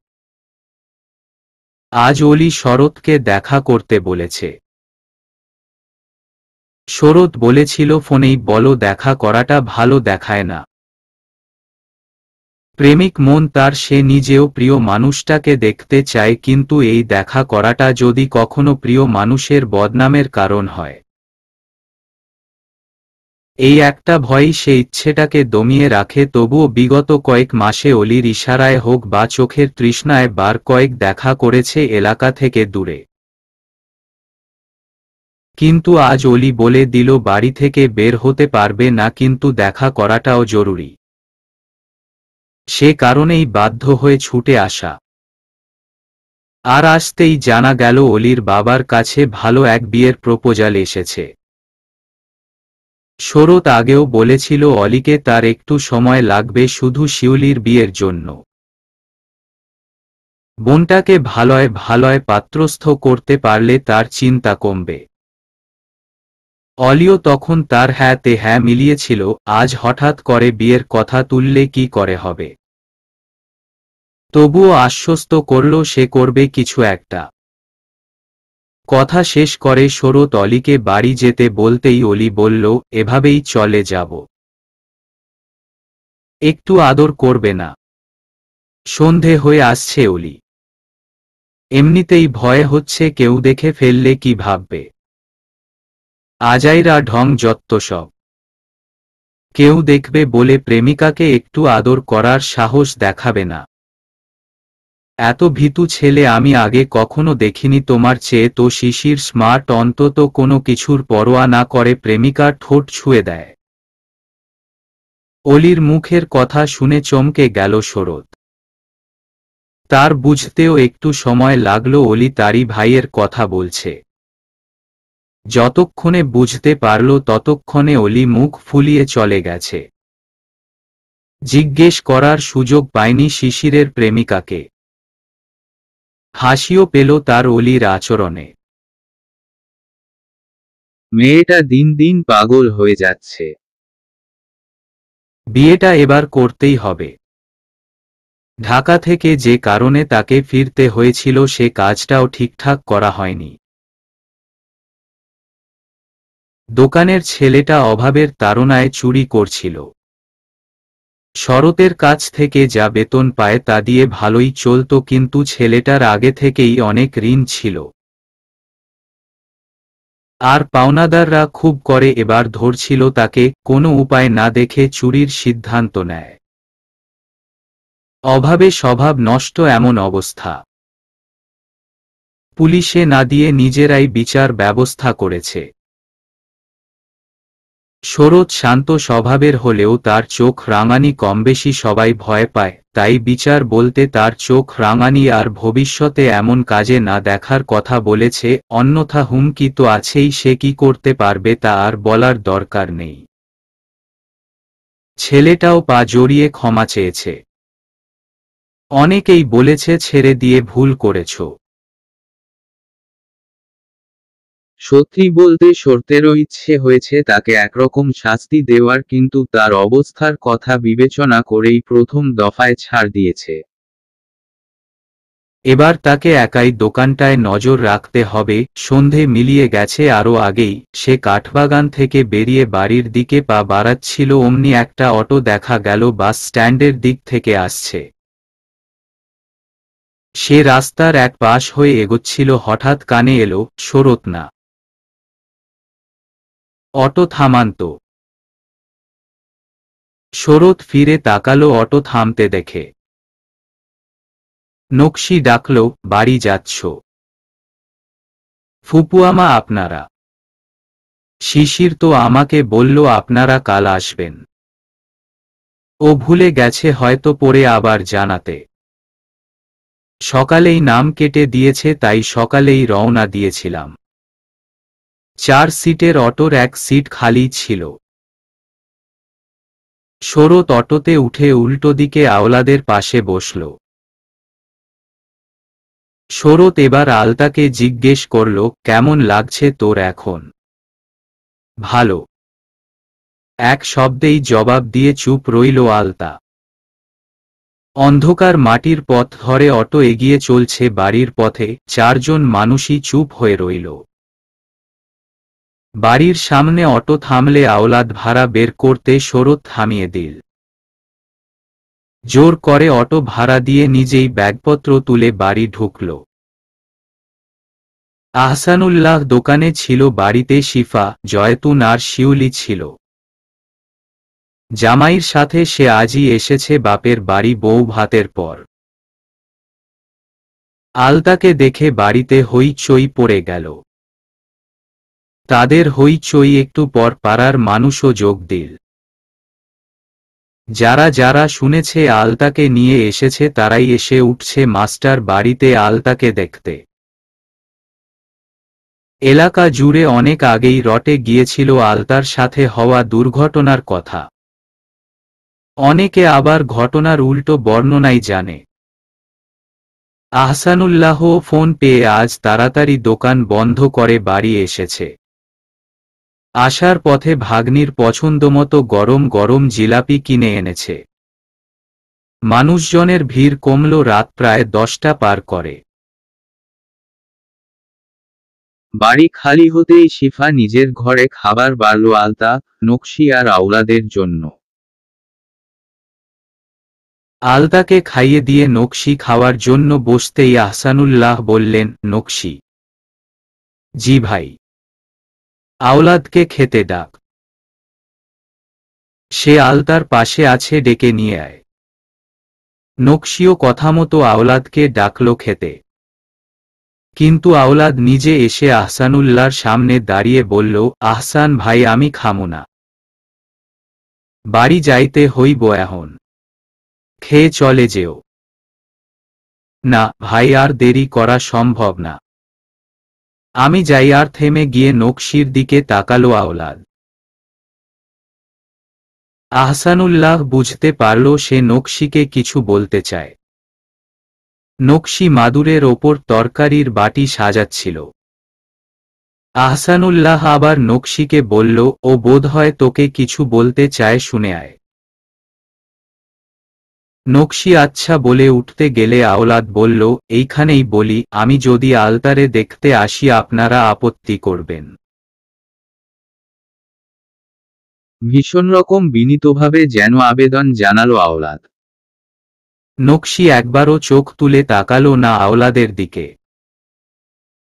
আজ অলি শরৎকে দেখা করতে বলেছে। শরৎ বলেছিল ফোনেই বলো দেখা করাটা ভালো দেখায় না। প্রেমিক মন তার, সে নিজেও প্রিয় মানুষটাকে দেখতে চায়, কিন্তু এই দেখা করাটা যদি কখনো প্রিয় মানুষের বদনামের কারণ হয়। এই একটা ভয়ই সে ইচ্ছেটাকে দমিয়ে রাখে। তবুও বিগত কয়েক মাসে অলির ইশারায় হোক বা চোখের তৃষ্ণায় বার কয়েক দেখা করেছে এলাকা থেকে দূরে। কিন্তু আজ অলি বলে দিল বাড়ি থেকে বের হতে পারবে না, কিন্তু দেখা করাটাও জরুরি। সে কারণেই বাধ্য হয়ে ছুটে আসা। আর আসতেই জানা গেল অলির বাবার কাছে ভালো এক বিয়ের প্রপোজাল এসেছে। শরৎ আগেও বলেছিল অলিকে তার একটু সময় লাগবে শুধু শিউলির বিয়ের জন্য। বোনটাকে ভালয় ভালয় পাত্রস্থ করতে পারলে তার চিন্তা কমবে। অলিও তখন তার হ্যাঁতে হ্যাঁ মিলিয়েছিল। আজ হঠাৎ করে বিয়ের কথা তুললে কি করে হবে। তবুও আশ্বস্ত করল সে করবে কিছু একটা। কথা শেষ করে শরৎ অলিকে বাড়ি যেতে বলতেই অলি বলল, এভাবেই চলে যাব। একটু আদর করবে না? সন্ধে হয়ে আসছে অলি। এমনিতেই ভয় হচ্ছে কেউ দেখে ফেললে কি ভাববে। আজাইরা ঢং যত্ত সব। কেউ দেখবে বলে প্রেমিকাকে একটু আদর করার সাহস দেখাবে না। এত ভীতু ছেলে আমি আগে কখনো দেখিনি। তোমার চেয়ে তো শিশির স্মার্ট, অন্তত কোনো কিছুর পরোয়া না করে প্রেমিকার ঠোঁট ছুঁয়ে দেয়। অলির মুখের কথা শুনে চমকে গেল শরৎ। তার বুঝতেও একটু সময় লাগলো অলি তারই ভাইয়ের কথা বলছে। যতক্ষণে বুঝতে পারল ততক্ষণে অলি মুখ ফুলিয়ে চলে গেছে। জিজ্ঞেস করার সুযোগ পায়নি শিশিরের প্রেমিকাকে। হাসিও পেল তার অলির আচরণে। মেয়েটা দিন দিন পাগল হয়ে যাচ্ছে। বিয়েটা এবার করতেই হবে। ঢাকা থেকে যে কারণে তাকে ফিরতে হয়েছিল সে কাজটাও ঠিকঠাক করা হয়নি। দোকানের ছেলেটা অভাবের তাড়নায় চুরি করছিল। শরতের কাছ থেকে যা বেতন পায় তা দিয়ে ভালোই চলত, কিন্তু ছেলেটার আগে থেকেই অনেক ঋণ ছিল। আর পাওনাদাররা খুব করে এবার ধরছিল তাকে। কোনো উপায় না দেখে চুরির সিদ্ধান্ত নেয়। অভাবে স্বভাব নষ্ট এমন অবস্থা। পুলিশে না দিয়ে নিজেরাই বিচার ব্যবস্থা করেছে। শরৎ শান্ত স্বভাবের হলেও তার চোখ রাঙানি কমবেশি সবাই ভয় পায়, তাই বিচার বলতে তার চোখ রাঙানি আর ভবিষ্যতে এমন কাজে না দেখার কথা বলেছে। অন্যথা হুমকি তো আছেই, সে কি করতে পারবে তা আর বলার দরকার নেই। ছেলেটাও পা জড়িয়ে ক্ষমা চেয়েছে। অনেকেই বলেছে ছেড়ে দিয়ে ভুল করেছ। সত্যি বলতে শরতেরও ইচ্ছে হয়েছে তাকে একরকম শাস্তি দেওয়ার, কিন্তু তার অবস্থার কথা বিবেচনা করেই প্রথম দফায় ছাড় দিয়েছে। এবার তাকে একাই দোকানটায় নজর রাখতে হবে। সন্ধে মিলিয়ে গেছে আরও আগেই। সে কাঠবাগান থেকে বেরিয়ে বাড়ির দিকে পা বাড়াচ্ছিল, অমনি একটা অটো দেখা গেল বাস স্ট্যান্ডের দিক থেকে আসছে। সে রাস্তার এক পাশ হয়ে এগোচ্ছিল, হঠাৎ কানে এলো, শরৎ না। অটো থামান তো। শরৎ ফিরে তাকালো অটো থামতে দেখে। নকশি ডাকল, বাড়ি যাচ্ছ? ফুপুয়ামা আপনারা? শিশির তো আমাকে বলল আপনারা কাল আসবেন। ও ভুলে গেছে হয়তো, পরে আবার জানাতে। সকালেই নাম কেটে দিয়েছে, তাই সকালেই রওনা দিয়েছিলাম। 4 সিটের অটোর এক সিট খালি ছিল। শরৎ অটোতে উঠে উল্টো দিকে আওলাদের পাশে বসল। শরৎ এবার আলতাকে জিজ্ঞেস করল, কেমন লাগছে তোর এখন? ভালো, এক শব্দেই জবাব দিয়ে চুপ রইল আলতা। অন্ধকার মাটির পথ ধরে অটো এগিয়ে চলছে বাড়ির পথে, চারজন মানুষই চুপ হয়ে রইল। বাড়ির সামনে অটো থামলে আওলাদ ভাড়া বের করতে শরৎ থামিয়ে দিল। জোর করে অটো ভাড়া দিয়ে নিজেই ব্যাগপত্র তুলে বাড়ি ঢুকল। আহসানুল্লাহ দোকানে ছিল, বাড়িতে শিফা, জয়তুন আর শিউলি ছিল। জামাইয়ের সাথে সে আজই এসেছে বাপের বাড়ি বউ ভাতের পর। আলতাকে দেখে বাড়িতে হইচই পড়ে গেল। তাদের হইচই একটু পর পাড়ার মানুষও যোগ দিল। যারা যারা শুনেছে আলতাকে নিয়ে এসেছে তারাই এসে উঠছে মাস্টার বাড়িতে আলতাকে দেখতে। এলাকা জুড়ে অনেক আগেই রটে গিয়েছিল আলতার সাথে হওয়া দুর্ঘটনার কথা। অনেকে আবার ঘটনার উল্টো বর্ণনাই জানে। আহসানুল্লাহ ফোন পেয়ে আজ তাড়াতাড়ি দোকান বন্ধ করে বাড়ি এসেছে। আসার পথে ভাগ্নির পছন্দমতো গরম গরম জিলাপি কিনে এনেছে। মানুষজনের ভিড় কমল, রাত প্রায় 10টা পার করে। বাড়ি খালি হতেই শিফা নিজের ঘরে খাবার বাড়ল আলতা, নকশি আর আওলাদের জন্য। আলতাকে খাইয়ে দিয়ে নকশি খাওয়ার জন্য বসতেই আহসানুল্লাহ বললেন, নকশি। জি ভাই। আওলাদকে খেতে ডাক। সে আলতার পাশে আছে, ডেকে নিয়ে আয়। নকশিও কথামতো আওলাদকে ডাকল খেতে। কিন্তু আওলাদ নিজে এসে আহসানুল্লাহর সামনে দাঁড়িয়ে বলল, আহসান ভাই আমি খামু না, বাড়ি যাইতে হইব এখন, খেয়ে চলে যেও। না ভাই, আর দেরি করা সম্ভব না, আমি যাই। আর থেমে গিয়ে নকশির দিকে তাকালো আওলাদ। আহসানুল্লাহ বুঝতে পারল সে নকশিকে কিছু বলতে চায়। নকশি মাদুরের ওপর তরকারির বাটি সাজাচ্ছিল। আহসানুল্লাহ আবার নকশিকে বলল, ও বোধহয় তোকে কিছু বলতে চায়, শুনে আয়। নকশি আচ্ছা বলে উঠতে গেলে আওলাদ বলল, এইখানেই বলি, আমি যদি আলতারে দেখতে আসি আপনারা আপত্তি করবেন? ভীষণ রকম বিনীতভাবে যেন আবেদন জানালো আওলাদ। নকশি একবারও চোখ তুলে তাকালো না আওলাদের দিকে।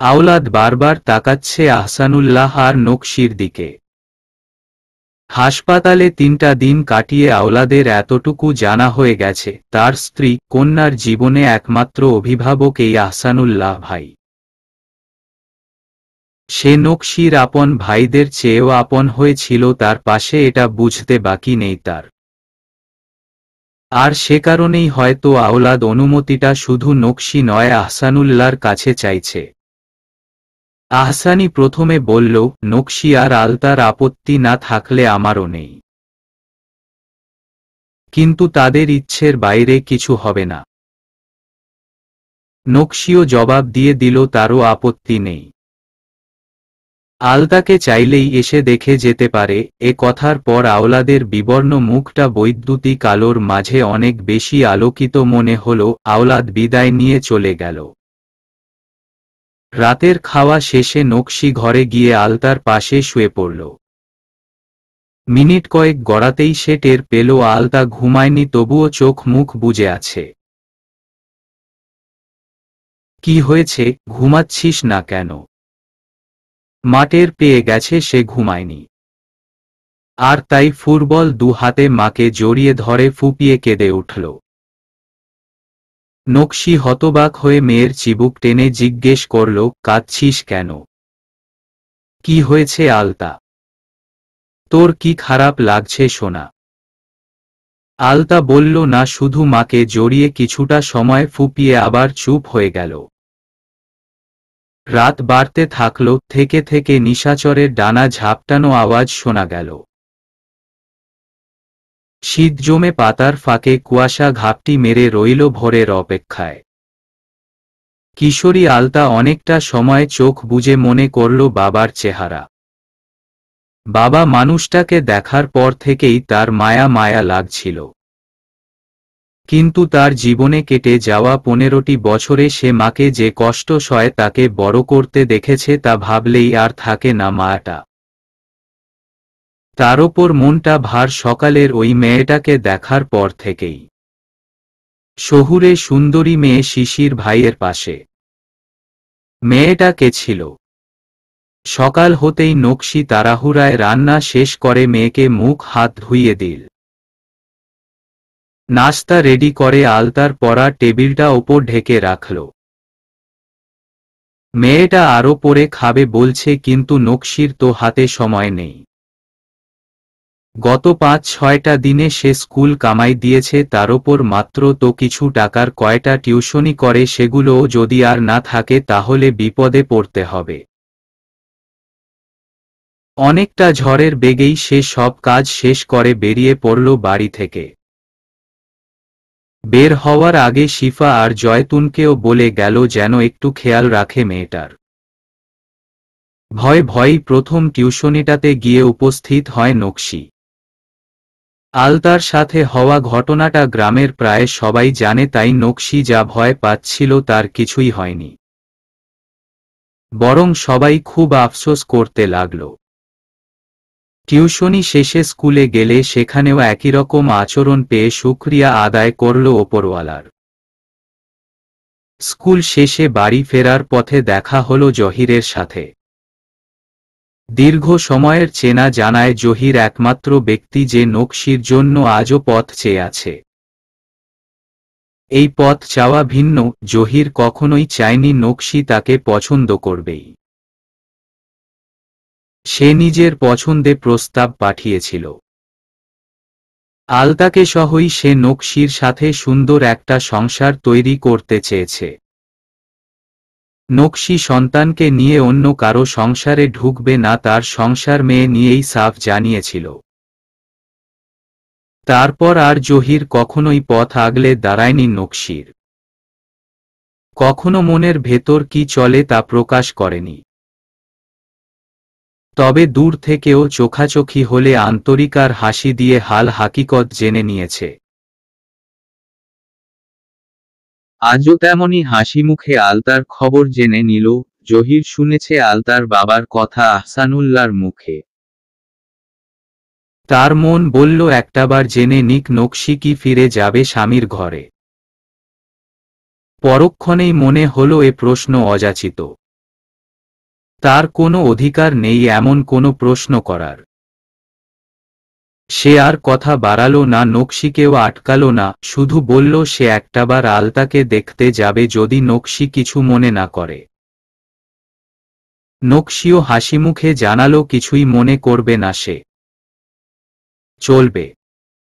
আওলাদ বারবার তাকাচ্ছে আহসানুল্লাহ আর নকশির দিকে। হাসপাতালে 3টা দিন কাটিয়ে আওলাদের এতটুকু জানা হয়ে গেছে, তার স্ত্রী কন্যার জীবনে একমাত্র অভিভাবক এই আহসানুল্লাহ ভাই। সে নকশির আপন ভাইদের চেয়েও আপন হয়েছিল তার পাশে, এটা বুঝতে বাকি নেই তার। আর সে কারণেই হয়তো আওলাদ অনুমতিটা শুধু নকশি নয় আহসানুল্লাহর কাছে চাইছে। আহসানি প্রথমে বলল, নকশি আর আলতার আপত্তি না থাকলে আমারও নেই, কিন্তু তাদের ইচ্ছের বাইরে কিছু হবে না। নকশিও জবাব দিয়ে দিল তারও আপত্তি নেই। আলতাকে চাইলেই এসে দেখে যেতে পারে। এ কথার পর আওলাদের বিবর্ণ মুখটা বৈদ্যুতিক আলোর মাঝে অনেক বেশি আলোকিত মনে হল। আওলাদ বিদায় নিয়ে চলে গেল। রাতের খাওয়া শেষে নকশি ঘরে গিয়ে আলতার পাশে শুয়ে পড়ল। মিনিট কয়েক গড়াতেই সে টের পেল আলতা ঘুমায়নি, তবুও চোখ মুখ বুজে আছে। কি হয়েছে, ঘুমাচ্ছিস না কেন? মা টের পেয়ে গেছে সে ঘুমায়নি, আর তাই ফুটবল 2 হাতে মাকে জড়িয়ে ধরে ফুপিয়ে কেঁদে উঠল। নকশি হতবাক হয়ে মেয়ের চিবুক টেনে জিজ্ঞেস করল, কাঁদছিস কেন? কি হয়েছে আলতা? তোর কি খারাপ লাগছে সোনা? আলতা বলল না, শুধু মাকে জড়িয়ে কিছুটা সময় ফুপিয়ে আবার চুপ হয়ে গেল। রাত বাড়তে থাকল, থেকে থেকে নিশাচরের ডানা ঝাপটানো আওয়াজ শোনা গেল। শীত জমে পাতার ফাঁকে কুয়াশা ঘাপটি মেরে রইল ভোরের অপেক্ষায়। কিশোরী আলতা অনেকটা সময় চোখ বুজে মনে করল বাবার চেহারা। বাবা মানুষটাকে দেখার পর থেকেই তার মায়া মায়া লাগছিল। কিন্তু তার জীবনে কেটে যাওয়া 15টি বছরে সে মাকে যে কষ্ট সয় তাকে বড় করতে দেখেছে তা ভাবলেই আর থাকে না মায়াটা। তার ওপর মনটা ভার সকালের ওই মেয়েটাকে দেখার পর থেকেই। শহুরে সুন্দরী মেয়ে শিশির ভাইয়ের পাশে। মেয়েটা কে ছিল? সকাল হতেই নকশি তাড়াহুড়ায় রান্না শেষ করে মেয়েকে মুখ হাত ধুইয়ে দিল। নাস্তা রেডি করে আলতার পরা টেবিলটা ওপর ঢেকে রাখল। মেয়েটা আরো পরে খাবে বলছে, কিন্তু নকশির তো হাতে সময় নেই। গত 5-6টা দিনে সে স্কুল কামাই দিয়েছে, তার ওপর মাত্র তো কিছু টাকার কয়টা টিউশনি করে, সেগুলোও যদি আর না থাকে তাহলে বিপদে পড়তে হবে। অনেকটা ঝড়ের বেগেই সে সব কাজ শেষ করে বেরিয়ে পড়ল বাড়ি থেকে। বের হওয়ার আগে শিফা আর জয়তুনকেও বলে গেল যেন একটু খেয়াল রাখে মেয়েটার। ভয় ভয়ই প্রথম টিউশনিটাতে গিয়ে উপস্থিত হয় নকশি। আলতার সাথে হওয়া ঘটনাটা গ্রামের প্রায় সবাই জানে, তাই নকশি যা ভয় পাচ্ছিল তার কিছুই হয়নি। বরং সবাই খুব আফসোস করতে লাগল। টিউশনি শেষে স্কুলে গেলে সেখানেও একই রকম আচরণ পেয়ে শুকরিয়া আদায় করল ওপরওয়ালার। স্কুল শেষে বাড়ি ফেরার পথে দেখা হলো জহিরের সাথে। দীর্ঘ সময়ের চেনা জানায় জহির একমাত্র ব্যক্তি যে নকশির জন্য আজও পথ চেয়ে আছে। এই পথ চাওয়া ভিন্ন, জহির কখনোই চায়নি নকশি তাকে পছন্দ করবেই। সে নিজের পছন্দে প্রস্তাব পাঠিয়েছিল। আলতাকে সহই সে নকশির সাথে সুন্দর একটা সংসার তৈরি করতে চেয়েছে। নকশি সন্তানকে নিয়ে অন্য কারো সংসারে ঢুকবে না, তার সংসার মেয়ে নিয়েই সাফ জানিয়েছিল। তারপর আর জহির কখনোই পথ আগলে দাঁড়ায়নি নকশির। কখনো মনের ভেতর কি চলে তা প্রকাশ করেনি। তবে দূর থেকেও চোখাচোখি হলে আন্তরিক আর হাসি দিয়ে হাল হাকিকত জেনে নিয়েছে। আজও তেমনই হাসি মুখে আলতার খবর জেনে নিল। জহির শুনেছে আলতার বাবার কথা আহসানুল্লাহর মুখে। তার মন বলল একটাবার জেনে নিক নকশি কি ফিরে যাবে স্বামীর ঘরে। পরক্ষণেই মনে হলো এ প্রশ্ন অযাচিত। তার কোনো অধিকার নেই এমন কোনো প্রশ্ন করার। সে আর কথা বাড়ালো না, নকশিকেও আটকালো না, শুধু বলল সে একটাবার আলতাকে দেখতে যাবে যদি নকশি কিছু মনে না করে। নকশিও হাসিমুখে জানালো কিছুই মনে করবে না সে। চলবে।